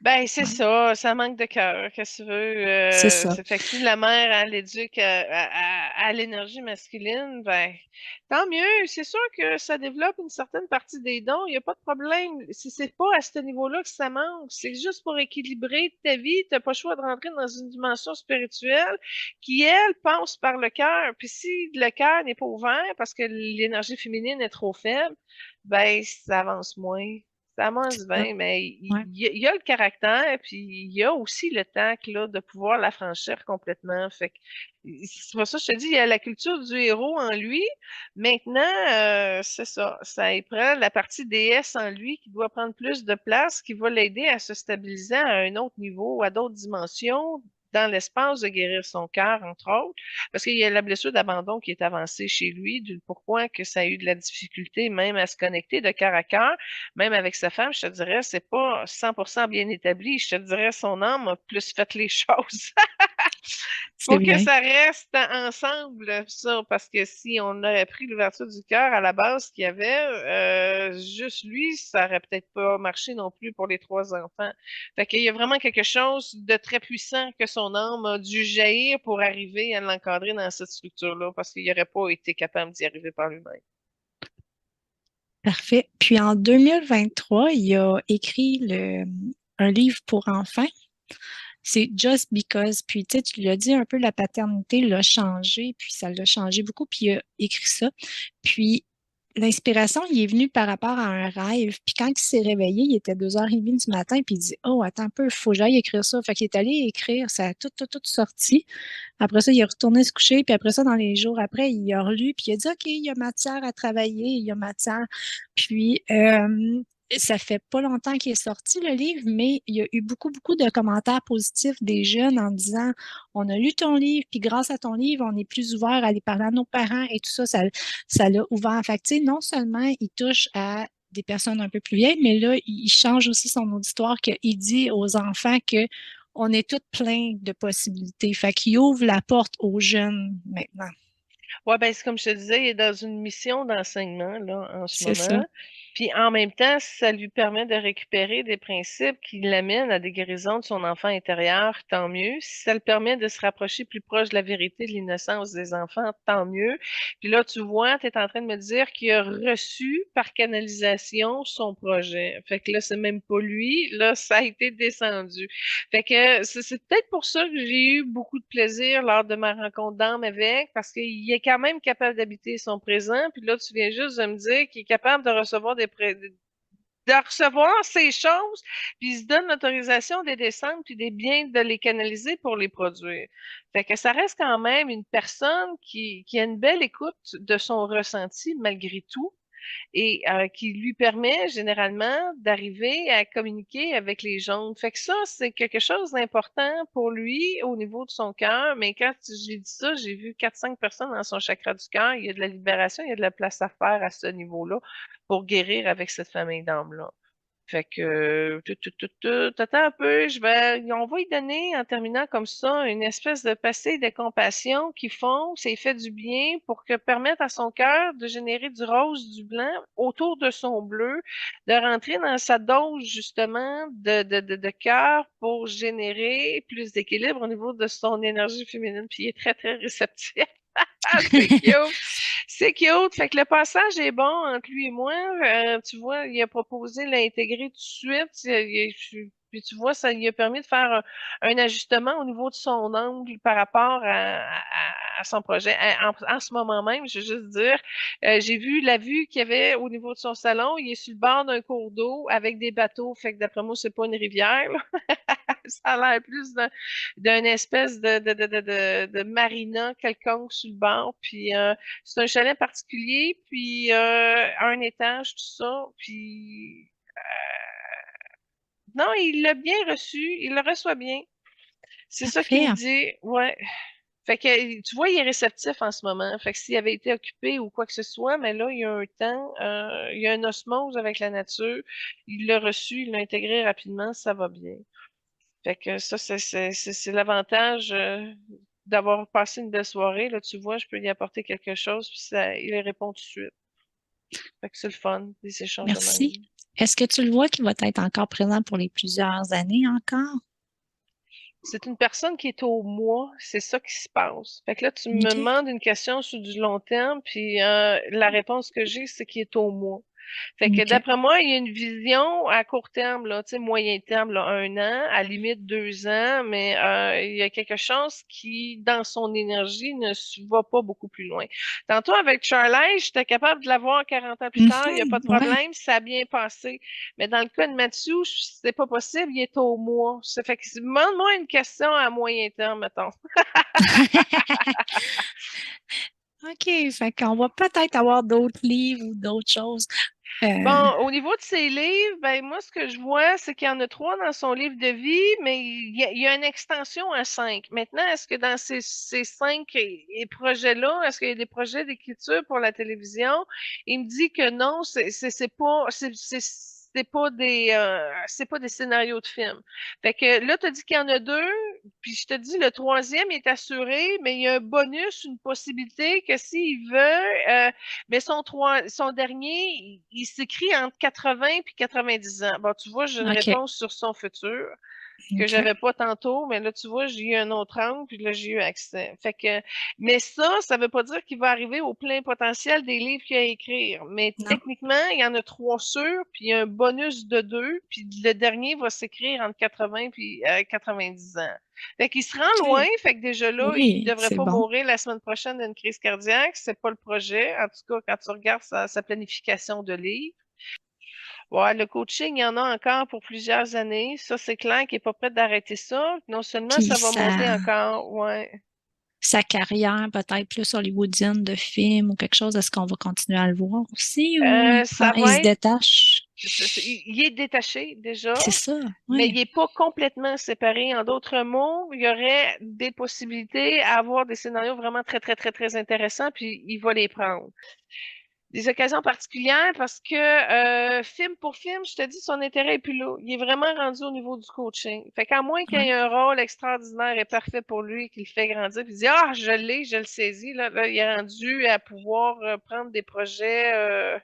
Ben, c'est Ouais, ça, ça manque de cœur, qu'est-ce que tu veux. c'est ça. Fait que si la mère, elle éduque à l'énergie masculine, ben, tant mieux. C'est sûr que ça développe une certaine partie des dons, il n'y a pas de problème. Si c'est pas à ce niveau-là que ça manque, c'est juste pour équilibrer ta vie, t'as pas le choix de rentrer dans une dimension spirituelle qui, elle, passe par le cœur. Puis si le cœur n'est pas ouvert parce que l'énergie féminine est trop faible, ben, ça avance moins. Ça C'est avance ça. bien, mais Ouais. il y a le caractère, puis il y a aussi le tact là, de pouvoir la franchir complètement. Fait que c'est pour ça que je te dis, il y a la culture du héros en lui. Maintenant, c'est ça. Ça y prend la partie déesse en lui qui doit prendre plus de place, qui va l'aider à se stabiliser à un autre niveau, à d'autres dimensions, dans l'espace de guérir son cœur, entre autres, parce qu'il y a la blessure d'abandon qui est avancée chez lui, du pourquoi que ça a eu de la difficulté même à se connecter de cœur à cœur, même avec sa femme, je te dirais, c'est pas 100% bien établi. Je te dirais, son âme a plus fait les choses. C'est Faut que bien. ça reste ensemble, ça, parce que si on aurait pris l'ouverture du cœur à la base qu'il y avait, juste lui, ça aurait peut-être pas marché non plus pour les trois enfants. Fait qu'il y a vraiment quelque chose de très puissant que son âme a dû jaillir pour arriver à l'encadrer dans cette structure-là, parce qu'il n'aurait pas été capable d'y arriver par lui-même. Parfait. Puis en 2023, il a écrit un livre pour enfants. C'est Just Because. Puis tu sais, tu l'as dit un peu, la paternité l'a changé, puis ça l'a changé beaucoup, puis il a écrit ça. Puis l'inspiration, il est venu par rapport à un rêve. Puis quand il s'est réveillé, il était 2h30 du matin, puis il dit, oh, attends un peu, il faut que j'aille écrire ça. Fait qu'il est allé écrire, ça a tout sorti. Après ça, il est retourné se coucher, puis après ça, dans les jours après, il a relu, puis il a dit, OK, il y a matière à travailler, il y a matière. Puis, ça fait pas longtemps qu'il est sorti, le livre, mais il y a eu beaucoup de commentaires positifs des jeunes en disant, on a lu ton livre, puis grâce à ton livre, on est plus ouvert à aller parler à nos parents et tout ça, ça l'a ouvert. Fait que, tu sais, non seulement il touche à des personnes un peu plus vieilles, mais là, il change aussi son auditoire qu'il dit aux enfants que on est tous pleins de possibilités. Fait qu'il ouvre la porte aux jeunes maintenant. Ouais, ben, c'est comme je te disais, il est dans une mission d'enseignement, là, en ce C'est ça. moment. Puis en même temps, ça lui permet de récupérer des principes qui l'amènent à des guérisons de son enfant intérieur, tant mieux. Si ça le permet de se rapprocher plus proche de la vérité, de l'innocence des enfants, tant mieux. Puis là, tu vois, tu es en train de me dire qu'il a reçu par canalisation son projet. Fait que là, c'est même pas lui. Là, ça a été descendu. Fait que c'est peut-être pour ça que j'ai eu beaucoup de plaisir lors de ma rencontre d'âme avec, parce qu'il est quand même capable d'habiter son présent. Puis là, tu viens juste de me dire qu'il est capable de recevoir de recevoir ces choses, puis il se donne l'autorisation de les descendre, puis des biens de les canaliser pour les produire. Fait que ça reste quand même une personne qui a une belle écoute de son ressenti malgré tout et qui lui permet généralement d'arriver à communiquer avec les gens. Fait que ça, c'est quelque chose d'important pour lui au niveau de son cœur. Mais quand j'ai dit ça, j'ai vu 4-5 personnes dans son chakra du cœur. Il y a de la libération, il y a de la place à faire à ce niveau-là pour guérir avec cette famille d'âmes-là. Fait que, attends un peu, on va y donner, en terminant comme ça, une espèce de passé de compassion qui font, c'est fait du bien pour que permettre à son cœur de générer du rose, du blanc autour de son bleu, de rentrer dans sa dose, justement, de cœur pour générer plus d'équilibre au niveau de son énergie féminine. Puis il est très, très réceptif. Ah, c'est cute. C'est cute. Fait que le passage est bon entre lui et moi. Tu vois, il a proposé de l'intégrer tout de suite. Puis tu vois, ça lui a permis de faire un ajustement au niveau de son angle par rapport à son projet. En ce moment même, je veux juste dire, j'ai vu la vue qu'il y avait au niveau de son salon. Il est sur le bord d'un cours d'eau avec des bateaux. Fait que d'après moi, c'est pas une rivière, là. Ça a l'air plus d'une espèce de marina quelconque sur le bord. Puis c'est un chalet particulier, puis un étage, tout ça. Puis non, il l'a bien reçu, il le reçoit bien. C'est ça qu'il Parfait. me dit. Ouais. Fait que tu vois, il est réceptif en ce moment. Fait que s'il avait été occupé ou quoi que ce soit, mais là, il y a un temps, il y a une osmose avec la nature. Il l'a reçu, il l'a intégré rapidement, ça va bien. Fait que ça, c'est l'avantage d'avoir passé une belle soirée. Là, tu vois, je peux lui apporter quelque chose, puis ça, il répond tout de suite. Fait que c'est le fun, des échanges de Merci. même. Est-ce que tu le vois qu'il va être encore présent pour les plusieurs années encore? C'est une personne qui est au mois, c'est ça qui se passe. Fait que là, tu me OK. demandes une question sur du long terme, puis la réponse que j'ai, c'est qu'il est au mois. Fait que OK. d'après moi, il y a une vision à court terme, là, tu sais, moyen terme, là, 1 an, à limite 2 ans, mais il y a quelque chose qui, dans son énergie, ne se va pas beaucoup plus loin. Tantôt, avec Charlie, j'étais capable de l'avoir 40 ans plus tard, il n'y a pas Mhm. de Ouais. problème, ça a bien passé. Mais dans le cas de Mathieu, c'est pas possible, il est au mois. Ça fait que, demande-moi une question à moyen terme, mettons. OK. Fait qu'on va peut-être avoir d'autres livres ou d'autres choses. Euh, Bon, au niveau de ses livres, ben moi, ce que je vois, c'est qu'il y en a 3 dans son livre de vie, mais il y a une extension à 5. Maintenant, est-ce que dans ces 5 projets-là, est-ce qu'il y a des projets d'écriture pour la télévision? Il me dit que non, c'est pas des scénarios de films. Fait que là, tu as dit qu'il y en a 2, puis je te dis, le troisième est assuré, mais il y a un bonus, une possibilité que s'il veut, mais son dernier, il s'écrit entre 80 puis 90 ans. Bon, tu vois, j'ai une OK. réponse sur son futur que OK. j'avais pas tantôt, mais là, tu vois, j'ai eu un autre angle, puis là, j'ai eu accès. Fait que, mais ça veut pas dire qu'il va arriver au plein potentiel des livres qu'il a à écrire. Mais Non. techniquement, il y en a 3 sûrs, puis il y a un bonus de 2, puis le dernier va s'écrire entre 80 puis 90 ans. Fait qu'il se rend loin, OK. fait que déjà là, il Oui, devrait c'est pas bon. mourir la semaine prochaine d'une crise cardiaque. C'est pas le projet. En tout cas, quand tu regardes sa planification de livres. Ouais, le coaching, il y en a encore pour plusieurs années. Ça, c'est clair qu'il n'est pas prêt d'arrêter ça. Non seulement Puis ça va monter encore, ouais. sa carrière, peut-être plus hollywoodienne de film ou quelque chose, est-ce qu'on va continuer à le voir aussi ou Ça il va se être, détache? il est détaché déjà, C'est ça, mais oui. il n'est pas complètement séparé. En d'autres mots, il y aurait des possibilités à avoir des scénarios vraiment très, très, très, très intéressants, puis il va les prendre. Des occasions particulières parce que film pour film, je te dis, son intérêt est plus là. Il est vraiment rendu au niveau du coaching. Fait qu'à moins qu'il y Ouais. ait un rôle extraordinaire et parfait pour lui, qu'il fait grandir, puis il dit ah, je l'ai, je le saisis, là, il est rendu à pouvoir prendre des projets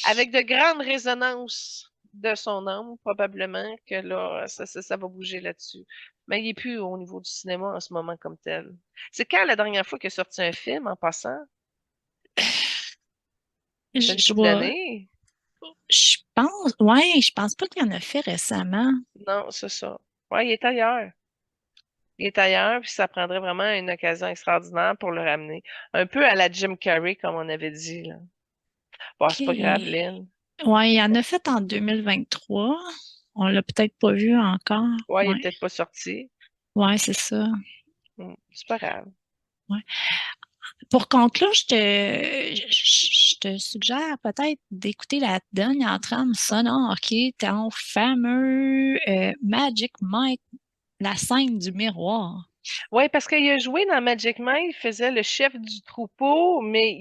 avec de grandes résonances de son âme, probablement que là, ça va bouger là-dessus. Mais il n'est plus au niveau du cinéma en ce moment comme tel. C'est quand la dernière fois qu'il a sorti un film en passant? C'est une Je couple vois, d'années? je pense pas qu'il en a fait récemment. Non, c'est ça. Ouais, il est ailleurs. Il est ailleurs, puis ça prendrait vraiment une occasion extraordinaire pour le ramener. Un peu à la Jim Carrey, comme on avait dit, là. Bon, c'est pas grave, OK. Lynn. Ouais, il en a fait en 2023. On l'a peut-être pas vu encore. Ouais, il est Ouais. peut-être pas sorti. Ouais, c'est ça. C'est pas grave. Ouais. Pour conclure, je te suggère peut-être d'écouter la dernière trame sonore qui est ton fameux Magic Mike, la scène du miroir. Oui, parce qu'il a joué dans Magic Mike, il faisait le chef du troupeau, mais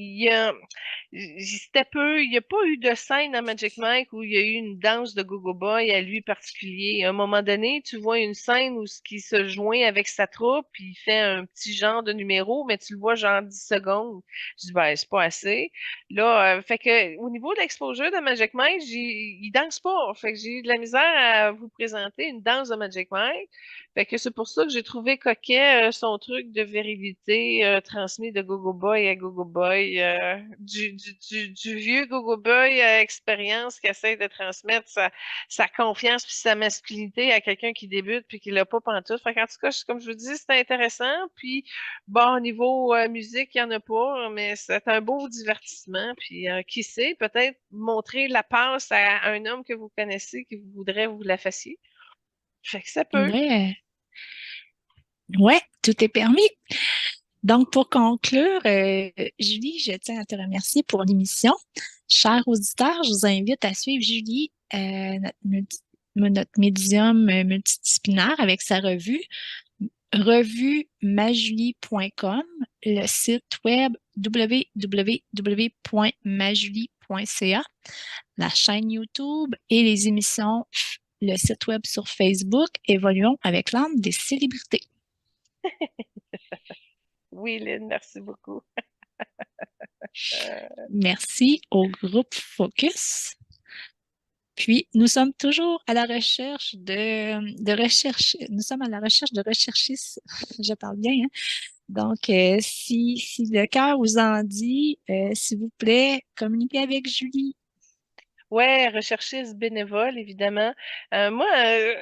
c'était peu, il n'y a pas eu de scène dans Magic Mike où il y a eu une danse de Gogo Boy à lui particulier. À un moment donné, tu vois une scène où ce qui se joint avec sa troupe, puis il fait un petit genre de numéro, mais tu le vois genre 10 secondes. Je dis, ben, c'est pas assez. Là, fait que, au niveau de l'exposure de Magic Mike, il danse pas. Fait que j'ai eu de la misère à vous présenter une danse de Magic Mike. Fait que c'est pour ça que j'ai trouvé coquet son truc de virilité transmis de Gogo Boy à Gogo Boy, du vieux Gogo Boy à expérience qui essaie de transmettre sa confiance puis sa masculinité à quelqu'un qui débute puis qui l'a pas pantoute. Fait qu'en tout cas, comme je vous dis, c'est intéressant. Puis bon, au niveau musique, il y en a pas, mais c'est un beau divertissement. Puis qui sait, peut-être montrer la passe à un homme que vous connaissez qui voudrait vous la fassiez. Fait que ça peut. Ouais, ouais, tout est permis. Donc, pour conclure, Julie, je tiens à te remercier pour l'émission. Chers auditeurs, je vous invite à suivre Julie, notre médium multidisciplinaire avec sa revue majulie.com, le site web www.majulie.ca, la chaîne YouTube et les émissions, le site web sur Facebook, Évoluons avec l'âme des célébrités. Oui, Lynn, merci beaucoup. Merci au groupe Focus. Puis, nous sommes toujours à la recherche nous sommes à la recherche de recherchistes, je parle bien, hein? Donc, si le cœur vous en dit, s'il vous plaît, communiquez avec Julie. Ouais, recherchiste bénévole, évidemment. Moi,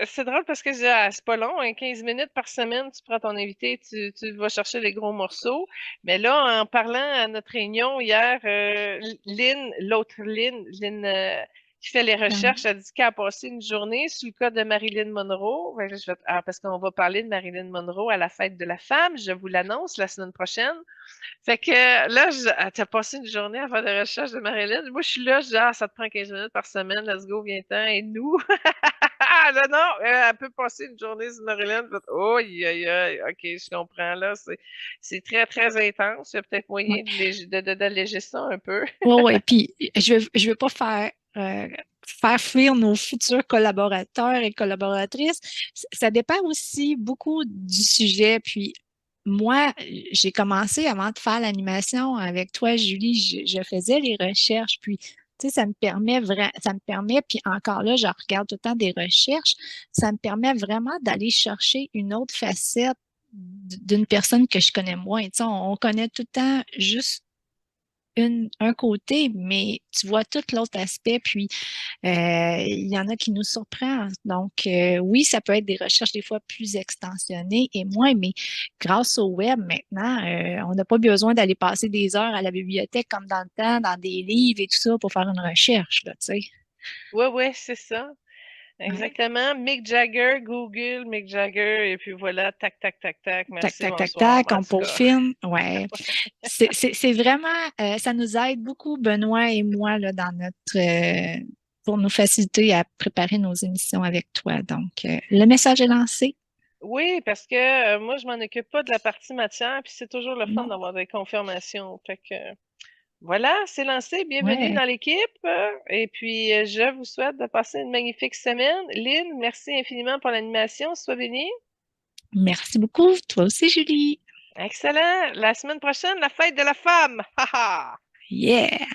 c'est drôle parce que c'est pas long, hein, 15 minutes par semaine, tu prends ton invité, tu vas chercher les gros morceaux. Mais là, en parlant à notre réunion hier, Lynn, l'autre Lynn, qui fait les recherches. Non. Elle dit qu'elle a passé une journée sur le cas de Marilyn Monroe. Fait que là, je vais, parce qu'on va parler de Marilyn Monroe à la fête de la femme. Je vous l'annonce la semaine prochaine. Fait que là, t'as passé une journée à faire des recherches de Marilyn. Moi, je suis là, je dis, ça te prend 15 minutes par semaine, let's go, viens-t'en, et nous. Ah, là, non, elle peut passer une journée sur Marilyn. Oh, aïe, aïe, aïe, ok, je comprends, là, c'est très, très intense. Il y a peut-être moyen d'alléger ça un peu. Oui, oui. Puis je veux pas faire fuir nos futurs collaborateurs et collaboratrices. Ça dépend aussi beaucoup du sujet. Puis moi, j'ai commencé avant de faire l'animation avec toi, Julie, je faisais les recherches. Puis, tu sais, ça me permet, puis encore là, je regarde tout le temps des recherches, ça me permet vraiment d'aller chercher une autre facette d'une personne que je connais moins. Tu sais, on connaît tout le temps juste un côté, mais tu vois tout l'autre aspect, puis il y en a qui nous surprennent. Donc, oui, ça peut être des recherches des fois plus extensionnées et moins, mais grâce au web maintenant, on n'a pas besoin d'aller passer des heures à la bibliothèque comme dans le temps, dans des livres et tout ça pour faire une recherche, là, tu sais. Ouais, ouais, c'est ça. Ouais. Exactement. Mick Jagger, Google, Mick Jagger, et puis voilà, tac, tac, tac, tac, Tac, merci, tac, tac, bonsoir. tac, En on tout cas. peaufine. Ouais. C'est vraiment, ça nous aide beaucoup, Benoît et moi, là, dans pour nous faciliter à préparer nos émissions avec toi. Donc, le message est lancé. Oui, parce que moi, je m'en occupe pas de la partie matière, puis c'est toujours le fun Non. d'avoir des confirmations. Fait que voilà, c'est lancé. Bienvenue Ouais. dans l'équipe. Et puis, je vous souhaite de passer une magnifique semaine. Lynn, merci infiniment pour l'animation. Sois bénie. Merci beaucoup. Toi aussi, Julie. Excellent. La semaine prochaine, la fête de la femme. Ha ha! Yeah.